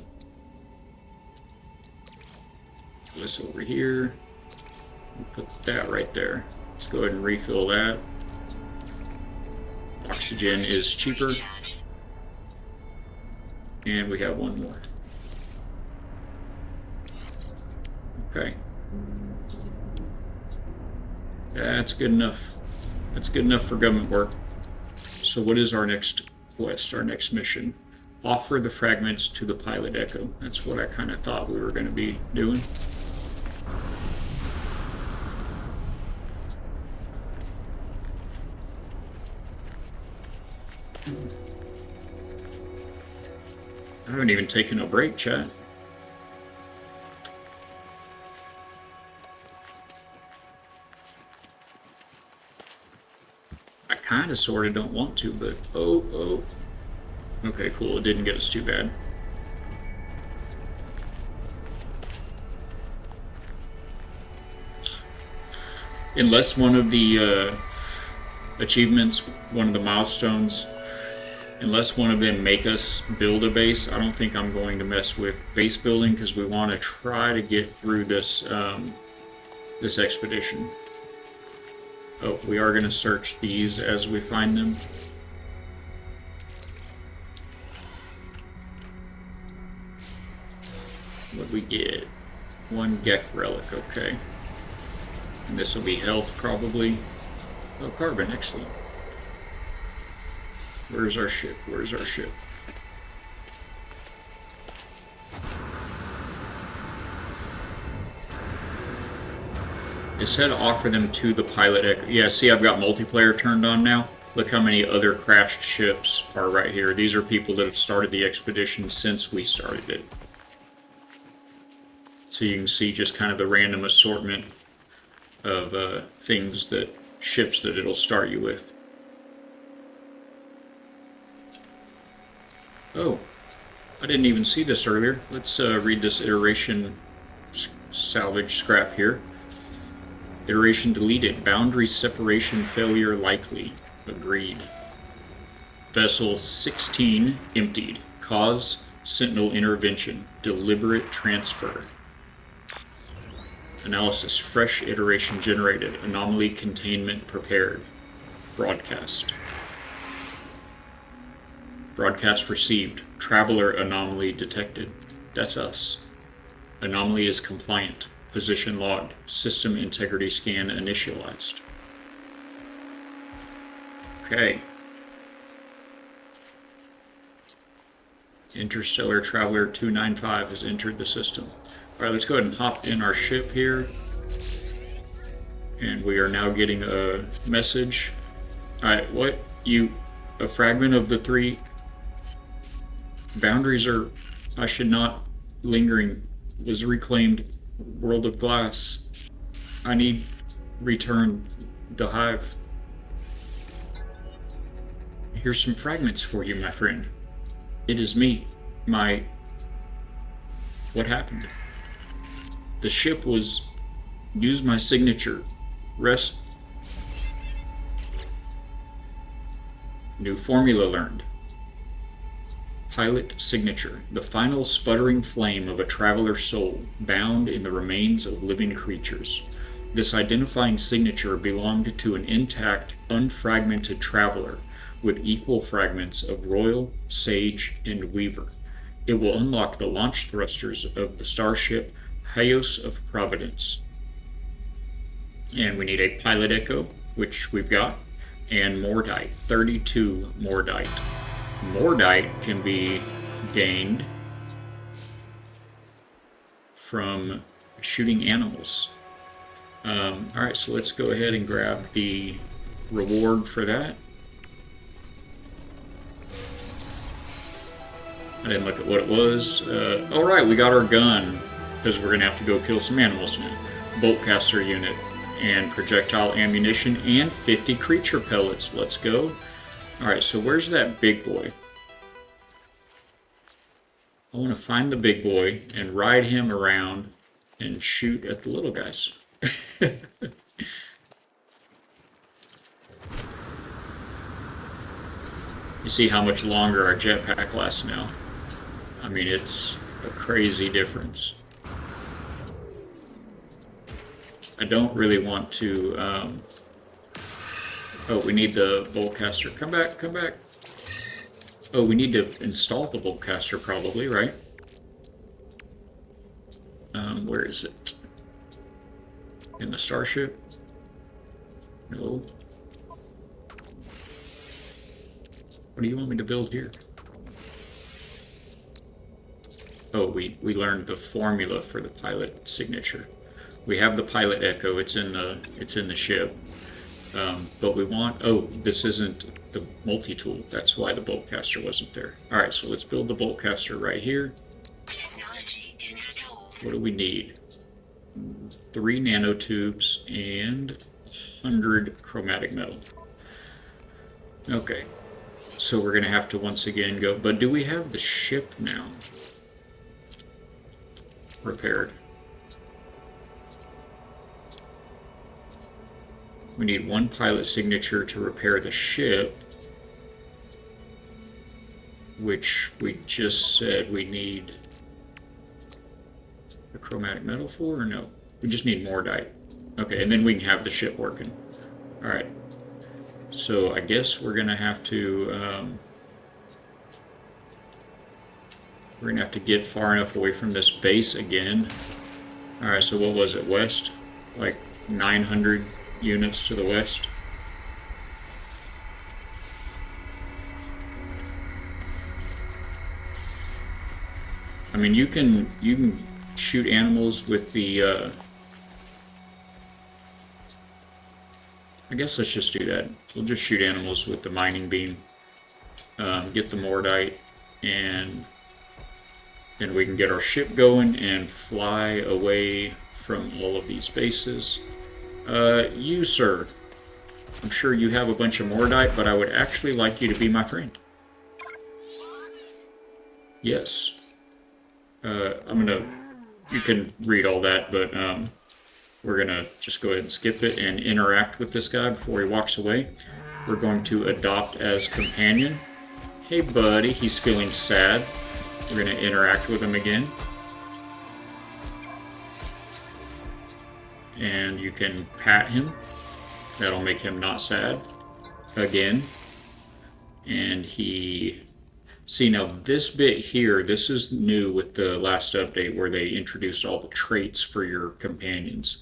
A: This over here, we'll put that right there. Let's go ahead and refill that. Oxygen is cheaper, and we have one more. Okay, that's good enough. That's good enough for government work. So what is our next quest, our next mission? Offer the fragments to the pilot Echo. That's what I kind of thought we were going to be doing. I haven't even taken a break, chat. Kind of, sort of don't want to, but oh. Okay, cool. It didn't get us too bad. Unless one of the achievements, one of the milestones, unless one of them make us build a base, I don't think I'm going to mess with base building because we want to try to get through this this expedition. Oh, we are going to search these as we find them. What we get? One Gek relic, okay. And this will be health, probably. Oh, carbon, excellent. Where's our ship? Where's our ship? It said offer them to the pilot Echo. Yeah, see, I've got multiplayer turned on now. Look how many other crashed ships are right here. These are people that have started the expedition since we started it. So you can see just kind of the random assortment of things that ships that it'll start you with. Oh, I didn't even see this earlier. Let's read this iteration salvage scrap here. Iteration deleted. Boundary separation failure likely. Agreed. Vessel 16 emptied. Cause Sentinel intervention. Deliberate transfer. Analysis. Fresh iteration generated. Anomaly containment prepared. Broadcast. Broadcast received. Traveler anomaly detected. That's us. Anomaly is compliant. Position logged. System integrity scan initialized. Okay. Interstellar Traveler 295 has entered the system. Alright, let's go ahead and hop in our ship here. And we are now getting a message. Alright, what? A fragment of the 3 boundaries are, I should not, lingering, was reclaimed. World of glass. I need return the hive. Here's some fragments for you, my friend. It is me. What happened? The ship was... Use my signature. Rest. New formula learned. Pilot signature. The final sputtering flame of a traveler's soul, bound in the remains of living creatures. This identifying signature belonged to an intact, unfragmented traveler, with equal fragments of Royal, Sage, and Weaver. It will unlock the launch thrusters of the starship Hyos of Providence. And we need a pilot echo, which we've got, and Mordite, 32 Mordite. Mordite can be gained from shooting animals. Alright, so let's go ahead and grab the reward for that. I didn't look at what it was. Alright, we got our gun, because we're going to have to go kill some animals now. Boltcaster unit, and projectile ammunition, and 50 creature pellets. Let's go. Alright, so where's that big boy? I want to find the big boy and ride him around and shoot at the little guys. You see how much longer our jetpack lasts now. I mean, it's a crazy difference. I don't really want to... Oh, we need the Boltcaster. Come back, come back. Oh, we need to install the Boltcaster probably, right? Where is it? In the starship? No. What do you want me to build here? Oh, we learned the formula for the pilot signature. We have the pilot echo. It's in the ship. But we want... Oh, this isn't the multi-tool. That's why the Boltcaster wasn't there. Alright, so let's build the Boltcaster right here.
B: Technology installed.
A: What do we need? 3 nanotubes and 100 chromatic metal. Okay. So we're going to have to once again go... But do we have the ship now? Repaired. We need 1 pilot signature to repair the ship, which we just said we need a chromatic metal for, or no? We just need Mordite. Okay, and then we can have the ship working. Alright. So I guess we're going to have to... we're going to have to get far enough away from this base again. Alright, so what was it? West? Like 900 units to the west. I mean, you can shoot animals with the I guess let's just do that. We'll just shoot animals with the mining beam. Get the Mordite, and then we can get our ship going and fly away from all of these bases. You, sir. I'm sure you have a bunch of Mordite, but I would actually like you to be my friend. Yes. You can read all that, but we're gonna just go ahead and skip it and interact with this guy before he walks away. We're going to adopt as companion. Hey buddy, he's feeling sad. We're gonna interact with him again. And you can pat him. That'll make him not sad. Again. And he... See, now this bit here, this is new with the last update where they introduced all the traits for your companions.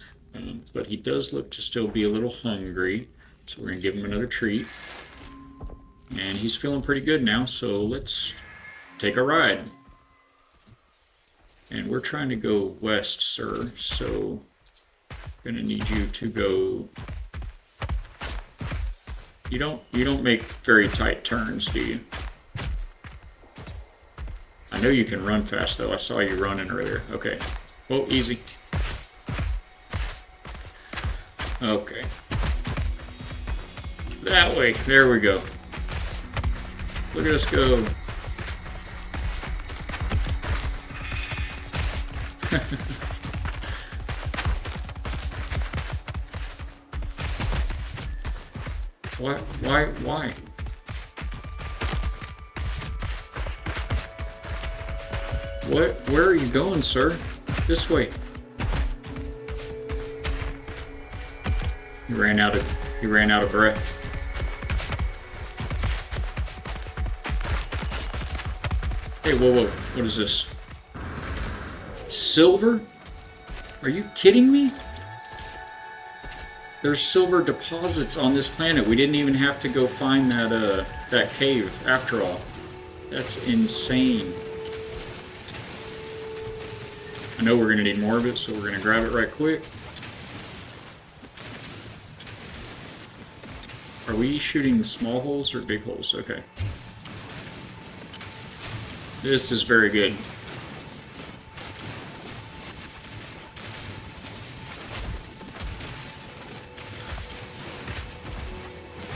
A: But he does look to still be a little hungry, so we're going to give him another treat. And he's feeling pretty good now, so let's take a ride. And we're trying to go west, sir, so I'm going to need you to go... You don't make very tight turns, do you? I know you can run fast, though. I saw you running earlier. Okay. Oh, easy. Okay. That way. There we go. Look at us go. Why? Where are you going, sir? This way. He ran out of breath. Hey, whoa. What is this? Silver? Are you kidding me? There's silver deposits on this planet. We didn't even have to go find that cave after all. That's insane. I know we're going to need more of it, so we're going to grab it right quick. Are we shooting small holes or big holes? Okay. This is very good.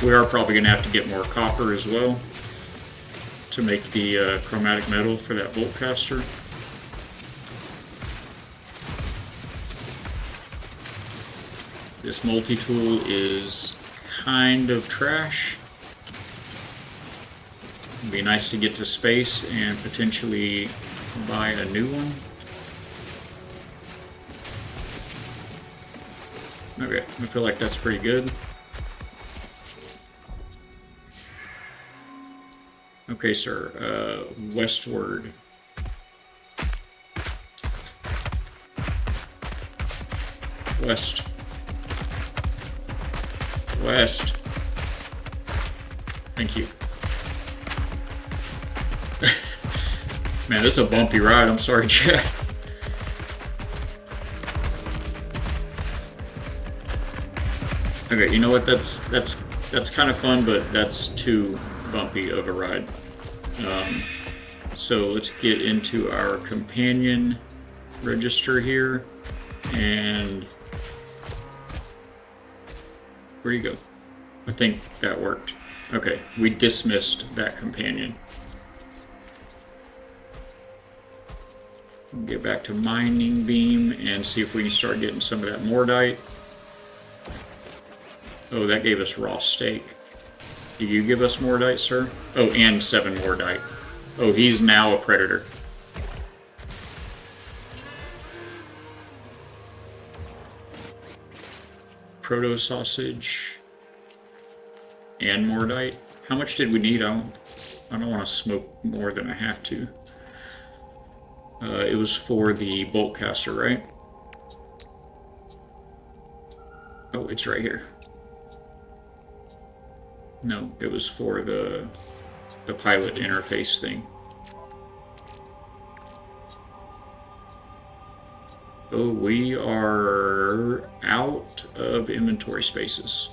A: We are probably going to have to get more copper as well to make the chromatic metal for that bolt caster. This multi-tool is kind of trash. It'd be nice to get to space and potentially buy a new one. Okay, I feel like that's pretty good. Okay, sir. Westward. West. Thank you. Man, this is a bumpy ride. I'm sorry, Chad. Okay, you know what? That's kind of fun, but that's too bumpy of a ride. So let's get into our companion register here, and where do you go? I think that worked. Okay, we dismissed that companion. Get back to mining beam and see if we can start getting some of that Mordite. Oh, that gave us raw steak. Do you give us Mordite, sir? Oh, and 7 Mordite. Oh, he's now a predator. Proto sausage and Mordite. How much did we need? I don't want to smoke more than I have to. It was for the bolt caster, right? Oh, it's right here. No, it was for the pilot interface thing. Oh, we are out of inventory spaces.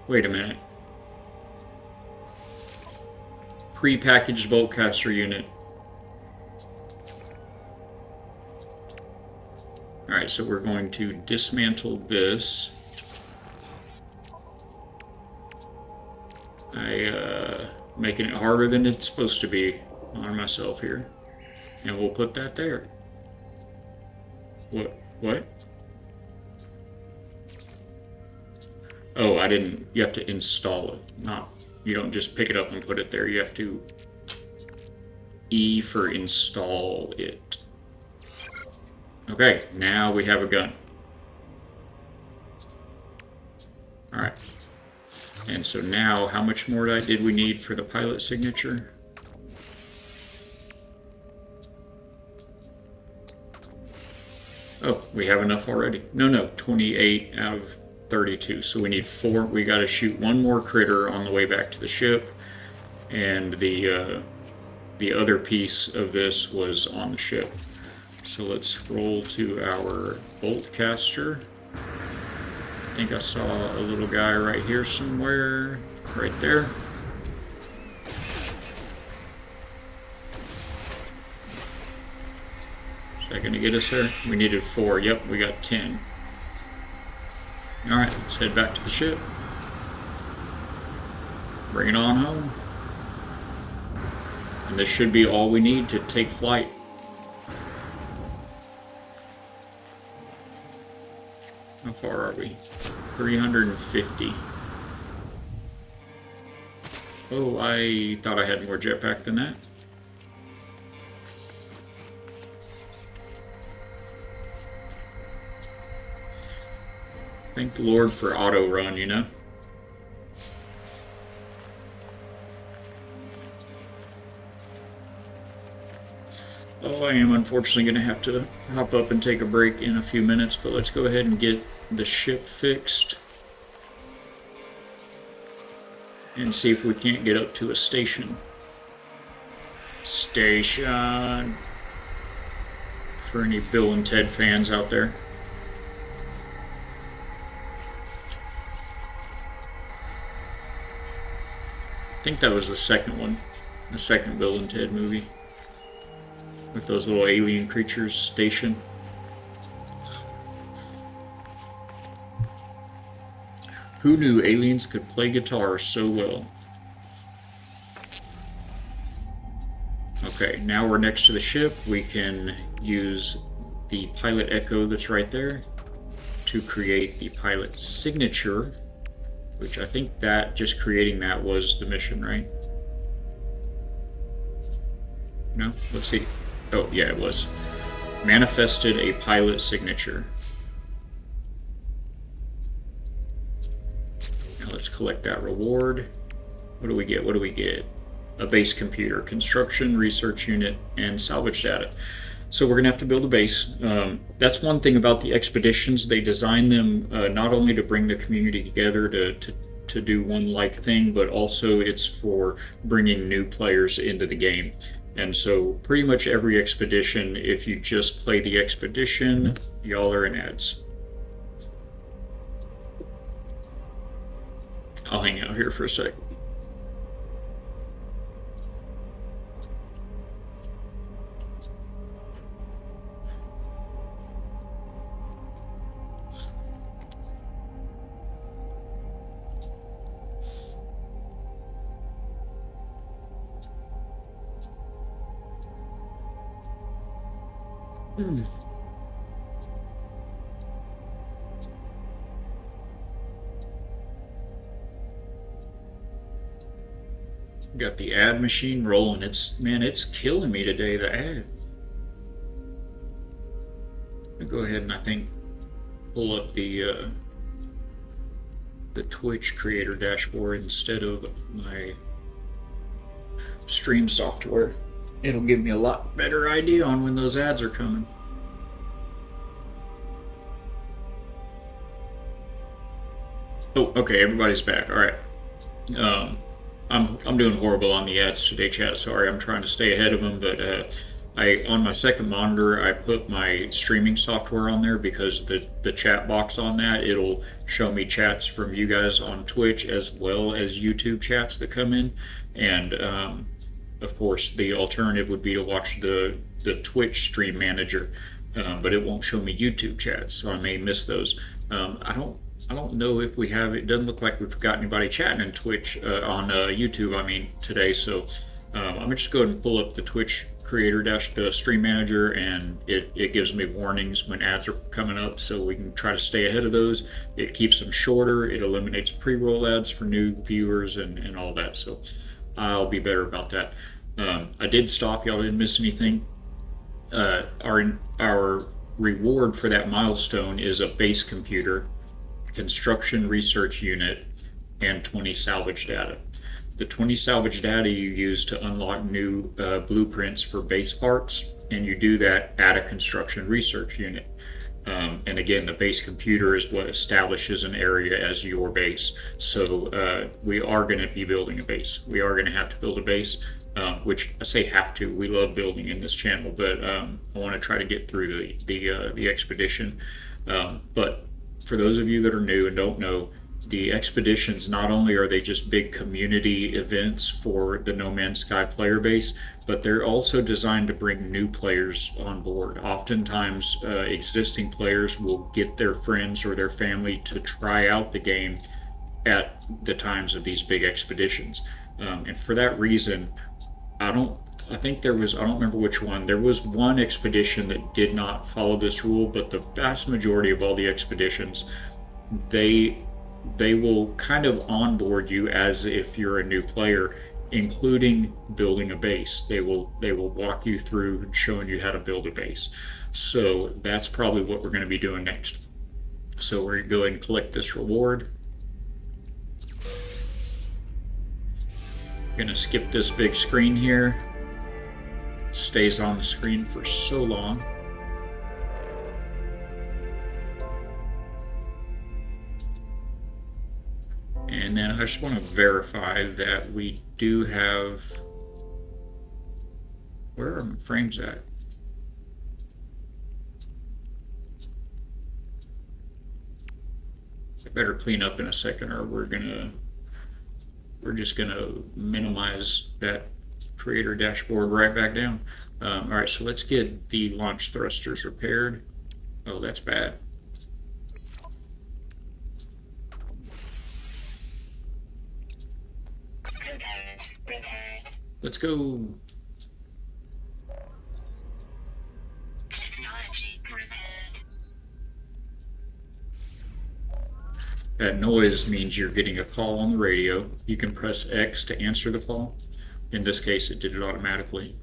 A: Wait a minute. Pre-packaged bolt caster unit. Alright, so we're going to dismantle this. Making it harder than it's supposed to be on myself here. And we'll put that there. What? Oh, I didn't. You have to install it. You don't just pick it up and put it there. You have to E for install it. Okay, now we have a gun. Alright. And so now, how much more did we need for the pilot signature? Oh, we have enough already. No, 28 out of 32. So we need 4. We got to shoot one more critter on the way back to the ship. And the other piece of this was on the ship. So let's scroll to our bolt caster. I think I saw a little guy right here somewhere. Right there. Is that going to get us there? We needed 4. Yep, we got 10. Alright, let's head back to the ship. Bring it on home. And this should be all we need to take flight. How far are we? 350. Oh, I thought I had more jetpack than that. Thank the Lord for auto run, you know? Oh, I am unfortunately going to have to hop up and take a break in a few minutes, but let's go ahead and get the ship fixed and see if we can't get up to a station. Station! For any Bill and Ted fans out there. I think that was the second one. The second Bill and Ted movie. With those little alien creatures, Station. Who knew aliens could play guitar so well? Okay, now we're next to the ship. We can use the pilot echo that's right there to create the pilot signature, which I think that just creating that was the mission, right? No? Let's see. Oh, yeah, it was. Manifested a pilot signature. Now let's collect that reward. What do we get? What do we get? A base computer, construction, research unit, and salvage data. So we're going to have to build a base. That's one thing about the expeditions. They design them not only to bring the community together to do one like thing, but also it's for bringing new players into the game. And so pretty much every expedition, if you just play the expedition, y'all are in ads. I'll hang out here for a sec. Got the ad machine rolling. It's killing me today, the ad. I'll go ahead and I think pull up the Twitch creator dashboard instead of my stream software. It'll give me a lot better idea on when those ads are coming. Oh, okay, everybody's back. All right. I'm doing horrible on the ads today, chat. Sorry, I'm trying to stay ahead of them, but on my second monitor I put my streaming software on there because the chat box on that, it'll show me chats from you guys on Twitch as well as YouTube chats that come in, and of course the alternative would be to watch the Twitch stream manager, but it won't show me YouTube chats, so I may miss those. I don't know if we have. It doesn't look like we've got anybody chatting in Twitch on YouTube. I mean today, so I'm just go ahead and pull up the Twitch creator dash the stream manager, and it gives me warnings when ads are coming up, so we can try to stay ahead of those. It keeps them shorter. It eliminates pre-roll ads for new viewers and all that. So I'll be better about that. I did stop. Y'all didn't miss anything. Our reward for that milestone is a base computer, construction research unit, and 20 salvage data. The 20 salvage data you use to unlock new blueprints for base parts, and you do that at a construction research unit. And again, the base computer is what establishes an area as your base. So we are going to be building a base. We are going to have to build a base, which I say have to. We love building in this channel, but I want to try to get through the expedition. But for those of you that are new and don't know, the expeditions, not only are they just big community events for the No Man's Sky player base, but they're also designed to bring new players on board. Oftentimes, existing players will get their friends or their family to try out the game at the times of these big expeditions. And for that reason, I don't remember which one. There was one expedition that did not follow this rule, but the vast majority of all the expeditions, they will kind of onboard you as if you're a new player, including building a base. They will walk you through showing you how to build a base. So that's probably what we're going to be doing next. So we're going to go ahead and collect this reward. I'm going to skip this big screen here. It stays on the screen for so long. And then I just want to verify that we do have... Where are my frames at? I better clean up in a second, or we're just gonna minimize that creator dashboard right back down. All right, so let's get the launch thrusters repaired. Oh, that's bad.
B: Component repaired.
A: Let's go.
B: Technology repaired.
A: That noise means you're getting a call on the radio. You can press X to answer the call. In this case, it did it automatically.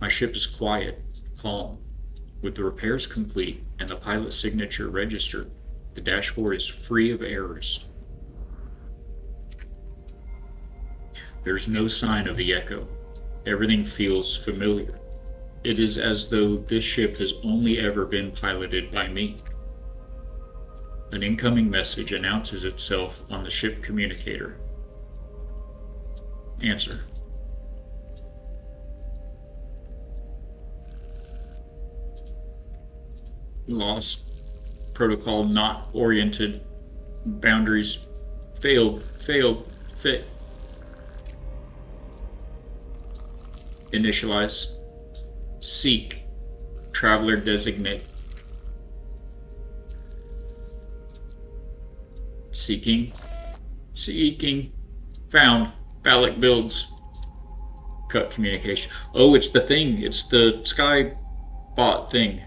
A: My ship is quiet, calm. With the repairs complete and the pilot signature registered, the dashboard is free of errors. There's no sign of the echo. Everything feels familiar. It is as though this ship has only ever been piloted by me. An incoming message announces itself on the ship communicator. Answer. Lost. Protocol not oriented. Boundaries failed. Initialize. Seek. Traveler designate. Seeking. Found. Phallic builds. Cut communication. Oh, it's the thing. It's the Skybot thing.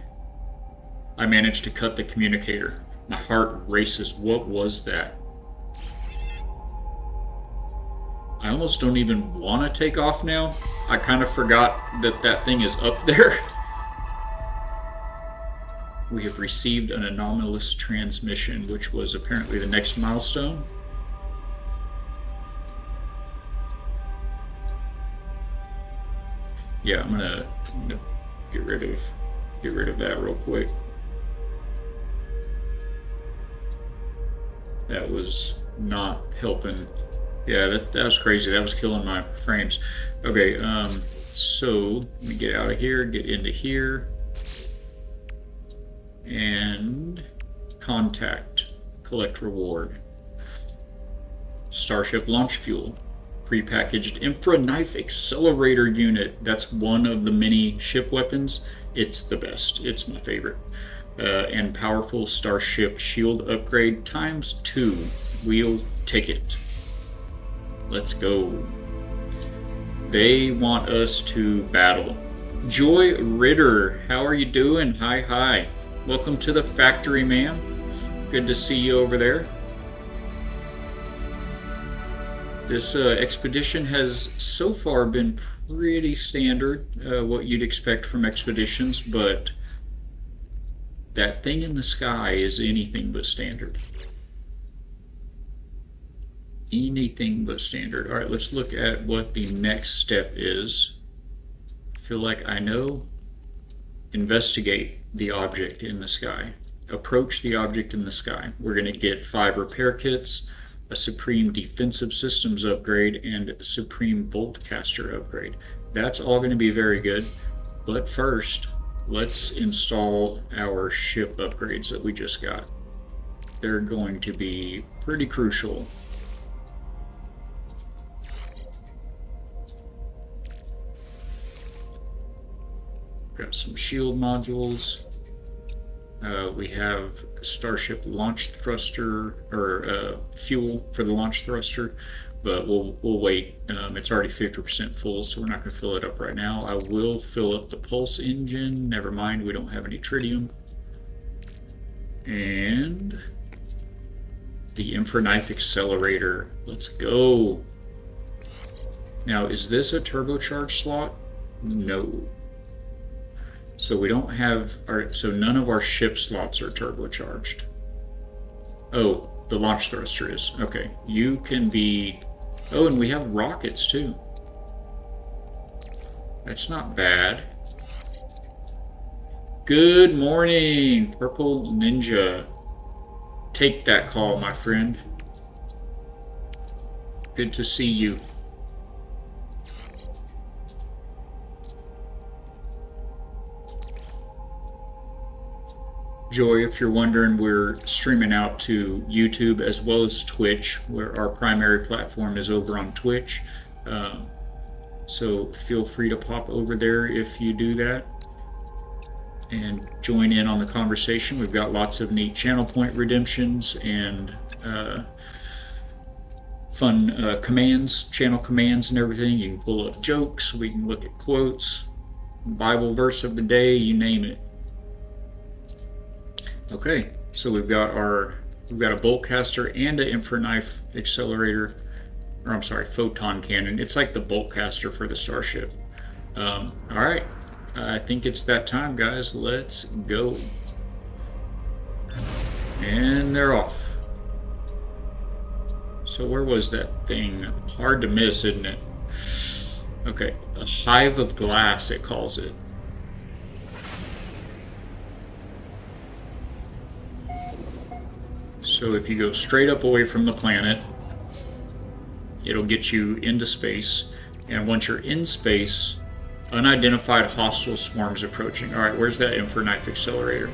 A: I managed to cut the communicator. My heart races. What was that? I almost don't even want to take off now. I kind of forgot that thing is up there. We have received an anomalous transmission, which was apparently the next milestone. Yeah, I'm gonna get rid of that real quick. That was not helping. Yeah, that was crazy. That was killing my frames. Okay, so let me get out of here, get into here, and contact, collect reward. Starship launch fuel, prepackaged infra knife accelerator unit. That's one of the many ship weapons. It's the best. It's my favorite. and powerful starship shield upgrade times 2. We'll take it. Let's go. They want us to battle. Joy Ritter, how are you doing? Hi. Welcome to the factory, ma'am. Good to see you over there. This expedition has so far been pretty standard, what you'd expect from expeditions, but that thing in the sky is anything but standard. Anything but standard. All right, let's look at what the next step is. I feel like I know. Investigate the object in the sky. Approach the object in the sky. We're going to get 5 repair kits, a Supreme Defensive Systems upgrade, and a Supreme Bolt Caster upgrade. That's all going to be very good. But first, let's install our ship upgrades that we just got. They're going to be pretty crucial. Got some shield modules. We have Starship launch thruster, or fuel for the launch thruster, but we'll wait. It's already 50% full, so we're not going to fill it up right now. I will fill up the pulse engine. Never mind, we don't have any tritium. And the Infraknife accelerator. Let's go. Now, is this a turbocharged slot? No. So we don't have so none of our ship slots are turbocharged. Oh, the launch thruster is. Okay, you can be. Oh, and we have rockets too. That's not bad. Good morning, Purple Ninja. Take that call, my friend. Good to see you. Joy, if you're wondering, we're streaming out to YouTube as well as Twitch, where our primary platform is over on Twitch. So feel free to pop over there if you do that and join in on the conversation. We've got lots of neat channel point redemptions and fun commands, channel commands and everything. You can pull up jokes, we can look at quotes, Bible verse of the day, you name it. Okay, so we've got a bolt caster and an Infraknife accelerator, or I'm sorry, photon cannon. It's like the bolt caster for the Starship. All right, I think it's that time, guys. Let's go. And they're off. So where was that thing? Hard to miss, isn't it? Okay, a hive of glass, it calls it. So if you go straight up away from the planet, it'll get you into space. And once you're in space, unidentified hostile swarms approaching. All right, where's that Infraknife accelerator?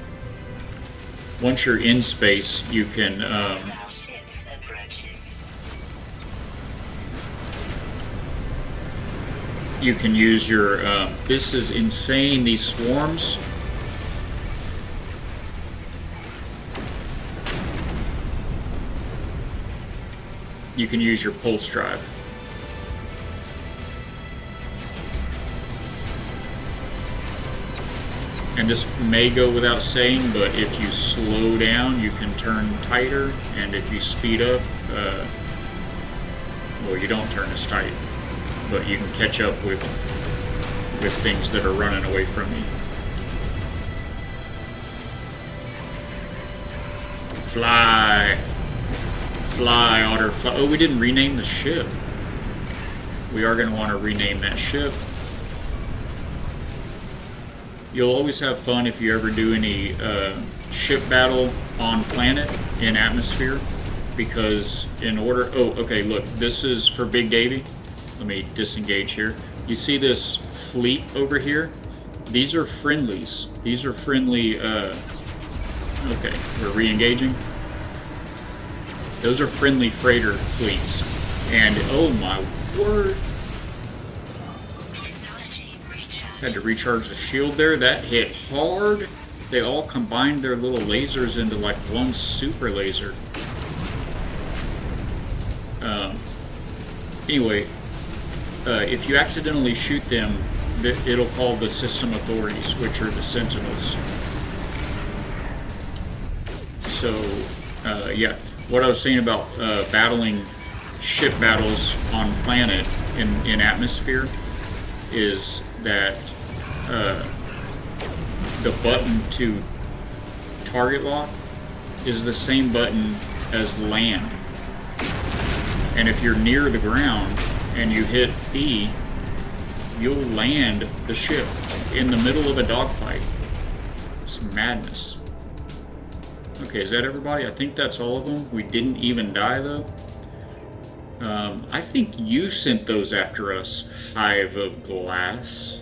A: Once you're in space, you can use your. This is insane. These swarms. You can use your pulse drive. And this may go without saying, but if you slow down, you can turn tighter, and if you speed up, well, you don't turn as tight, but you can catch up with things that are running away from you. Fly, otter, fly. Oh, we didn't rename the ship. We are going to want to rename that ship. You'll always have fun if you ever do any ship battle on planet in atmosphere, because in order. Oh, okay. Look, this is for Big Davy. Let me disengage here. You see this fleet over here? These are friendlies. These are friendly. Okay, we're re-engaging. Those are friendly freighter fleets. And oh my word. Had to recharge the shield there. That hit hard. They all combined their little lasers into like one super laser. Anyway, if you accidentally shoot them, it'll call the system authorities, which are the Sentinels. So, yeah, what I was saying about battling ship battles on planet in atmosphere is that the button to target lock is the same button as land. And if you're near the ground and you hit B, you'll land the ship in the middle of a dogfight. It's madness. Okay, is that everybody? I think that's all of them. We didn't even die, though. I think you sent those after us, Hive of Glass.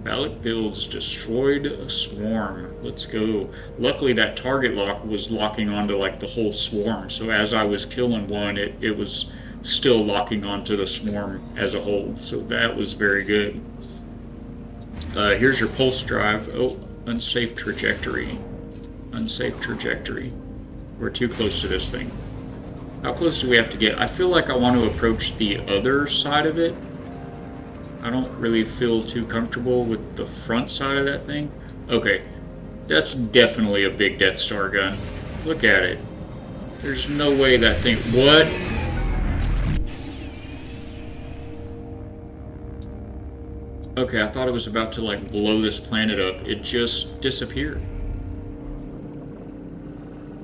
A: Ballot builds destroyed a swarm. Let's go. Luckily, that target lock was locking onto like the whole swarm. So as I was killing one, it was still locking onto the swarm as a whole. So that was very good. Here's your pulse drive. Oh, unsafe trajectory. Unsafe trajectory. We're too close to this thing. How close do we have to get? I feel like I want to approach the other side of it. I don't really feel too comfortable with the front side of that thing. Okay, that's definitely a big Death Star gun. Look at it. There's no way that thing... What? Okay, I thought it was about to like blow this planet up. It just disappeared.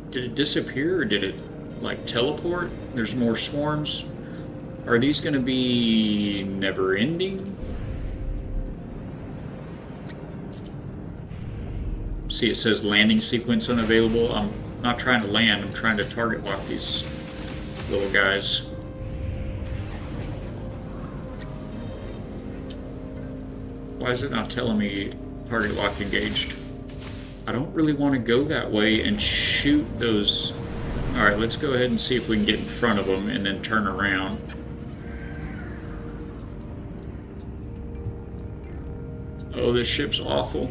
A: Did it disappear or did it like teleport? There's more swarms. Are these going to be never-ending? See, it says landing sequence unavailable. I'm not trying to land, I'm trying to target lock these little guys. Why is it not telling me target lock engaged? I don't really want to go that way and shoot those. Alright, let's go ahead and see if we can get in front of them and then turn around. Oh, this ship's awful.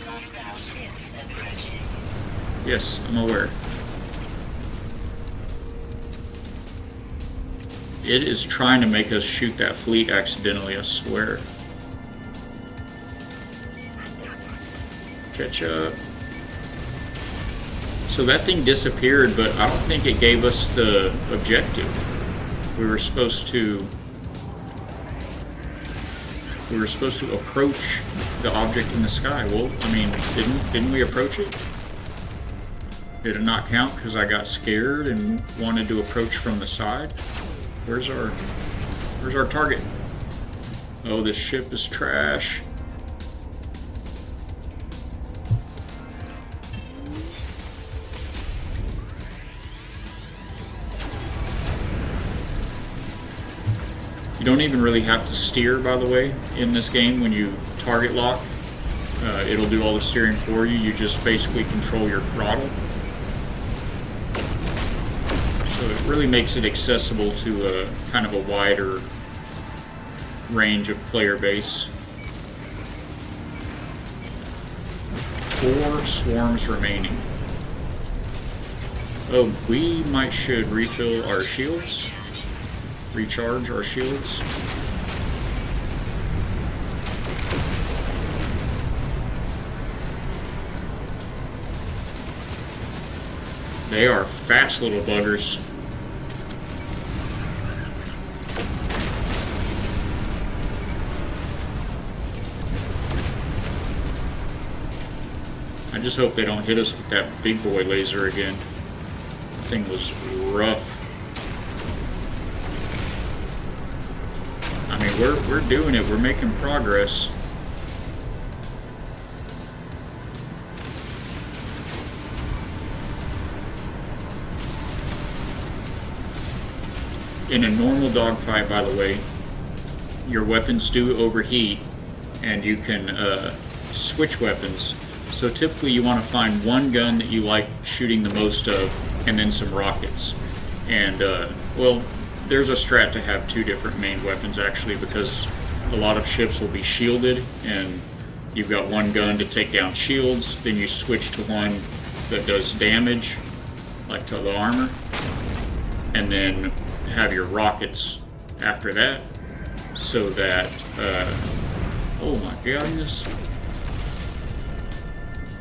B: Hostile ships approaching.
A: Yes, I'm aware. It is trying to make us shoot that fleet accidentally, I swear. Catch up. So that thing disappeared, but I don't think it gave us the objective. We were supposed to approach the object in the sky. Well, I mean, didn't we approach it? Did it not count because I got scared and wanted to approach from the side? Where's our target? Oh, this ship is trash. You don't even really have to steer, by the way, in this game when you target lock. It'll do all the steering for you. You just basically control your throttle. So it really makes it accessible to a kind of a wider range of player base. 4 swarms remaining. Oh, we should refill our shields. Recharge our shields. They are fast little buggers. I just hope they don't hit us with that big boy laser again. That thing was rough. I mean, we're doing it. We're making progress. In a normal dogfight, by the way, your weapons do overheat, and you can switch weapons. So typically you want to find one gun that you like shooting the most of, and then some rockets. And, well, there's a strat to have two different main weapons actually, because a lot of ships will be shielded, and you've got one gun to take down shields, then you switch to one that does damage, like to the armor, and then have your rockets after that, so that, oh my goodness,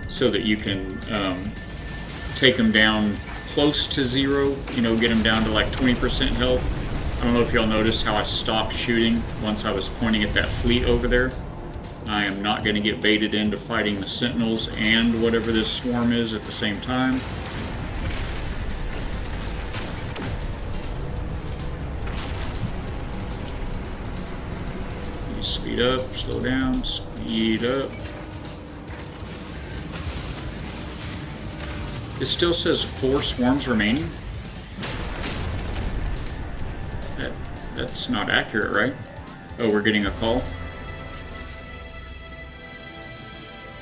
A: so that you can take them down close to zero, you know, get them down to like 20% health. I don't know if y'all noticed how I stopped shooting once I was pointing at that fleet over there. I am not going to get baited into fighting the Sentinels and whatever this swarm is at the same time. Speed up, slow down, speed up. It still says 4 swarms remaining. That's not accurate, right? Oh, we're getting a call.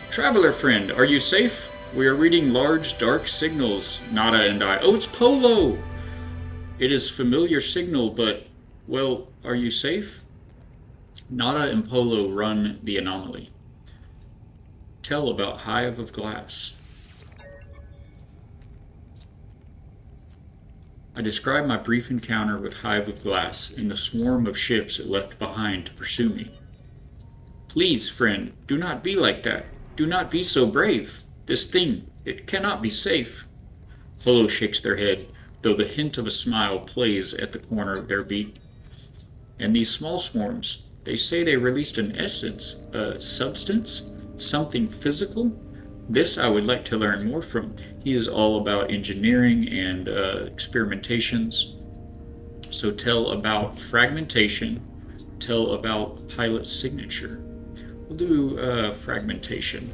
A: Traveler friend, are you safe? We are reading large dark signals, Nada and I. Oh, it's Polo! It is familiar signal, but, well, are you safe? Nada and Polo run the anomaly. Tell about Hive of Glass. I describe my brief encounter with Hive of Glass and the swarm of ships it left behind to pursue me. Please, friend, do not be like that. Do not be so brave. This thing, it cannot be safe. Polo shakes their head, though the hint of a smile plays at the corner of their beak. And these small swarms, they say they released an essence, a substance, something physical? This I would like to learn more from. He is all about engineering and experimentations. So tell about fragmentation. Tell about pilot signature. We'll do fragmentation,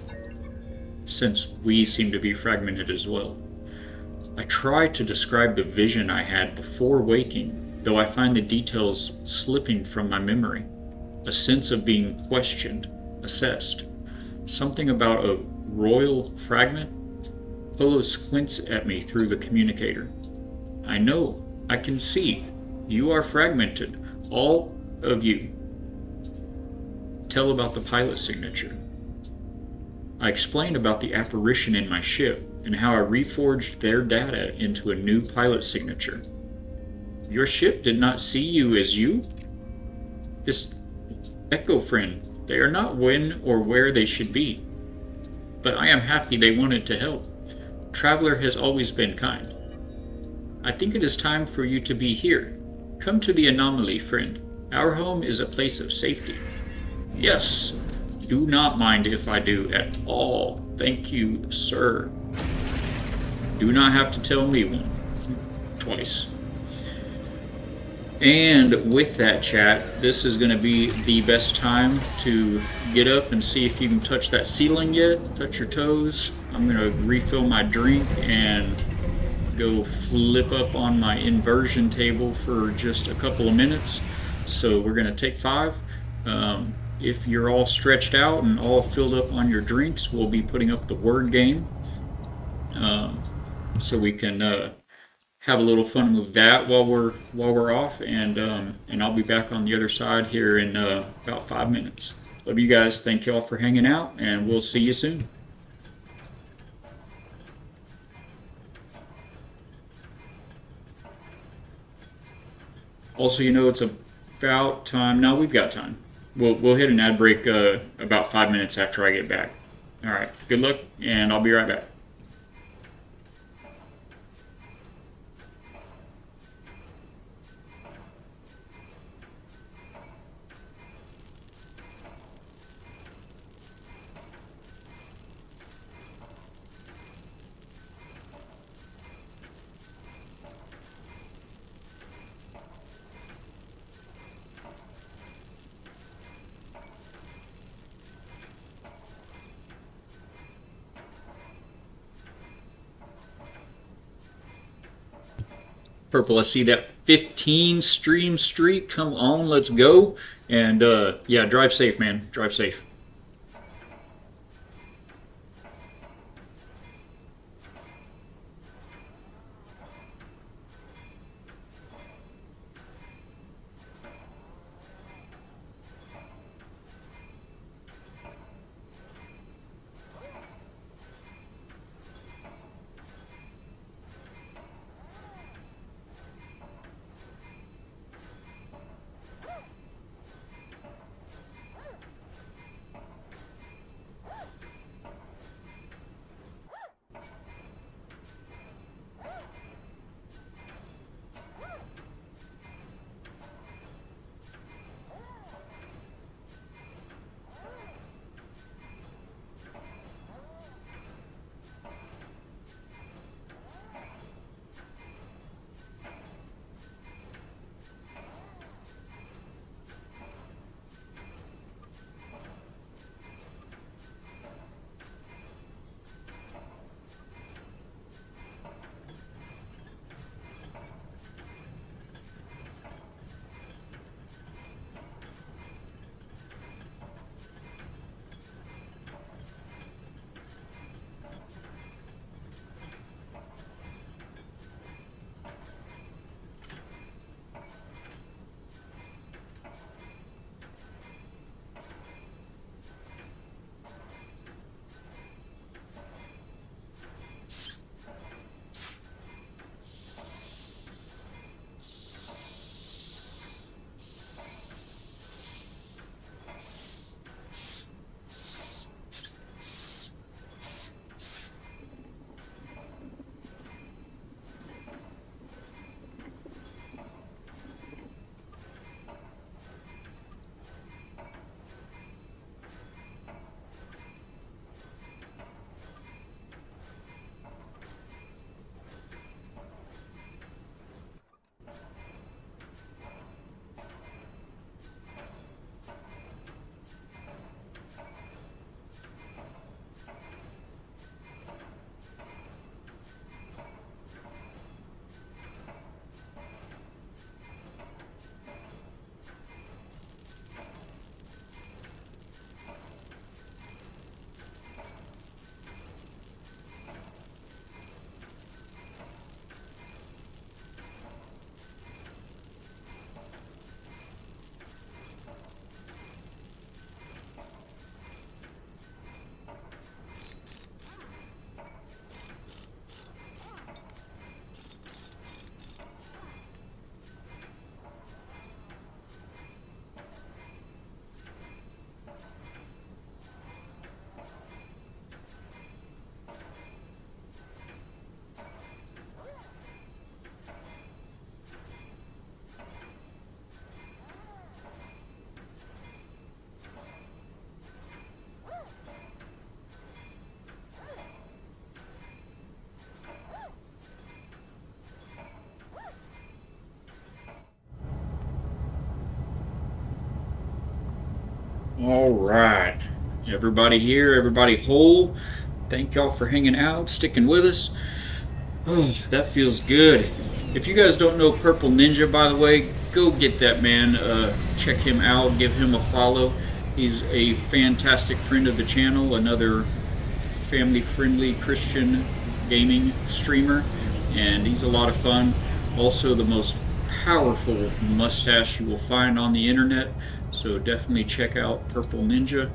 A: since we seem to be fragmented as well. I try to describe the vision I had before waking, though I find the details slipping from my memory. A sense of being questioned, assessed. Something about a royal fragment? Polo squints at me through the communicator. I know, I can see. You are fragmented, all of you. Tell about the pilot signature. I explain about the apparition in my ship and how I reforged their data into a new pilot signature. Your ship did not see you as you? This Echo friend, they are not when or where they should be. But I am happy they wanted to help. Traveler has always been kind. I think it is time for you to be here. Come to the anomaly, friend. Our home is a place of safety. Yes, do not mind if I do at all. Thank you, sir. Do not have to tell me twice. And with that, chat, this is going to be the best time to get up and see if you can touch that ceiling yet. Touch your toes. I'm going to refill my drink and go flip up on my inversion table for just a couple of minutes. So we're going to take 5. If you're all stretched out and all filled up on your drinks, we'll be putting up the word game. So we can have a little fun with that while we're off, and I'll be back on the other side here in about 5 minutes. Love you guys. Thank you all for hanging out, and we'll see you soon. Also, you know, it's about time. Now we've got time. We'll hit an ad break about 5 minutes after I get back. All right. Good luck, and I'll be right back. Purple, I see that 15 stream streak. Come on, let's go. And yeah, drive safe, man. Drive safe. All right. Everybody here, everybody whole. Thank y'all for hanging out, sticking with us. Oh, that feels good. If you guys don't know Purple Ninja, by the way, go get that man. Check him out, give him a follow. He's a fantastic friend of the channel, another family-friendly Christian gaming streamer, and he's a lot of fun. Also, the most powerful mustache you will find on the internet, so definitely check out Purple Ninja.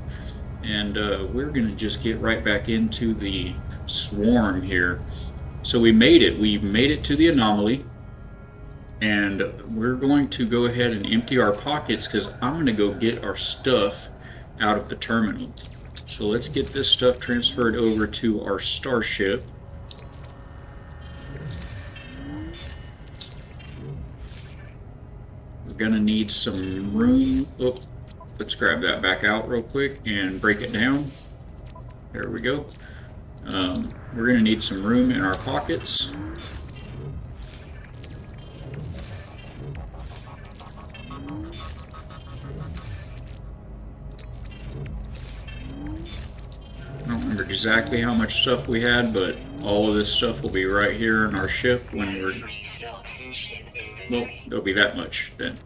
A: And we're going to just get right back into the swarm here. So we made it to the anomaly, and we're going to go ahead and empty our pockets because I'm going to go get our stuff out of the terminal. So let's get this stuff transferred over to our starship. We're gonna need some room. Oh, let's grab that back out real quick and break it down. There we go. We're gonna need some room in our pockets. I don't remember exactly how much stuff we had, but all of this stuff will be right here in our ship when we're... Well, there'll be that much then.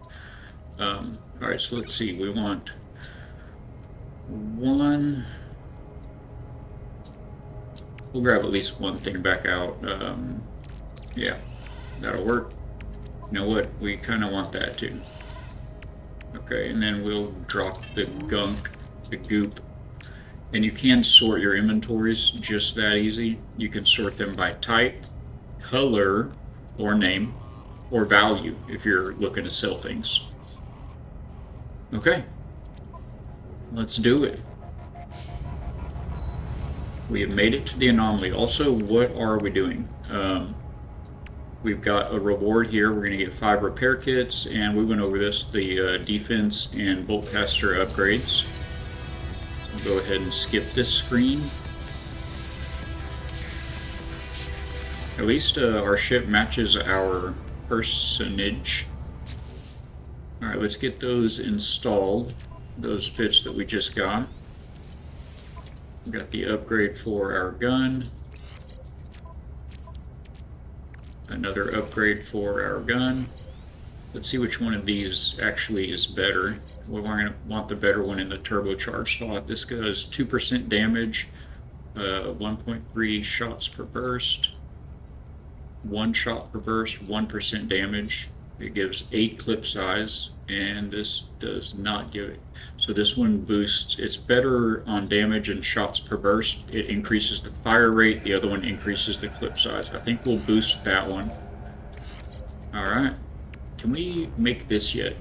A: Alright, so let's see. We want one... We'll grab at least one thing back out. Yeah, that'll work. You know what? We kind of want that too. Okay, and then we'll drop the gunk, the goop. And you can sort your inventories just that easy. You can sort them by type, color, or name, or value if you're looking to sell things. Okay, let's do it. We have made it to the anomaly. Also, what are we doing? We've got a reward here. We're going to get 5 repair kits, and we went over this, the defense and boltcaster upgrades. I'll go ahead and skip this screen. At least our ship matches our personage. Alright, let's get those installed, those bits that we just got. We got the upgrade for our gun. Another upgrade for our gun. Let's see which one of these actually is better. We're going to want the better one in the turbocharged slot. This does 2% damage, 1.3 shots per burst, 1 shot per burst, 1% damage. It gives 8 clip size, and this does not give it. So this one boosts, it's better on damage and shots per burst. It increases the fire rate, the other one increases the clip size. I think we'll boost that one. Alright. Can we make this yet?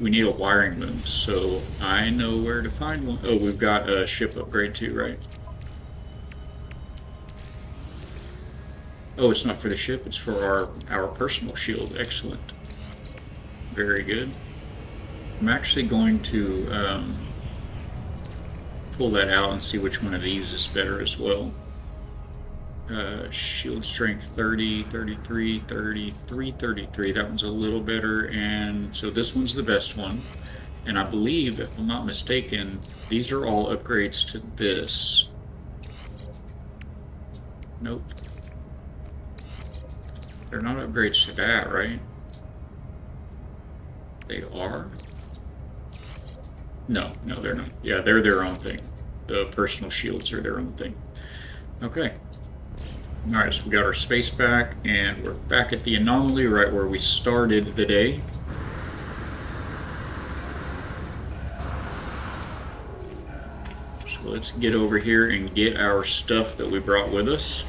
A: We need a wiring loom, so I know where to find one. Oh, we've got a ship upgrade too, right? Oh, it's not for the ship, it's for our personal shield. Excellent. Very good. I'm actually going to pull that out and see which one of these is better as well. Shield strength 30, 33, 33, 33. That one's a little better, and so this one's the best one. And I believe, if I'm not mistaken, these are all upgrades to this. Nope. They're not upgrades to that, right? They are? No, they're not. Yeah, they're their own thing. The personal shields are their own thing. Okay. Alright, so we got our space back, and we're back at the anomaly right where we started the day. So let's get over here and get our stuff that we brought with us.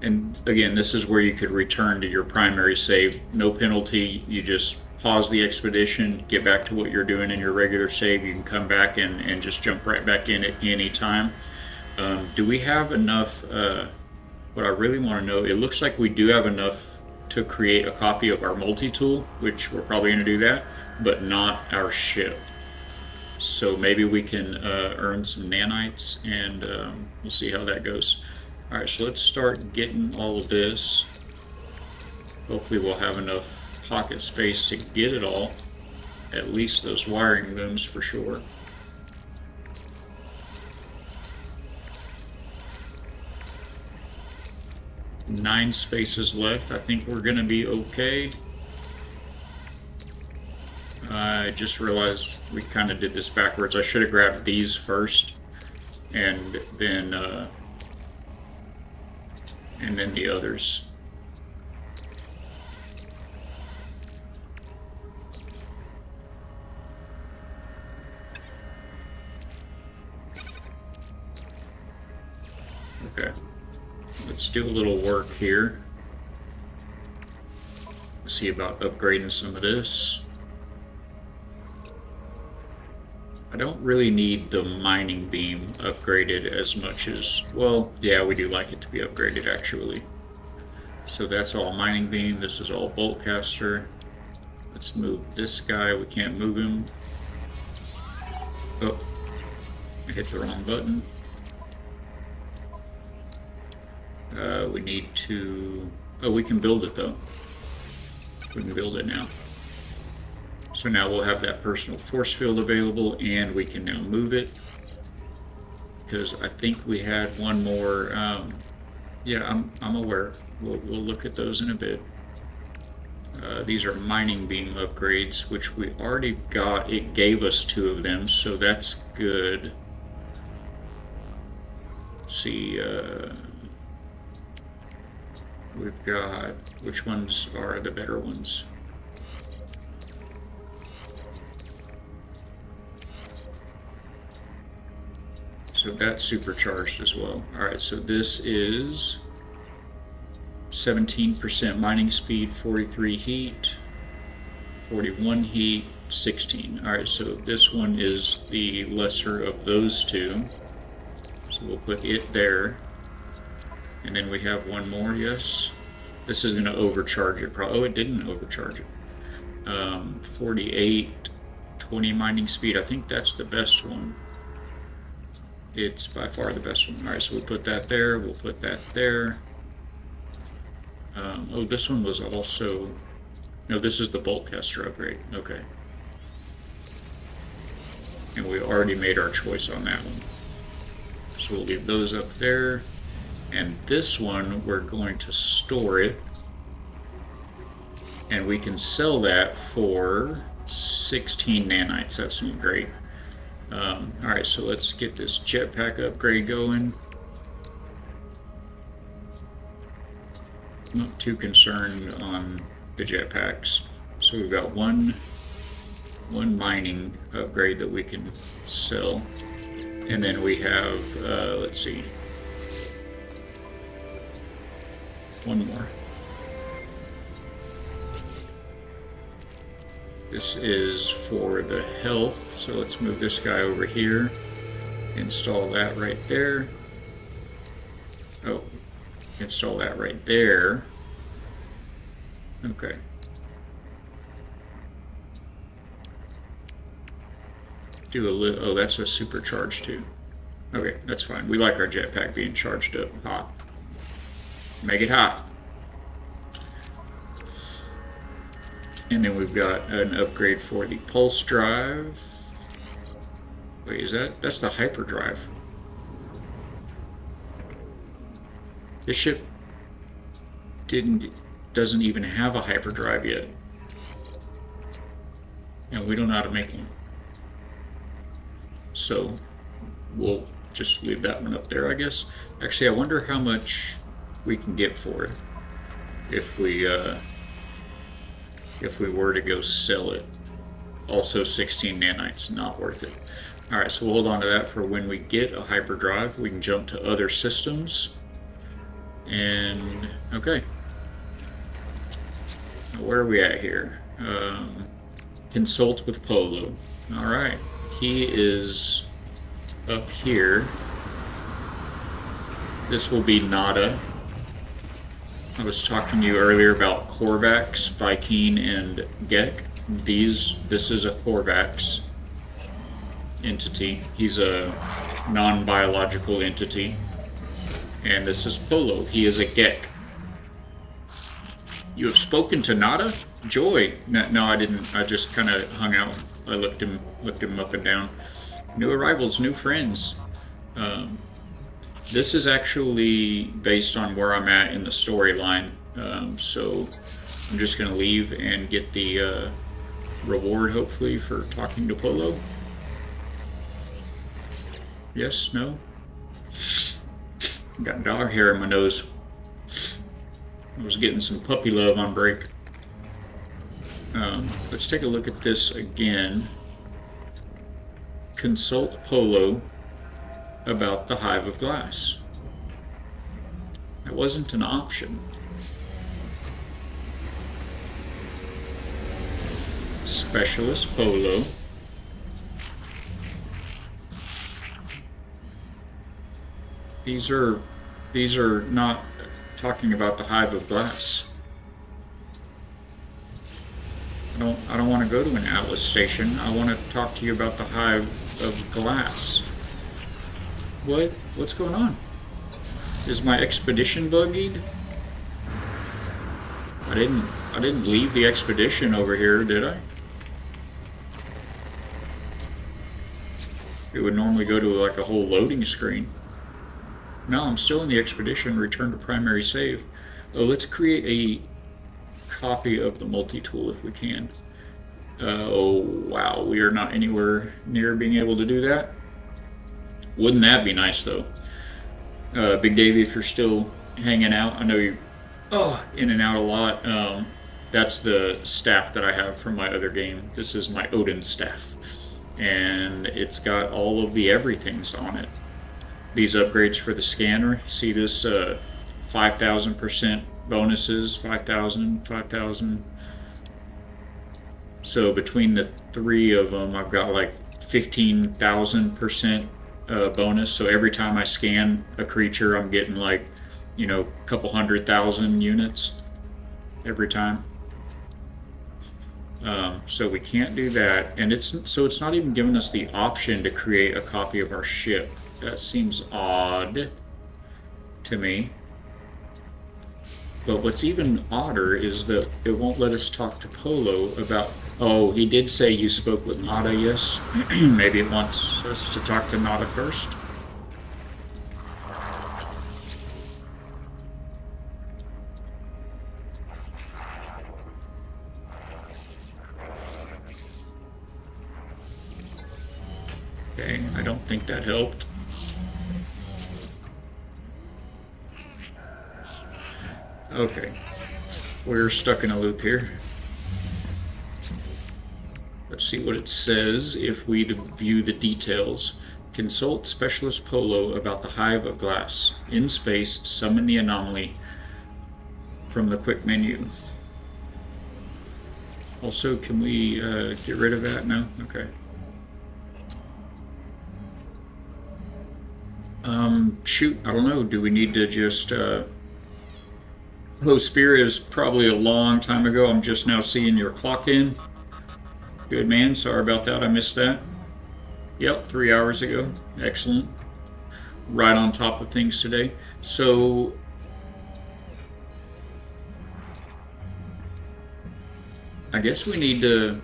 A: And again, this is where you could return to your primary save. No penalty. You just pause the expedition, get back to what you're doing in your regular save. You can come back and just jump right back in at any time. Do we have enough? What I really want to know, it looks like we do have enough to create a copy of our multi-tool, which we're probably going to do that, but not our ship. So maybe we can earn some nanites, and we'll see how that goes. Alright, so let's start getting all of this. Hopefully we'll have enough pocket space to get it all. At least those wiring looms for sure. Nine spaces left. I think we're gonna be okay. I just realized we kind of did this backwards. I should have grabbed these first, and then the others. Okay, let's do a little work here. See about upgrading some of this. I don't really need the mining beam upgraded as much as, well, yeah, we do like it to be upgraded actually. So that's all mining beam, this is all bolt caster. Let's move this guy, we can't move him. Oh, I hit the wrong button. We need to, oh, we can build it though. We can build it now. So now we'll have that personal force field available, and we can now move it. Because I think we had one more. Yeah, I'm aware. We'll look at those in a bit. These are mining beam upgrades, which we already got. It gave us 2 of them, so that's good. Let's see. We've got, which ones are the better ones? So that's supercharged as well. Alright, so this is 17% mining speed, 43 heat, 41 heat, 16. Alright, so this one is the lesser of those 2. So we'll put it there. And then we have one more, yes. This is going to overcharge it. Oh, it didn't overcharge it. 48, 20 mining speed. I think that's the best one. It's by far the best one. Alright, so we'll put that there. We'll put that there. Oh, this one was also... No, this is the bolt caster upgrade. Okay. And we already made our choice on that one. So we'll leave those up there. And this one, we're going to store it. And we can sell that for 16 nanites. That's great. Alright, so let's get this jetpack upgrade going. Not too concerned on the jetpacks. So we've got one mining upgrade that we can sell. And then we have, let's see, one more. This is for the health, so let's move this guy over here. Install that right there. Oh, install that right there. Okay. Do a little, oh, that's a supercharge too. Okay, that's fine. We like our jetpack being charged up hot. Make it hot. And then we've got an upgrade for the pulse drive. Wait, is that's the hyperdrive? This ship doesn't even have a hyperdrive yet. And we don't know how to make one. So we'll just leave that one up there, I guess. Actually, I wonder how much we can get for it if we were to go sell it. Also 16 nanites, not worth it. Alright, so we'll hold on to that for when we get a hyperdrive. We can jump to other systems. And, okay. Now, where are we at here? Consult with Polo. Alright, he is up here. This will be Nada. I was talking to you earlier about Korvax, Vy'keen, and Gek. This is a Korvax entity. He's a non-biological entity. And this is Polo. He is a Gek. You have spoken to Nada? Joy. No, no, I didn't. I just kind of hung out. I looked him up and down. New arrivals, new friends. Um, this is actually based on where I'm at in the storyline. So I'm just gonna leave and get the reward, hopefully, for talking to Polo. Yes, no. Got dog hair in my nose. I was getting some puppy love on break. Let's take a look at this again. Consult Polo about the Hive of Glass. That wasn't an option. Specialist Polo. These are not talking about the Hive of Glass. I don't want to go to an Atlas station. I want to talk to you about the Hive of Glass. What's going on? Is my expedition buggied? I didn't leave the expedition over here, did I? It would normally go to like a whole loading screen. No, I'm still in the expedition. Return to primary save. Oh, let's create a copy of the multi-tool if we can. Oh, wow. We are not anywhere near being able to do that. Wouldn't that be nice, though? Big Davey, if you're still hanging out, I know you're in and out a lot. That's the staff that I have from my other game. This is my Odin staff. And it's got all of the everythings on it. These upgrades for the scanner, see this 5,000% bonuses, 5,000, 5,000. So between the three of them, I've got like 15,000% bonus. So every time I scan a creature, I'm getting like, a couple 100,000 units every time. So we can't do that, and it's not even giving us the option to create a copy of our ship. That seems odd to me. But what's even odder is that it won't let us talk to Polo about... Oh, he did say you spoke with Nada, yes. Maybe it wants us to talk to Nada first. Okay, I don't think that helped. Okay, we're stuck in a loop here. Let's see what it says if we view the details. Consult Specialist Polo about the Hive of Glass. In space, summon the anomaly from the quick menu. Also, can we get rid of that? No? Okay. Shoot, I don't know. Do we need to just... Spear is probably a long time ago. I'm just now seeing your clock in. Good man, sorry about that. I missed that. Yep, 3 hours ago. Excellent. Right on top of things today. So... I guess we need to...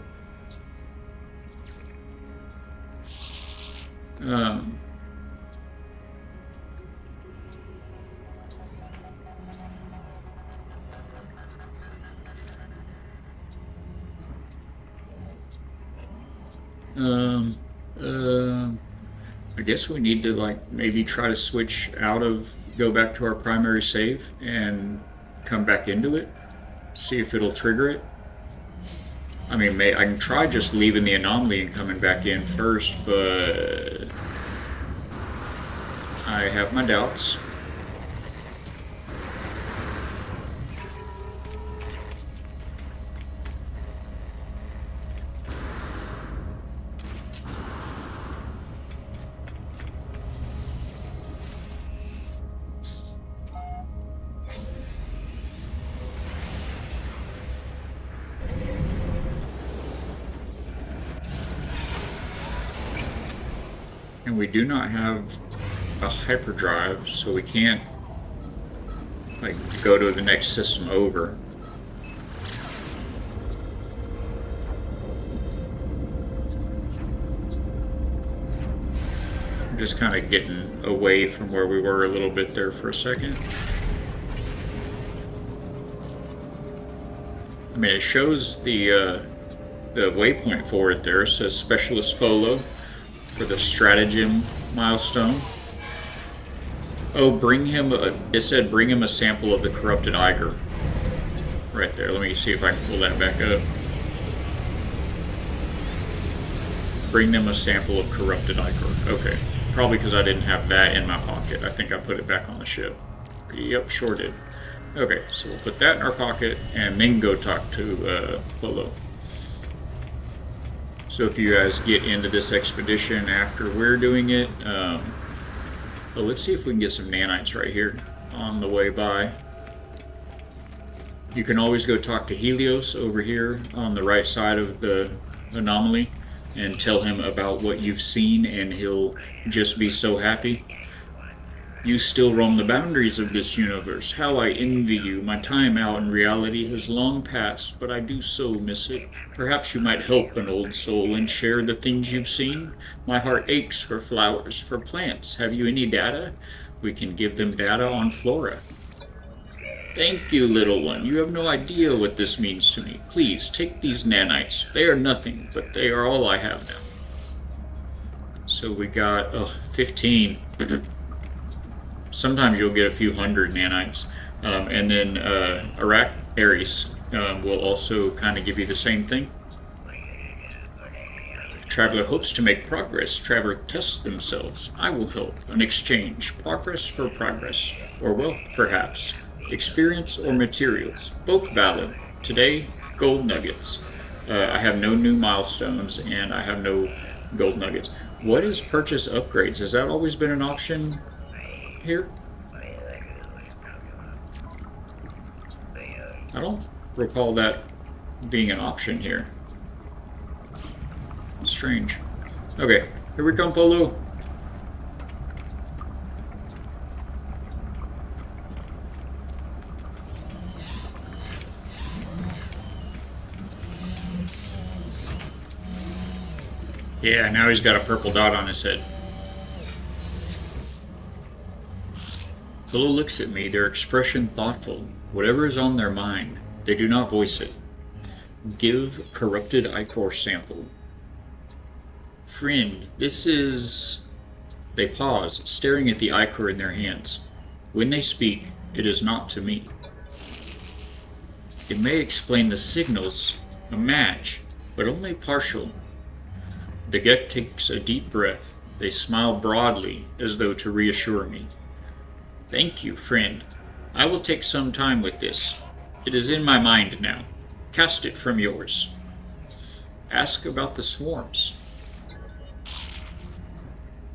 A: I guess we need to like maybe try to switch out of, go back to our primary save and come back into it. See if it'll trigger it. I mean, I can try just leaving the anomaly and coming back in first, but I have my doubts. And we do not have a hyperdrive, so we can't like go to the next system over. I'm just kind of getting away from where we were a little bit there for a second. I mean, it shows the waypoint for it there. It says Specialist Polo for the Stratagem milestone. Oh, it said bring him a sample of the corrupted Iger. Right there. Let me see if I can pull that back up. Bring them a sample of corrupted Iger. Okay. Probably because I didn't have that in my pocket. I think I put it back on the ship. Yep, sure did. Okay, so we'll put that in our pocket and then go talk to Polo. So if you guys get into this expedition after we're doing it, well, let's see if we can get some nanites right here on the way by. You can always go talk to Helios over here on the right side of the anomaly and tell him about what you've seen, and he'll just be so happy. You still roam the boundaries of this universe. How I envy you. My time out in reality has long passed, but I do so miss it. Perhaps you might help an old soul and share the things you've seen. My heart aches for flowers, for plants. Have you any data? We can give them data on flora. Thank you, little one. You have no idea what this means to me. Please, take these nanites. They are nothing, but they are all I have now. So we got 15. Sometimes you'll get a few hundred nanites. And then Ares will also kind of give you the same thing. Traveler hopes to make progress. Traveler tests themselves. I will help. An exchange. Progress for progress. Or wealth, perhaps. Experience or materials. Both valid. Today, gold nuggets. I have no new milestones, and I have no gold nuggets. What is purchase upgrades? Has that always been an option here? I don't recall that being an option here. Strange. Okay, here we come, Polo. Yeah, now he's got a purple dot on his head. Polo looks at me, their expression thoughtful. Whatever is on their mind, they do not voice it. Give corrupted ichor sample. Friend, this is... They pause, staring at the ichor in their hands. When they speak, it is not to me. It may explain the signals, a match, but only partial. The Gek takes a deep breath. They smile broadly, as though to reassure me. Thank you, friend. I will take some time with this. It is in my mind now. Cast it from yours. Ask about the swarms.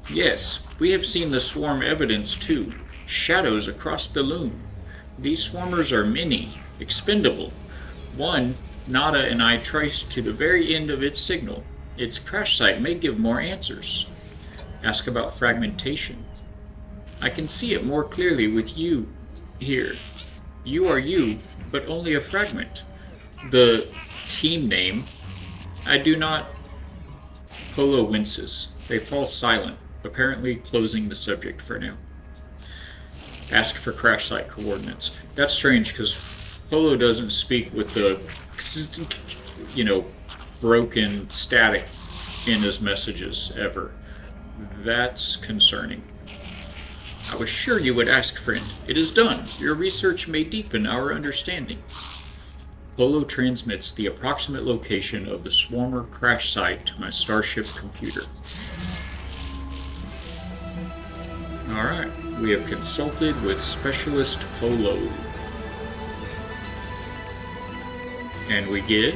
A: Yes, we have seen the swarm evidence too. Shadows across the loom. These swarmers are many, expendable. One, Nada and I traced to the very end of its signal. Its crash site may give more answers. Ask about fragmentation. I can see it more clearly with you here. You are you, but only a fragment. The team name, I do not... Polo winces. They fall silent, apparently closing the subject for now. Ask for crash site coordinates. That's strange because Polo doesn't speak with the, broken static in his messages ever. That's concerning. I was sure you would ask, friend. It is done. Your research may deepen our understanding. Polo transmits the approximate location of the Swarmer crash site to my Starship computer. Alright, we have consulted with Specialist Polo. And we get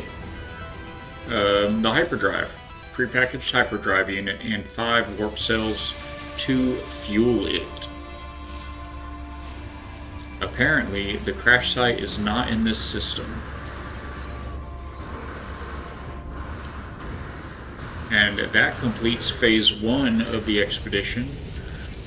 A: the hyperdrive, prepackaged hyperdrive unit, and 5 warp cells to fuel it. Apparently, the crash site is not in this system. And that completes phase 1 of the expedition,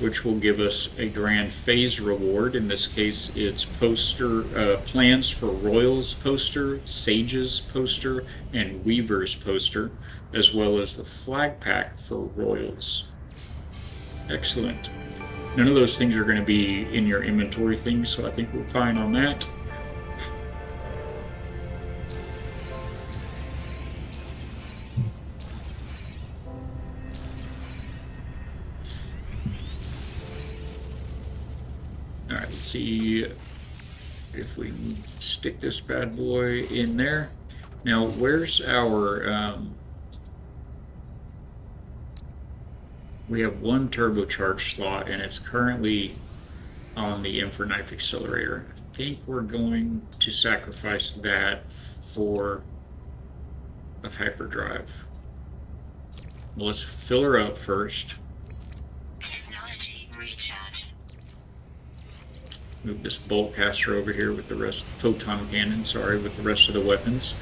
A: which will give us a grand phase reward. In this case, it's plans for Royals poster, Sages poster, and Weavers poster, as well as the flag pack for Royals. Excellent. None of those things are going to be in your inventory things, so I think we're fine on that. Alright, let's see if we can stick this bad boy in there. Now, where's our... we have one turbocharged slot, and it's currently on the Infraknife accelerator. I think we're going to sacrifice that for a hyperdrive. Well, let's fill her up first.
B: Technology recharge.
A: Move this bolt caster over here with the rest, photon cannon, sorry, with the rest of the weapons.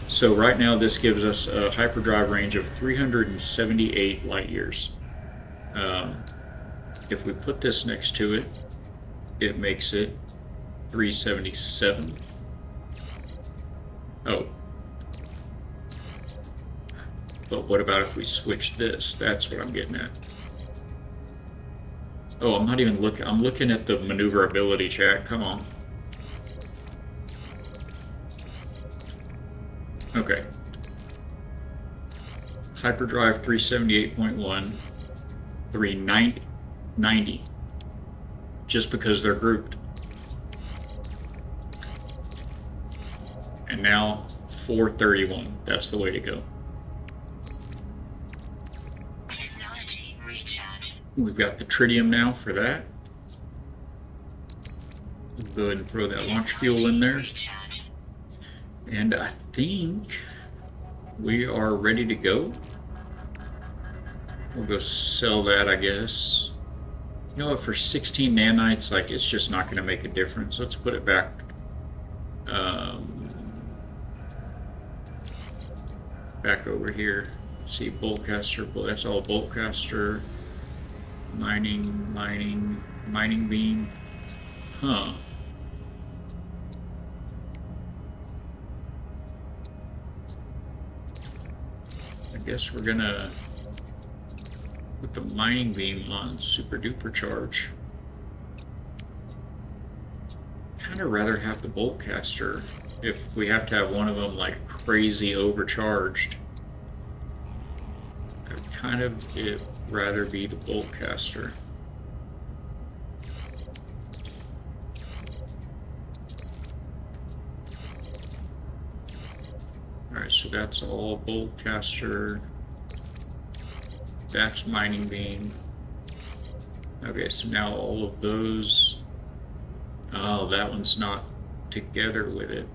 A: So right now this gives us a hyperdrive range of 378 light years. If we put this next to it, it makes it 377. Oh. But what about if we switch this? That's what I'm getting at. Oh, I'm not even looking. I'm looking at the maneuverability, chat. Come on. Okay. Hyperdrive 378.1, 390, just because they're grouped. And now 431. That's the way to go.
B: Technology recharge.
A: We've got the tritium now for that. We'll go ahead and throw that launch fuel in there.
B: Recharge.
A: And I think we are ready to go. We'll go sell that, I guess. You know what, for 16 nanites, like, it's just not going to make a difference. Let's put it back. Back over here. Let's see, boltcaster. That's all boltcaster. Mining beam. Huh. I guess we're gonna put the mining beam on super duper charge. Kind of rather have the bolt caster if we have to have one of them like crazy overcharged. I'd kind of rather be the bolt caster. Alright, so that's all bolt caster. That's mining beam. Okay, so now all of those. Oh, that one's not together with it.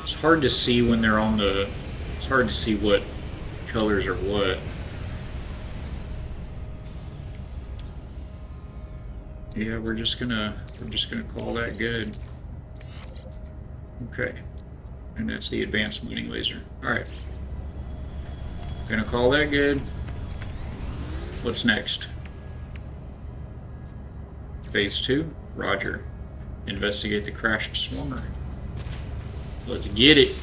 A: It's hard to see when they're on the. It's hard to see what colors are what. Yeah, we're just gonna call that good. Okay, and that's the advanced mining laser. All right, gonna call that good. What's next? Phase 2, Roger. Investigate the crashed swarmer. Let's get it.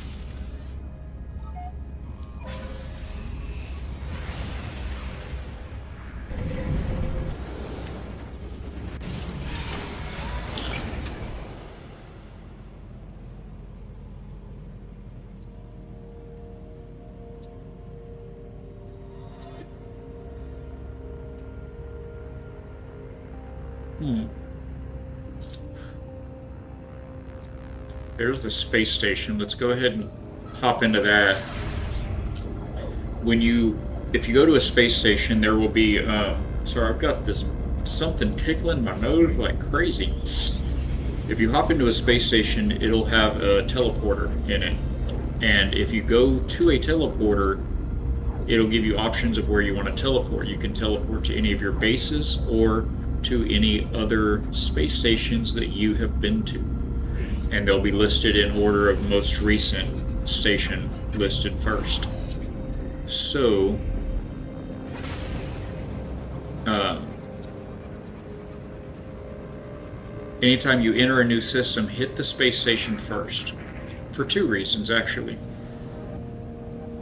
A: There's the space station. Let's go ahead and hop into that. If you go to a space station, there will be, sorry, I've got this something tickling my nose like crazy. If you hop into a space station, it'll have a teleporter in it. And if you go to a teleporter, it'll give you options of where you want to teleport. You can teleport to any of your bases or to any other space stations that you have been to. And they'll be listed in order of most recent station listed first. So, anytime you enter a new system, hit the space station first. For two reasons, actually.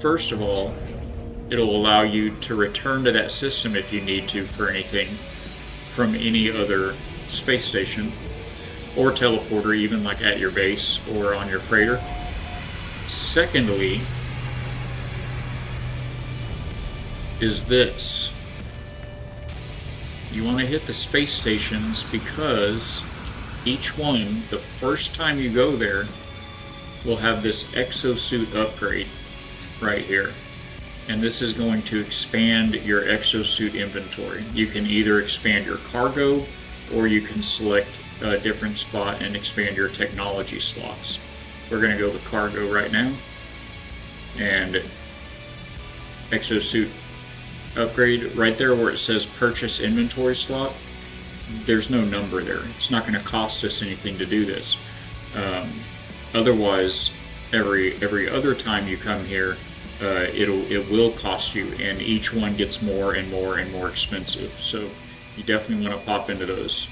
A: first of all, it'll allow you to return to that system if you need to for anything from any other space station or teleporter, even like at your base or on your freighter. Secondly, is this. You want to hit the space stations because each one, the first time you go there, will have this exosuit upgrade right here. And this is going to expand your exosuit inventory. You can either expand your cargo or you can select a different spot and expand your technology slots. We're going to go with cargo right now. And exosuit upgrade right there where it says purchase inventory slot, there's no number there. It's not going to cost us anything to do this. Otherwise, every other time you come here, it will cost you, and each one gets more and more and more expensive. So you definitely want to pop into those.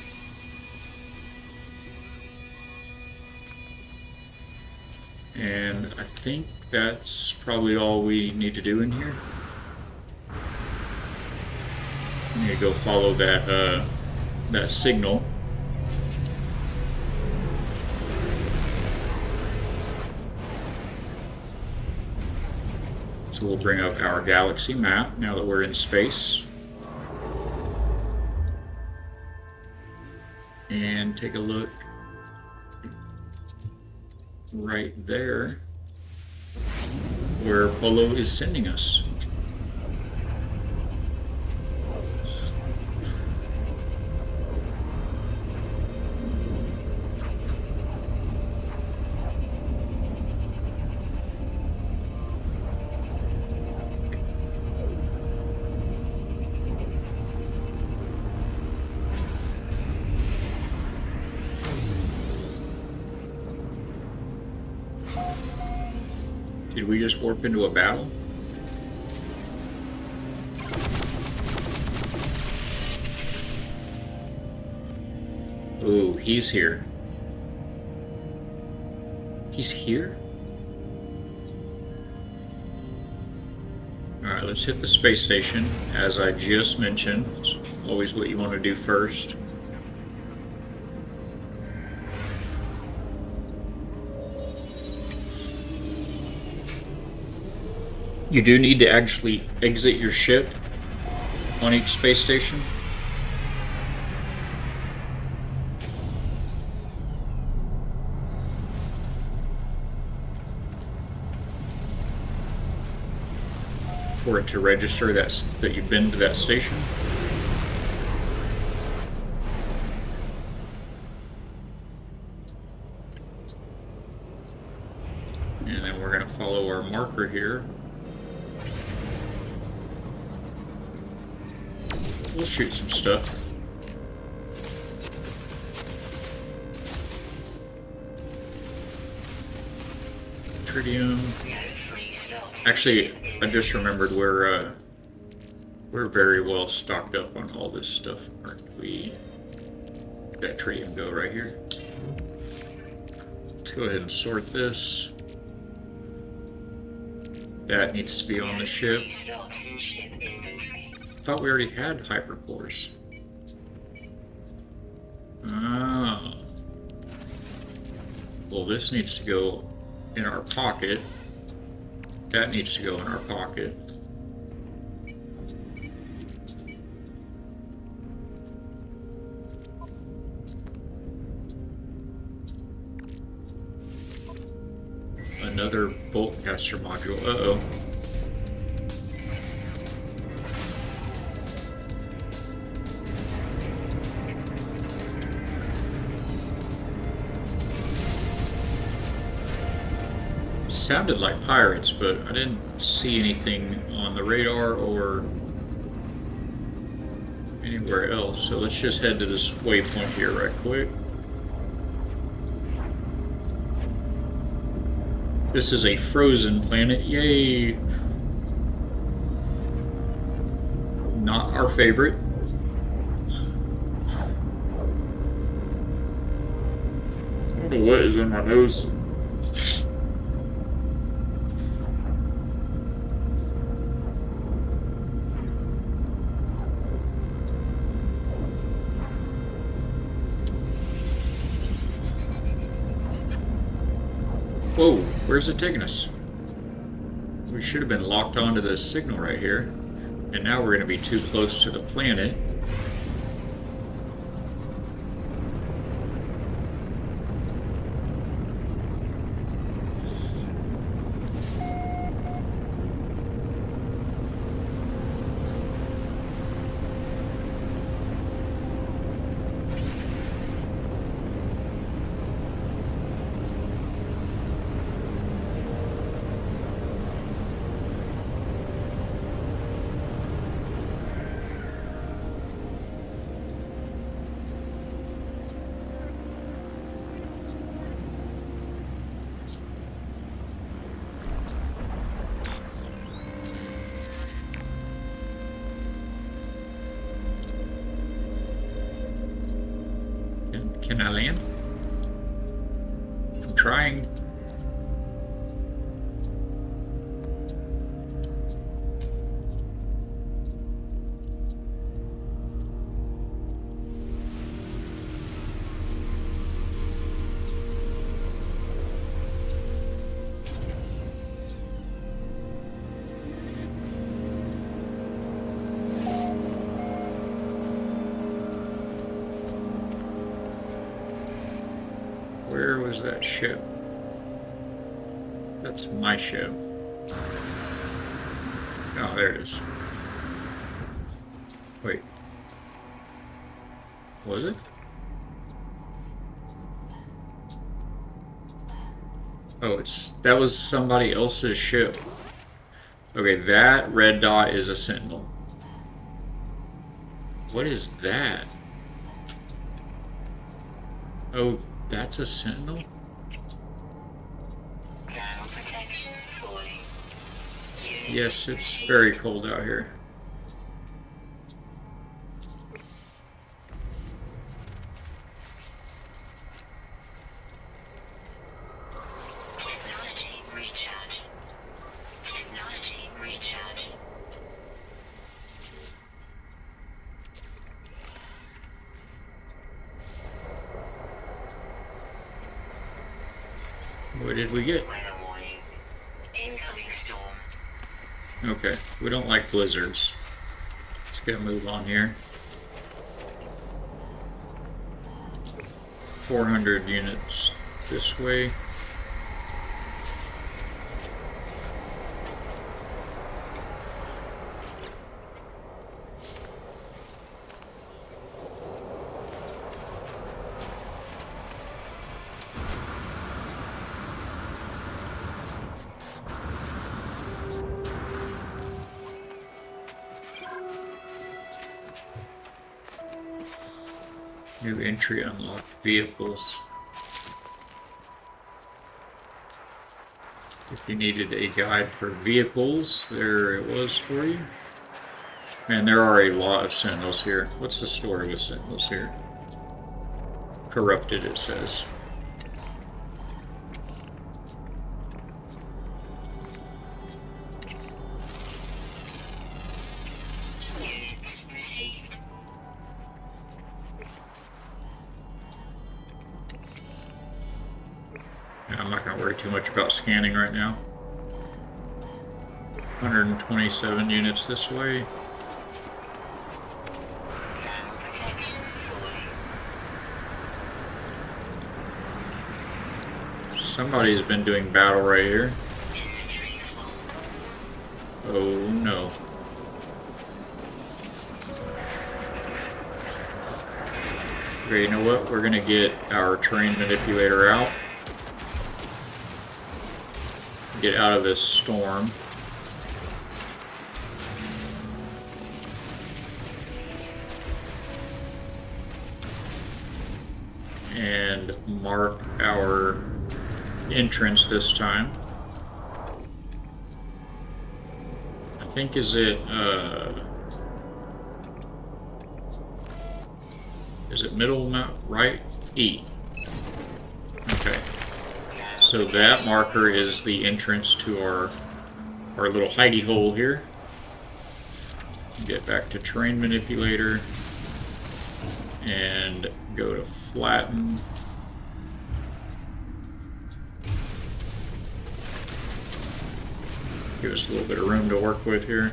A: And I think that's probably all we need to do in here. I'm gonna go follow that signal. So we'll bring up our galaxy map now that we're in space. And take a look right there where Polo is sending us. Did we just warp into a battle? Ooh, he's here. He's here? Alright, let's hit the space station. As I just mentioned, it's always what you want to do first. You do need to actually exit your ship on each space station. For it to register that you've been to that station. And then we're going to follow our marker here. We'll shoot some stuff. Tritium. Actually, I just remembered we're very well stocked up on all this stuff, aren't we? That tritium go right here. Let's go ahead and sort this. That needs to be on the ship. I thought we already had hypercores. Ah. Well, this needs to go in our pocket. That needs to go in our pocket. Another bolt caster module. Uh-oh. Sounded like pirates, but I didn't see anything on the radar or anywhere else. So let's just head to this waypoint here right quick. This is a frozen planet. Yay! Not our favorite. I don't know what is in my nose. Whoa, where's it taking us? We should have been locked onto this signal right here. And now we're going to be too close to the planet. Can I land? I'm trying. Where was that ship? That's my ship. Oh, there it is. Wait. Was it? Oh, that was somebody else's ship. Okay, that red dot is a sentinel. What is that? Oh, that's a sentinel?
B: Ground protection falling.
A: Yes, it's very cold out here.
B: Technology recharge. Technology recharge.
A: What did we get?
B: Weather warning. Incoming storm.
A: Okay, we don't like blizzards. Let's get a move on here. 400 units this way. New entry unlocked vehicles. If you needed a guide for vehicles, there it was for you. Man, there are a lot of sentinels here. What's the story with sentinels here? Corrupted, it says.
B: Units received.
A: I'm not going to worry too much about scanning right now. 127 units this way.
B: Ground protection falling.
A: Somebody's been doing battle right here.
B: Inventory full.
A: Oh no. Okay, you know what? We're going to get our terrain manipulator out. Get out of this storm. And mark our entrance this time. I think is it middle mount right? E. Okay. So that marker is the entrance to our little hidey hole here. Get back to terrain manipulator and go to flatten. Give us a little bit of room to work with here.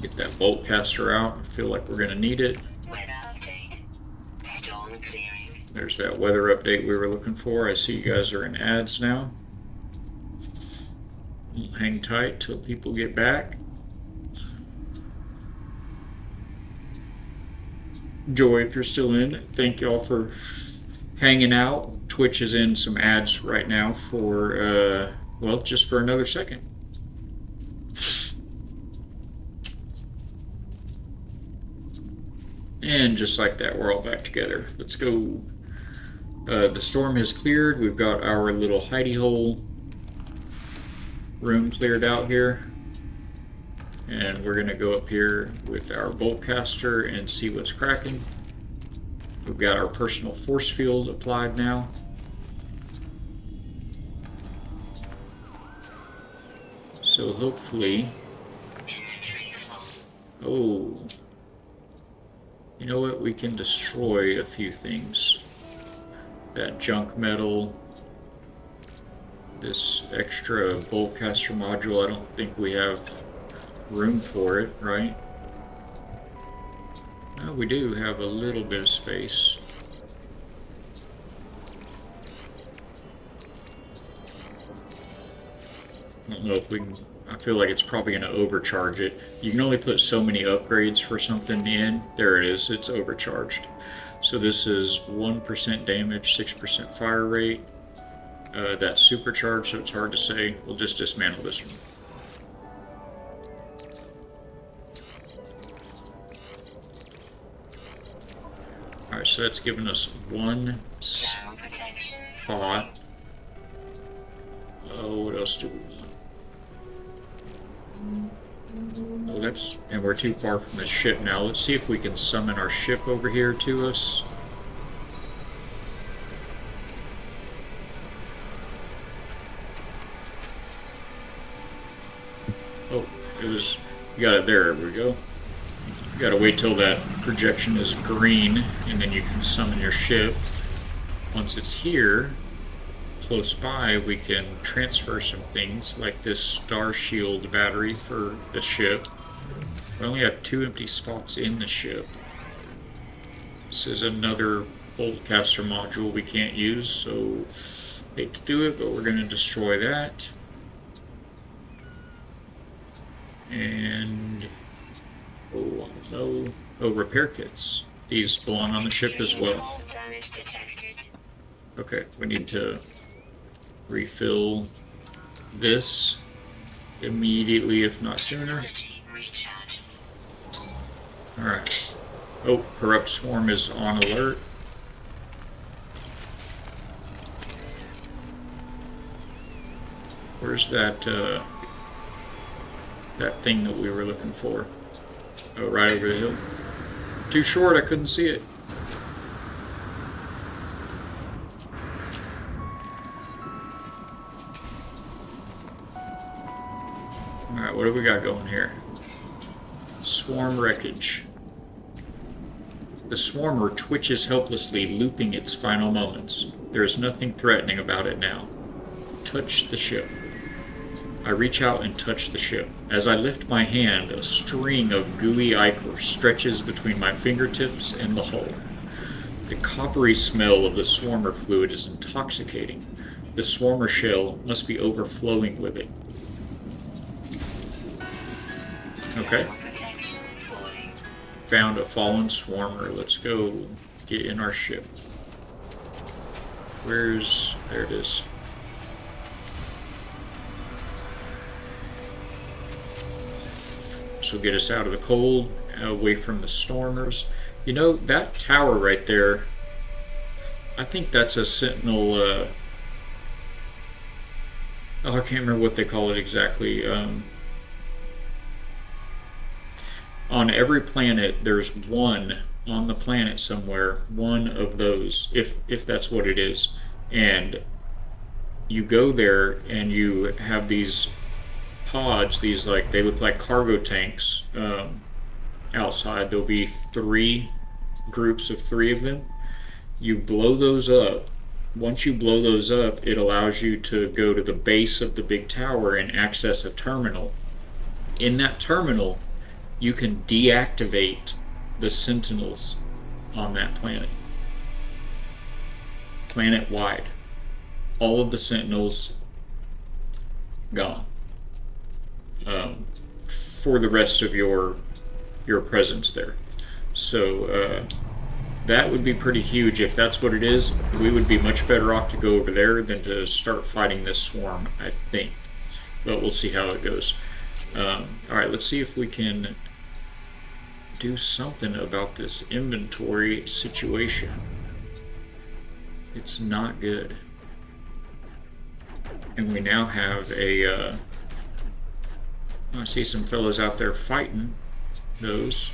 A: Get that bolt caster out. I feel like we're going to need it.
B: Weather update. Storm clearing.
A: There's that weather update we were looking for. I see you guys are in ads now. We'll hang tight till people get back. Joy, if you're still in, thank y'all for hanging out. Twitch is in some ads right now for, well, just for another second. And just like that, we're all back together. Let's go. The storm has cleared. We've got our little hidey hole room cleared out here. And we're going to go up here with our bolt caster and see what's cracking. We've got our personal force field applied now. So hopefully...
B: Inventory full.
A: Oh... You know what? We can destroy a few things. That junk metal. This extra bolt caster module, I don't think we have room for it, right? No, we do have a little bit of space. I don't know if we can... I feel like it's probably going to overcharge it. You can only put so many upgrades for something in. There it is. It's overcharged. So this is 1% damage, 6% fire rate. That's supercharged, so it's hard to say. We'll just dismantle this one. Alright, so that's given us one
B: Thermal protection.
A: spot. Oh, what else do we want? Oh, that's... and we're too far from the ship now. Let's see if we can summon our ship over here to us. Oh, it was... you got it there. There we go. You gotta wait till that projection is green, and then you can summon your ship. Once it's here, close by, we can transfer some things, like this Star Shield battery for the ship. We only have 2 empty spots in the ship. This is another bolt caster module we can't use, so hate to do it, but we're going to destroy that. And oh no, oh, repair kits. These belong on the ship as well.
B: Full damage detected.
A: Okay, we need to refill this immediately, if not sooner.
B: Quality recharge.
A: Alright. Oh, Corrupt Swarm is on alert. Where's that, that thing that we were looking for? Oh, right over the hill. Too short, I couldn't see it. Alright, what do we got going here? Swarm wreckage. The swarmer twitches helplessly, looping its final moments. There is nothing threatening about it now. Touch the ship. I reach out and touch the ship. As I lift my hand, a string of gooey ichor stretches between my fingertips and the hull. The coppery smell of the swarmer fluid is intoxicating. The swarmer shell must be overflowing with it. Okay.
B: Thermal protection falling.
A: Found a fallen swarmer. Let's go get in our ship. Where's... there it is. So get us out of the cold, away from the stormers. You know, that tower right there, I think that's a sentinel, oh, I can't remember what they call it exactly. On every planet, there's one on the planet somewhere, one of those, if that's what it is. And you go there and you have these pods, these, like, they look like cargo tanks, outside. There'll be 3 groups of 3 of them. You blow those up. Once you blow those up, it allows you to go to the base of the big tower and access a terminal. In that terminal, you can deactivate the sentinels on that planet. Planet-wide. All of the sentinels gone. For the rest of your presence there. So that would be pretty huge. If that's what it is, we would be much better off to go over there than to start fighting this swarm, I think. But we'll see how it goes. Alright, let's see if we can do something about this inventory situation. It's not good. And we now have a... I see some fellows out there fighting those.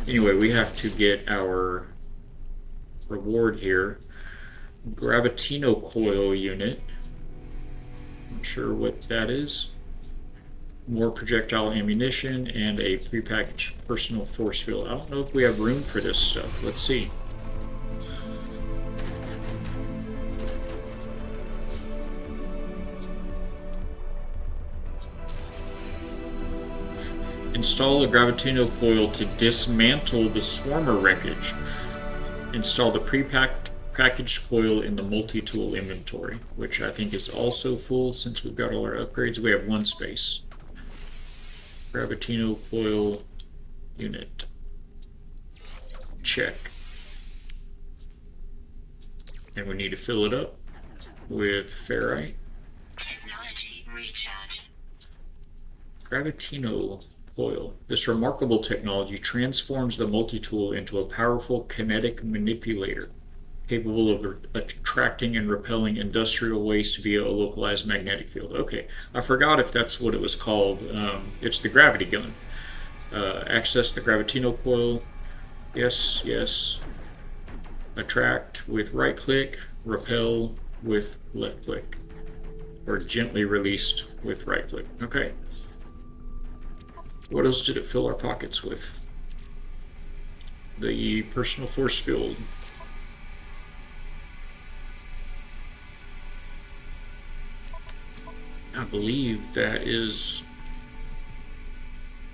A: Anyway, we have to get our reward here. Gravitino coil unit. Not sure what that is. More projectile ammunition and a prepackaged personal force field. I don't know if we have room for this stuff. Let's see. Install a Gravitino coil to dismantle the swarmer wreckage. Install the packaged coil in the multi-tool inventory, which I think is also full since we've got all our upgrades. We have 1 space. Gravitino coil unit. Check. And we need to fill it up with ferrite.
B: Technology recharge.
A: Gravitino coil. This remarkable technology transforms the multi-tool into a powerful kinetic manipulator, capable of attracting and repelling industrial waste via a localized magnetic field. Okay, I forgot if that's what it was called. It's the gravity gun. Access the Gravitino coil. Yes, yes. Attract with right click, repel with left click, or gently released with right click. Okay. What else did it fill our pockets with? The personal force field. I believe that is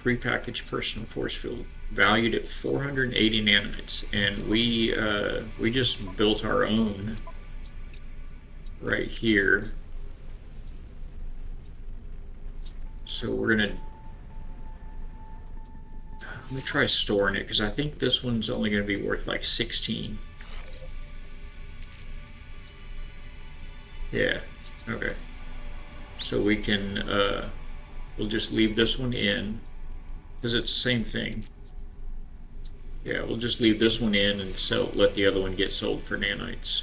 A: prepackaged personal force field, valued at 480 nanites, and we just built our own right here. So we're gonna let me try storing it, because I think this one's only going to be worth like 16. Yeah, okay. So we can, we'll just leave this one in, because it's the same thing. Yeah, we'll just leave this one in and let the other one get sold for nanites.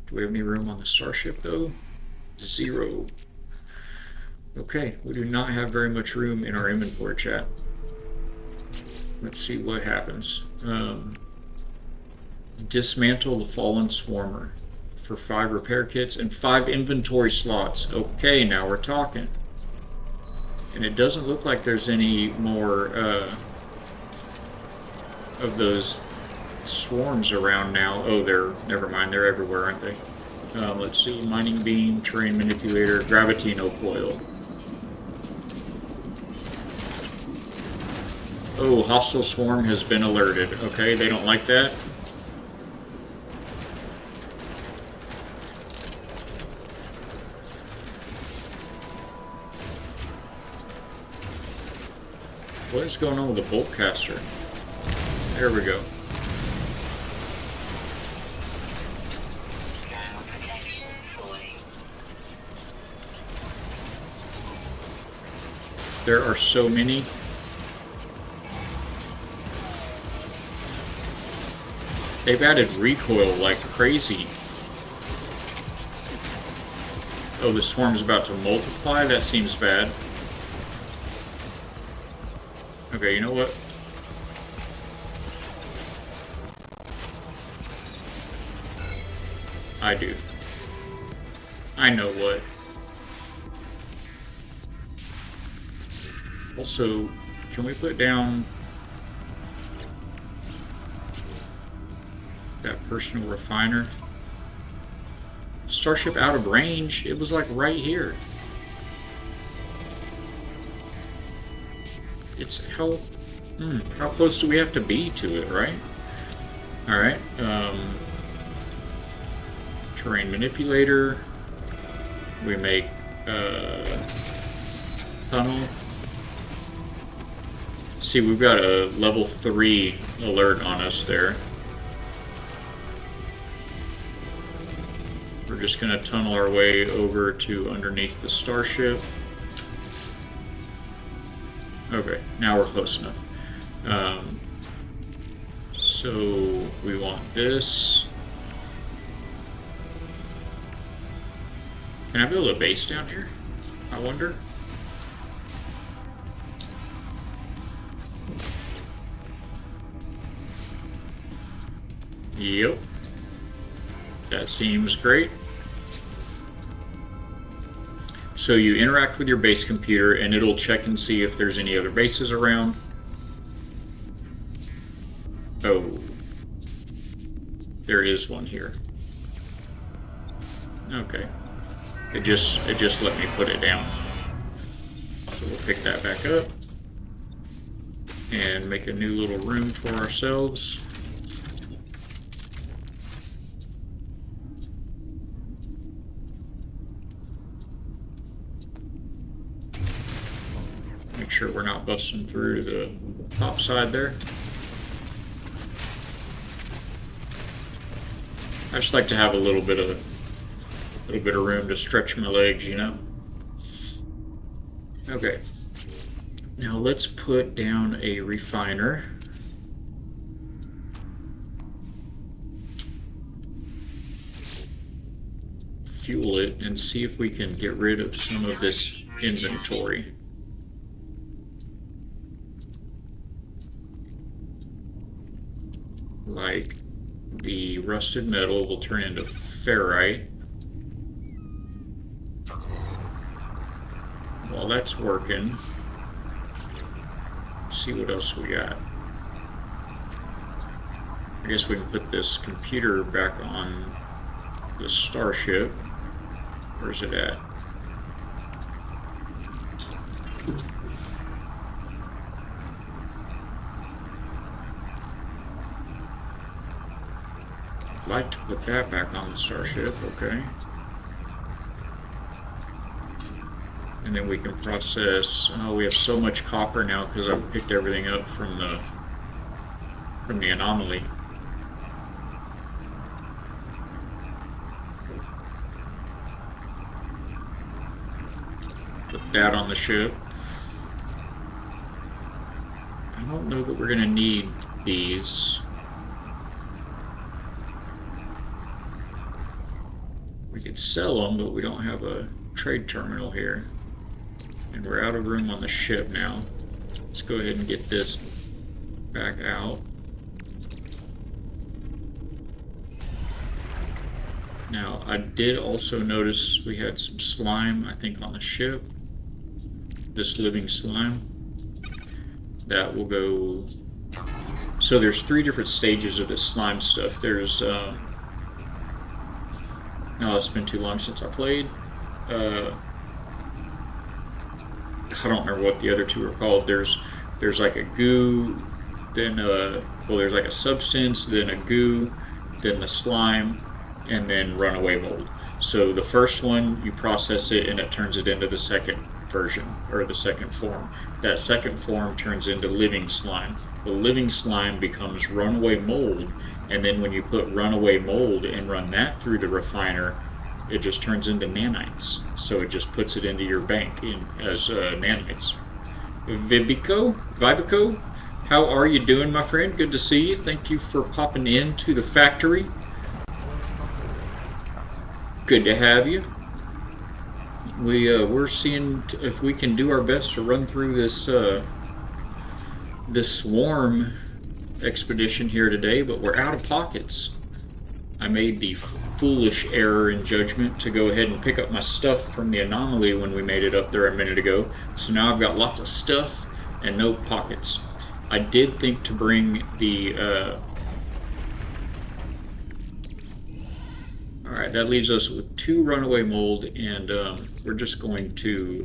A: Do we have any room on the starship though? 0. Okay, we do not have very much room in our inventory, chat. Let's see what happens. Dismantle the fallen swarmer for 5 repair kits and 5 inventory slots. Okay, now we're talking. And it doesn't look like there's any more of those swarms around now. Oh, never mind, they're everywhere, aren't they? Let's see, mining beam, terrain manipulator, Gravitino coil. Oh, hostile swarm has been alerted. Okay, they don't like that. What is going on with the bolt caster? There we go.
B: Thermal protection fully.
A: There are so many. They've added recoil like crazy. Oh, the swarm's about to multiply? That seems bad. Okay, you know what? I do. I know what. Also, can we put down that personal refiner? Starship out of range? It was like right here. It's how close do we have to be to it, right? Alright, terrain manipulator. We make tunnel. See, we've got a level 3 alert on us there. We're just gonna tunnel our way over to underneath the starship. Okay, now we're close enough. So we want this. Can I build a base down here? I wonder. Yep. That seems great. So you interact with your base computer and it'll check and see if there's any other bases around. Oh. There is one here. Okay. It just let me put it down. So we'll pick that back up and make a new little room for ourselves. Make sure we're not busting through the top side there. I just like to have a little bit of room to stretch my legs, you know. Okay. Now let's put down a refiner. Fuel it and see if we can get rid of some of this inventory. Like the rusted metal will turn into ferrite. While that's working, let's see what else we got. I guess we can put this computer back on the starship. Where's it at? I'd like to put that back on the starship, okay. And then we can process, oh, we have so much copper now because I've picked everything up from the anomaly. Put that on the ship. I don't know that we're gonna need these. We could sell them, but we don't have a trade terminal here. And we're out of room on the ship now. Let's go ahead and get this back out. Now, I did also notice we had some slime, I think, on the ship. This living slime. That will go... So there's 3 different stages of this slime stuff. There's... No, it's been too long since I played. I don't remember what the other 2 are called. There's like a goo, then there's like a substance, then a goo, then the slime, and then runaway mold. So the first one, you process it and it turns it into the second version, or the second form. That second form turns into living slime. The living slime becomes runaway mold, and then when you put runaway mold and run that through the refiner, it just turns into nanites. So it just puts it into your bank as nanites. Vibico, how are you doing, my friend? Good to see you. Thank you for popping in to the factory. Good to have you. We're seeing if we can do our best to run through this swarm expedition here today, but we're out of pockets. I made the foolish error in judgment to go ahead and pick up my stuff from the anomaly when we made it up there a minute ago. So now I've got lots of stuff and no pockets. I did think to bring the alright, that leaves us with 2 runaway mold, and we're just going to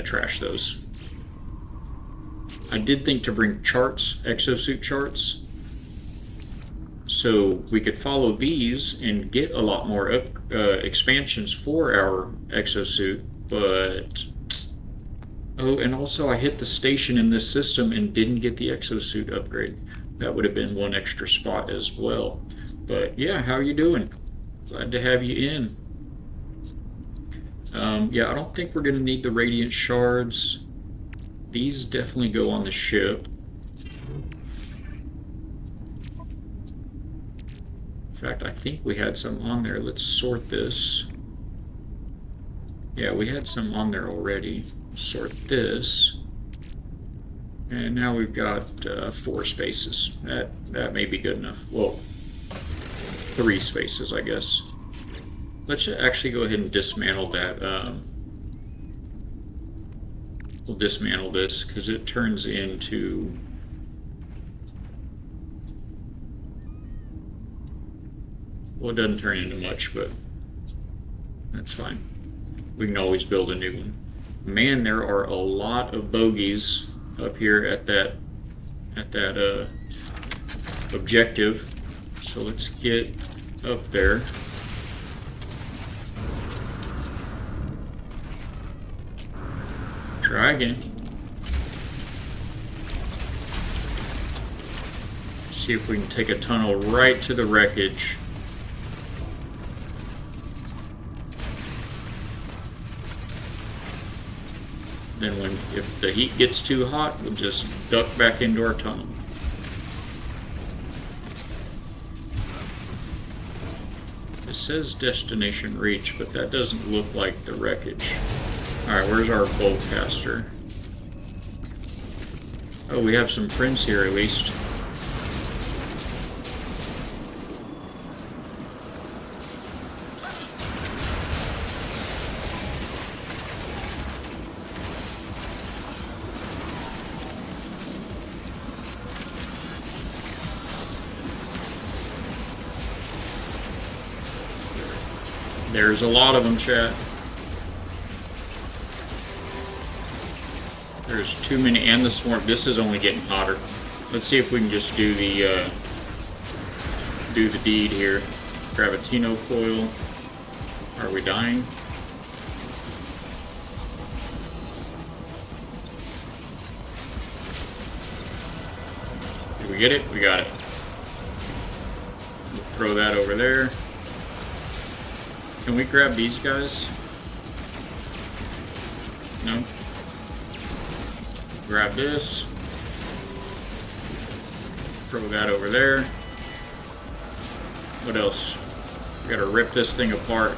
A: trash those. I did think to bring charts, exosuit charts, so we could follow these and get a lot more expansions for our exosuit, but oh, and also I hit the station in this system and didn't get the exosuit upgrade. That would have been 1 extra spot as well. But yeah, how are you doing? Glad to have you in. Yeah, I don't think we're going to need the radiant shards. These definitely go on the ship. In fact, I think we had some on there. Let's sort this. Yeah, we had some on there already. Sort this. And now we've got 4 spaces. That may be good enough. Well, 3 spaces, I guess. Let's actually go ahead and dismantle that. We'll dismantle this because it turns into... Well, it doesn't turn into much, but that's fine. We can always build a new one. Man, there are a lot of bogeys up here at that objective. So let's get up there. Try again. See if we can take a tunnel right to the wreckage. Then if the heat gets too hot, we'll just duck back into our tunnel. It says destination reach, but that doesn't look like the wreckage. Alright, where's our bolt caster? Oh, we have some friends here at least. There's a lot of them, chat. There's too many, and the swarm. This is only getting hotter. Let's see if we can just do the deed here. Gravitino coil. Are we dying? Did we get it? We got it. We'll throw that over there. Can we grab these guys? No? Grab this. Throw that over there. What else? We gotta rip this thing apart.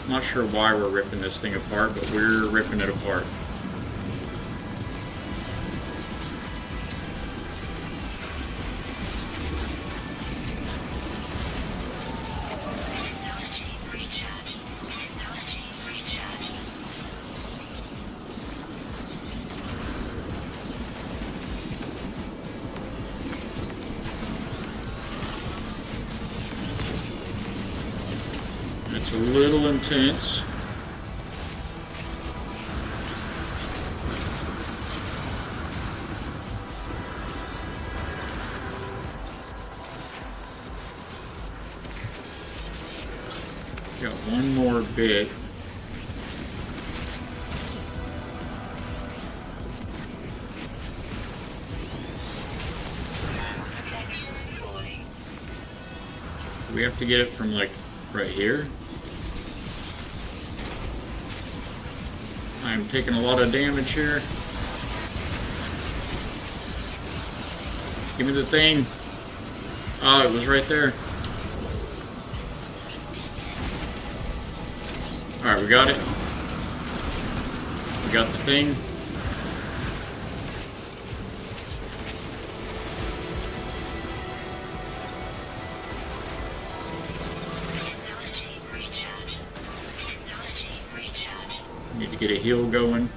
A: I'm not sure why we're ripping this thing apart, but we're ripping it apart. It's a little intense. Got one more bit. We have to get it from like right here. I'm taking a lot of damage here. Give me the thing. Oh, it was right there. Alright, we got it. We got the thing. Get a heal going.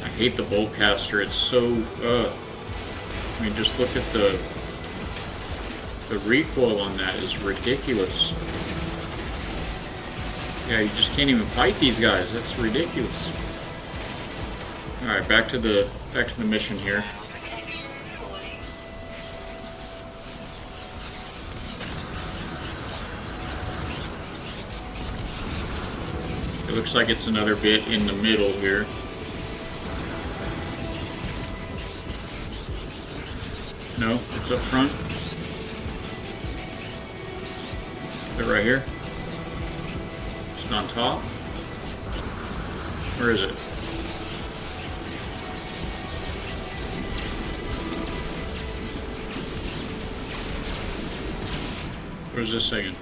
A: I hate the Boltcaster. It's so, I mean, just look at the recoil on that is ridiculous. Yeah, you just can't even fight these guys. That's ridiculous. All right, back to the mission here.
B: Protection falling.
A: It looks like it's another bit in the middle here. No, it's up front. Is it right here? It's on top? Where is it? Where's this saying?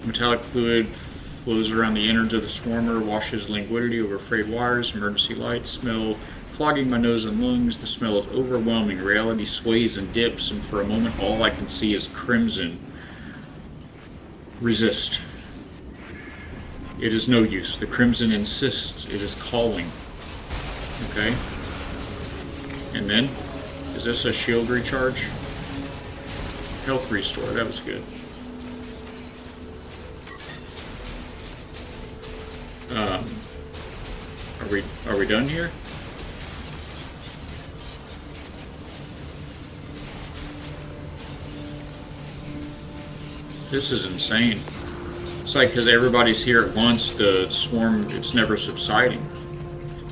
A: Metallic fluid flows around the innards of the swarmer, washes languidity over frayed wires, emergency lights, smell clogging my nose and lungs. The smell is overwhelming. Reality sways and dips, and for a moment all I can see is crimson. Resist. It is no use. The crimson insists. It is calling. Okay. And then, is this a shield recharge? Health restore. That was good. Are we done here? This is insane. It's like because everybody's here at once, the swarm, it's never subsiding.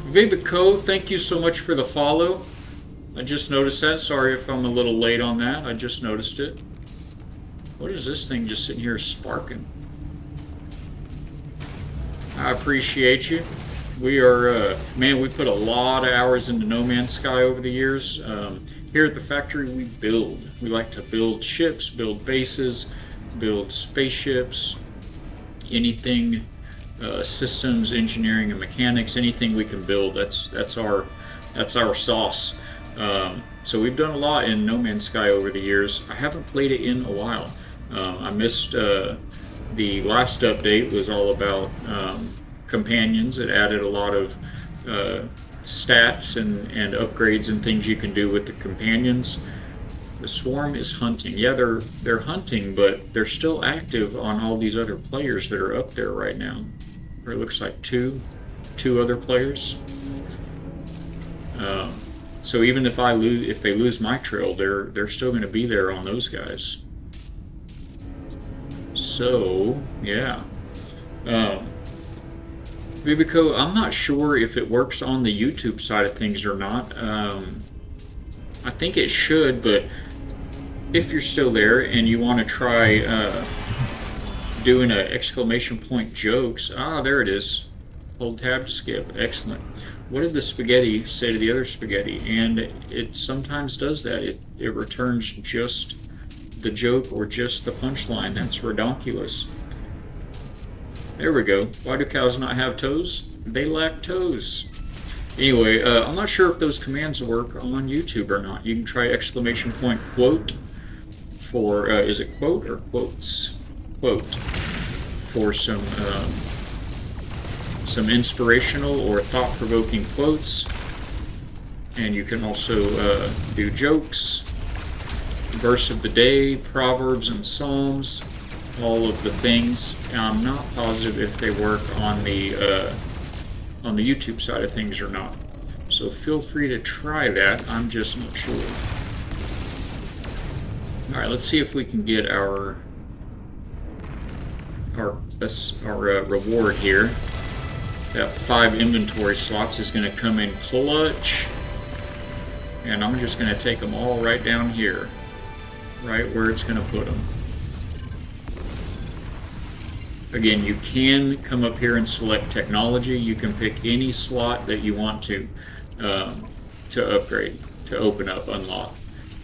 A: Vibico, thank you so much for the follow. I just noticed that. Sorry if I'm a little late on that. I just noticed it. What is this thing just sitting here sparking? I appreciate you. We are, man, we put a lot of hours into No Man's Sky over the years. Here at the factory, we build. We like to build ships, build bases, build spaceships, anything, systems, engineering, and mechanics. Anything we can build. That's our sauce. So we've done a lot in No Man's Sky over the years. I haven't played it in a while. I missed the last update was all about companions. It added a lot of stats and upgrades and things you can do with the companions. The swarm is hunting. Yeah, they're hunting, but they're still active on all these other players that are up there right now. Or it looks like two other players. So even if they lose my trail, they're still going to be there on those guys. So yeah. Rubico, I'm not sure if it works on the YouTube side of things or not. I think it should, but if you're still there and you want to try doing an exclamation point jokes, there it is. Hold tab to skip. Excellent. What did the spaghetti say to the other spaghetti? And it sometimes does that. It returns just the joke or just the punchline. That's redonkulous. There we go. Why do cows not have toes? They lack toes. Anyway, I'm not sure if those commands work on YouTube or not. You can try exclamation point quote for, is it quote or quotes? Quote. For some inspirational or thought-provoking quotes. And you can also do jokes, verse of the day, proverbs and psalms, all of the things. And I'm not positive if they work on the YouTube side of things or not. So feel free to try that. I'm just not sure. All right, let's see if we can get our reward here. That 5 inventory slots is going to come in clutch. And I'm just going to take them all right down here. Right where it's going to put them. Again, you can come up here and select technology. You can pick any slot that you want to upgrade, to open up, unlock.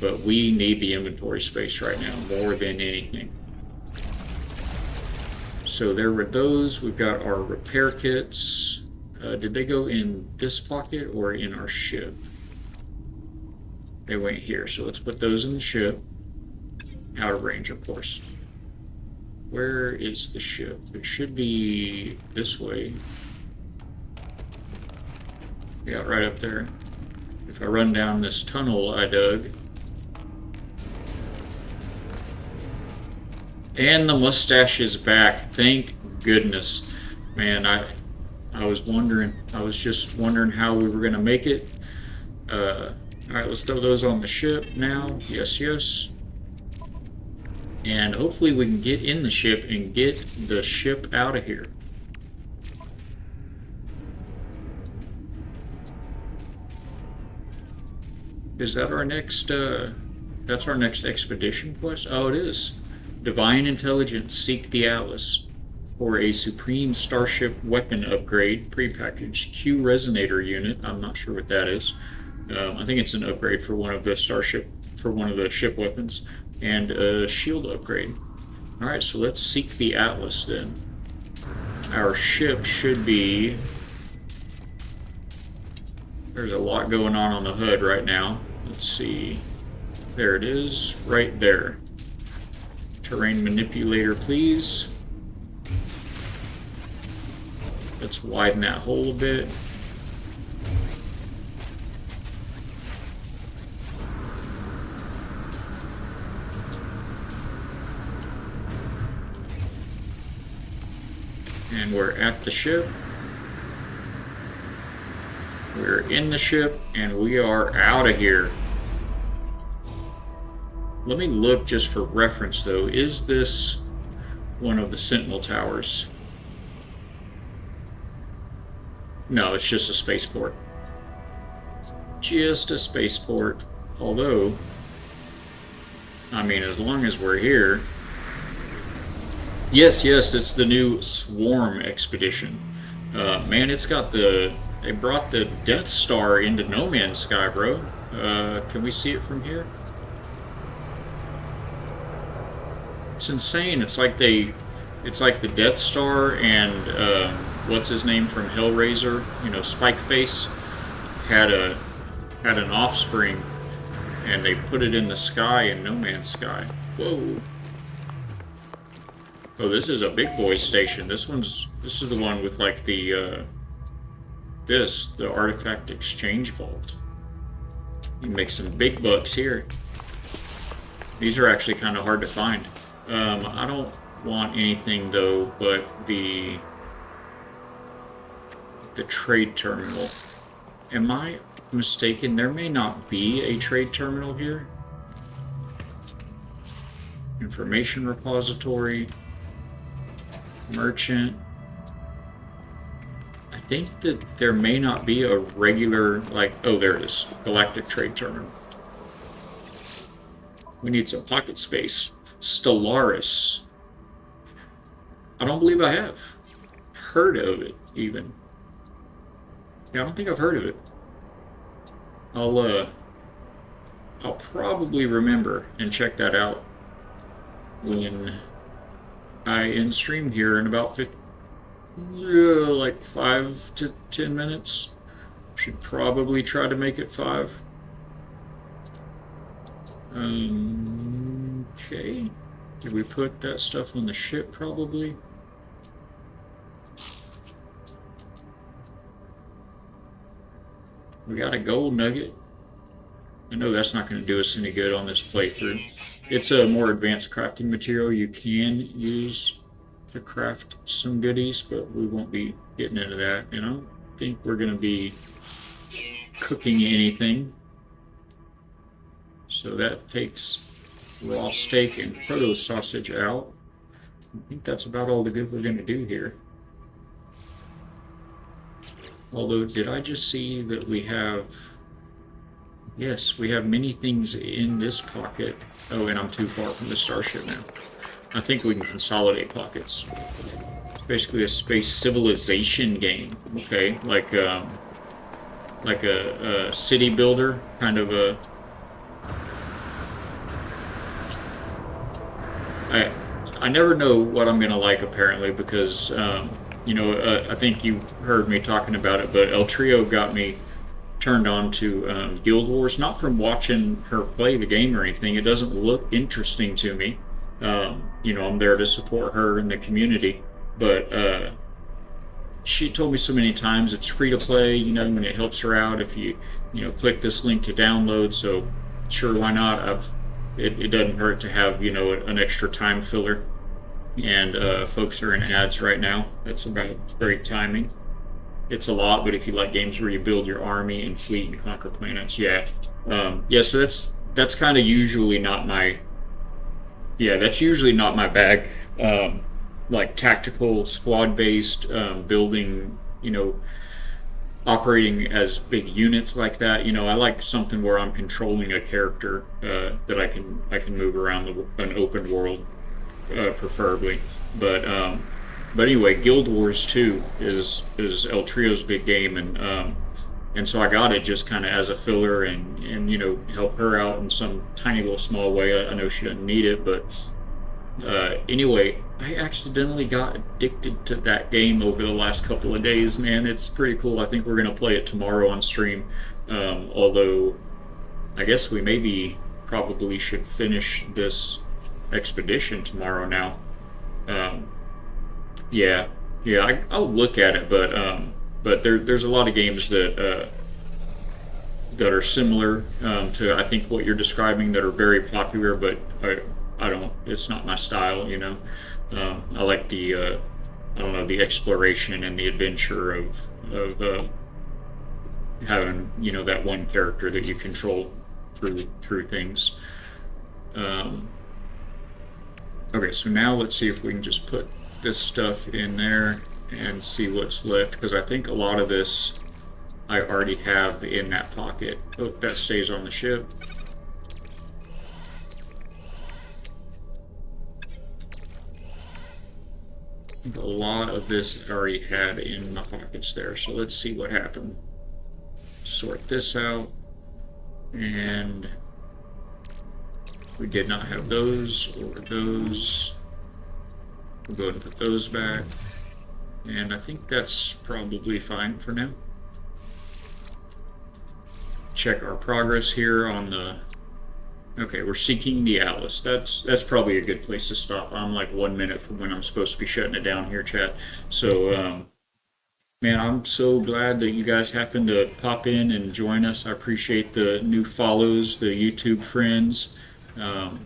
A: But we need the inventory space right now more than anything. So there were those. We've got our repair kits. Did they go in this pocket or in our ship? They went here, so let's put those in the ship. Out of range, of course. Where is the ship? It should be this way. Yeah, right up there. If I run down this tunnel I dug. And the mustache is back. Thank goodness. Man, I was wondering. I was just wondering how we were going to make it. Alright, let's throw those on the ship now. Yes, yes. And hopefully we can get in the ship and get the ship out of here. Is that our next, that's our next expedition quest? Oh, it is. Divine Intelligence, seek the Atlas for a Supreme Starship weapon upgrade, prepackaged Q Resonator unit. I'm not sure what that is. I think it's an upgrade for one of the ship weapons, and a shield upgrade. Alright, so let's seek the Atlas then. Our ship should be... There's a lot going on the hood right now. Let's see. There it is, right there. Terrain manipulator, please. Let's widen that hole a bit. And we're at the ship. We're in the ship, and we are out of here. Let me look just for reference, though. Is this one of the Sentinel towers? No, it's just a spaceport. Just a spaceport. Although, I mean, as long as we're here... Yes, yes, it's the new Swarm expedition. Man, it's got the... They brought the Death Star into No Man's Sky, bro. Can we see it from here? It's insane. It's like the Death Star and what's his name from Hellraiser? You know, Spikeface had an offspring, and they put it in the sky in No Man's Sky. Whoa. Oh, this is a big boy station. This is the one with like the artifact exchange vault. You can make some big bucks here. These are actually kind of hard to find. I don't want anything though but the trade terminal. Am I mistaken? There may not be a trade terminal here. Information repository. Merchant. I think that there may not be a regular, like, oh, there it is. Galactic trade terminal. We need some pocket space. Stellaris. I don't believe I have heard of it, even. Yeah, I don't think I've heard of it. I'll probably remember and check that out when I end stream here in about like 5 to 10 minutes. Should probably try to make it 5. Okay. Did we put that stuff on the ship? Probably. We got a gold nugget. I know that's not going to do us any good on this playthrough. It's a more advanced crafting material you can use to craft some goodies, but we won't be getting into that. And I don't think we're going to be cooking anything. So that takes raw steak and proto sausage out. I think that's about all the good we're going to do here. Although, did I just see that we have... Yes, we have many things in this pocket. Oh, and I'm too far from the starship now. I think we can consolidate pockets. It's basically a space civilization game. Okay, like a city builder, kind of a... I never know what I'm gonna like, apparently, because you know, I think you heard me talking about it, but El Trio got me turned on to Guild Wars, not from watching her play the game or anything. It doesn't look interesting to me. I'm there to support her in the community, but she told me so many times it's free to play, and it helps her out if you, click this link to download. So sure, why not? It doesn't hurt to have, an extra time filler. And folks are in ads right now. That's about great timing. It's a lot, but if you like games where you build your army and fleet and conquer planets, yeah. So that's kind of usually not my, that's usually not my bag. Like tactical squad based building, operating as big units like that. I like something where I'm controlling a character that I can move around an open world, preferably. But anyway, Guild Wars 2 is El Trio's big game, and so I got it just kind of as a filler and help her out in some tiny little small way. I know she doesn't need it, but anyway, I accidentally got addicted to that game over the last couple of days, man. It's pretty cool. I think we're going to play it tomorrow on stream, although I guess we probably should finish this expedition tomorrow now. I'll look at it, but there's a lot of games that are similar to I think what you're describing that are very popular, but I don't. It's not my style, I like the I don't know, the exploration and the adventure of having that one character that you control through things. Okay, so now let's see if we can just put this stuff in there and see what's left, because I think a lot of this I already have in that pocket. Oh, that stays on the ship. A lot of this I already had in my pockets there, so let's see what happened. Sort this out, and we did not have those or those. We'll go ahead and put those back, and I think that's probably fine for now. Check our progress here on the. Okay, we're seeking the Atlas. That's probably a good place to stop. I'm like 1 minute from when I'm supposed to be shutting it down here, chat. So, man, I'm so glad that you guys happened to pop in and join us. I appreciate the new follows, the YouTube friends, and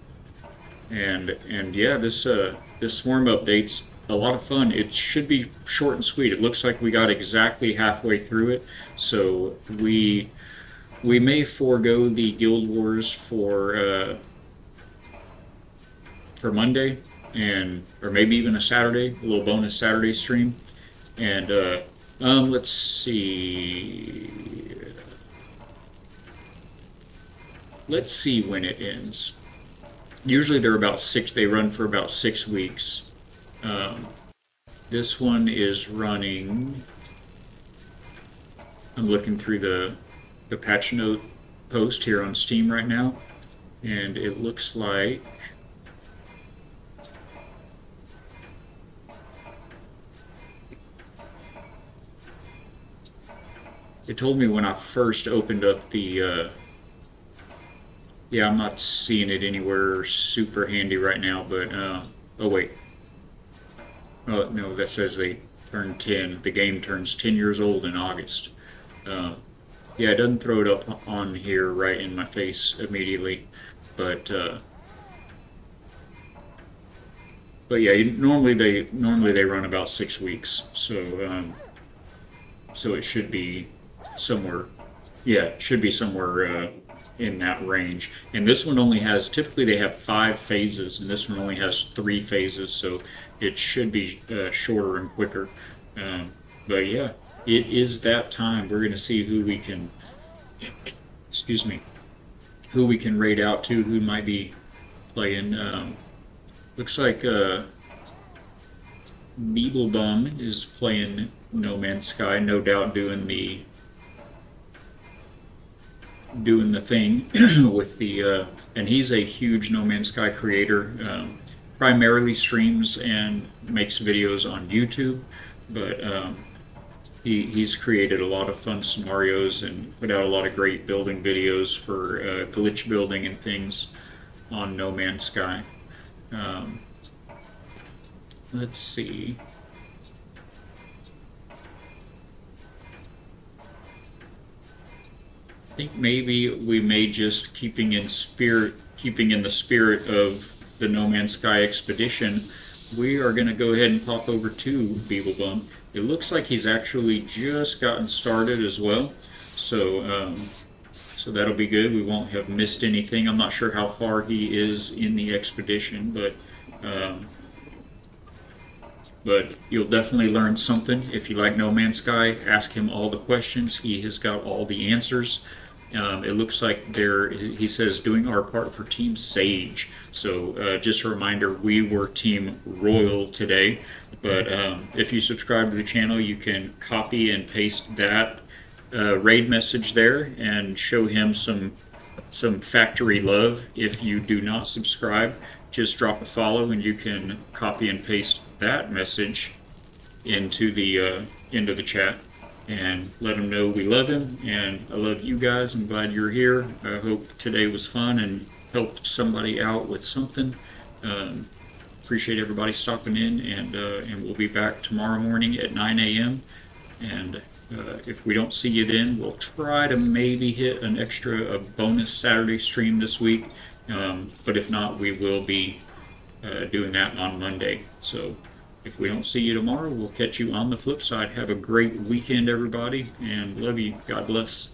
A: yeah, this swarm update's a lot of fun. It should be short and sweet. It looks like we got exactly halfway through it, so we may forego the Guild Wars for Monday, or maybe even a Saturday, a little bonus Saturday stream. And let's see. Let's see when it ends. Usually they're about they run for about 6 weeks. This one is running. I'm looking through the patch note post here on Steam right now, and it looks like it told me when I first opened up the I'm not seeing it anywhere super handy right now, but oh wait, oh no, that says they turned 10. The game turns 10 years old in August. Yeah, it doesn't throw it up on here right in my face immediately, but yeah, normally they run about 6 weeks, so it should be somewhere, it should be somewhere in that range. And this one only has, typically they have 5 phases, and this one only has 3 phases, so it should be shorter and quicker. But yeah, it is that time. We're going to see who we can, who we can raid out to, who might be playing. Looks like Beeblebum is playing No Man's Sky, no doubt doing the thing with the, and he's a huge No Man's Sky creator, primarily streams and makes videos on YouTube, but he's created a lot of fun scenarios and put out a lot of great building videos for glitch building and things on No Man's Sky. Um, let's see. I think maybe we may just keeping in the spirit of the No Man's Sky expedition. We are going to go ahead and pop over to Beeblebum. It looks like he's actually just gotten started as well, so so that'll be good. We won't have missed anything. I'm not sure how far he is in the expedition, but you'll definitely learn something. If you like No Man's Sky, ask him all the questions. He has got all the answers. It looks like he says, doing our part for Team Sage. So just a reminder, we were Team Royal today. But if you subscribe to the channel, you can copy and paste that raid message there and show him some factory love. If you do not subscribe, just drop a follow and you can copy and paste that message into the chat and let him know we love him and I love you guys. I'm glad you're here. I hope today was fun and helped somebody out with something. Appreciate everybody stopping in, and we'll be back tomorrow morning at 9 a.m. And if we don't see you then, we'll try to maybe hit a bonus Saturday stream this week. But if not, we will be doing that on Monday. So if we don't see you tomorrow, we'll catch you on the flip side. Have a great weekend, everybody, and love you. God bless.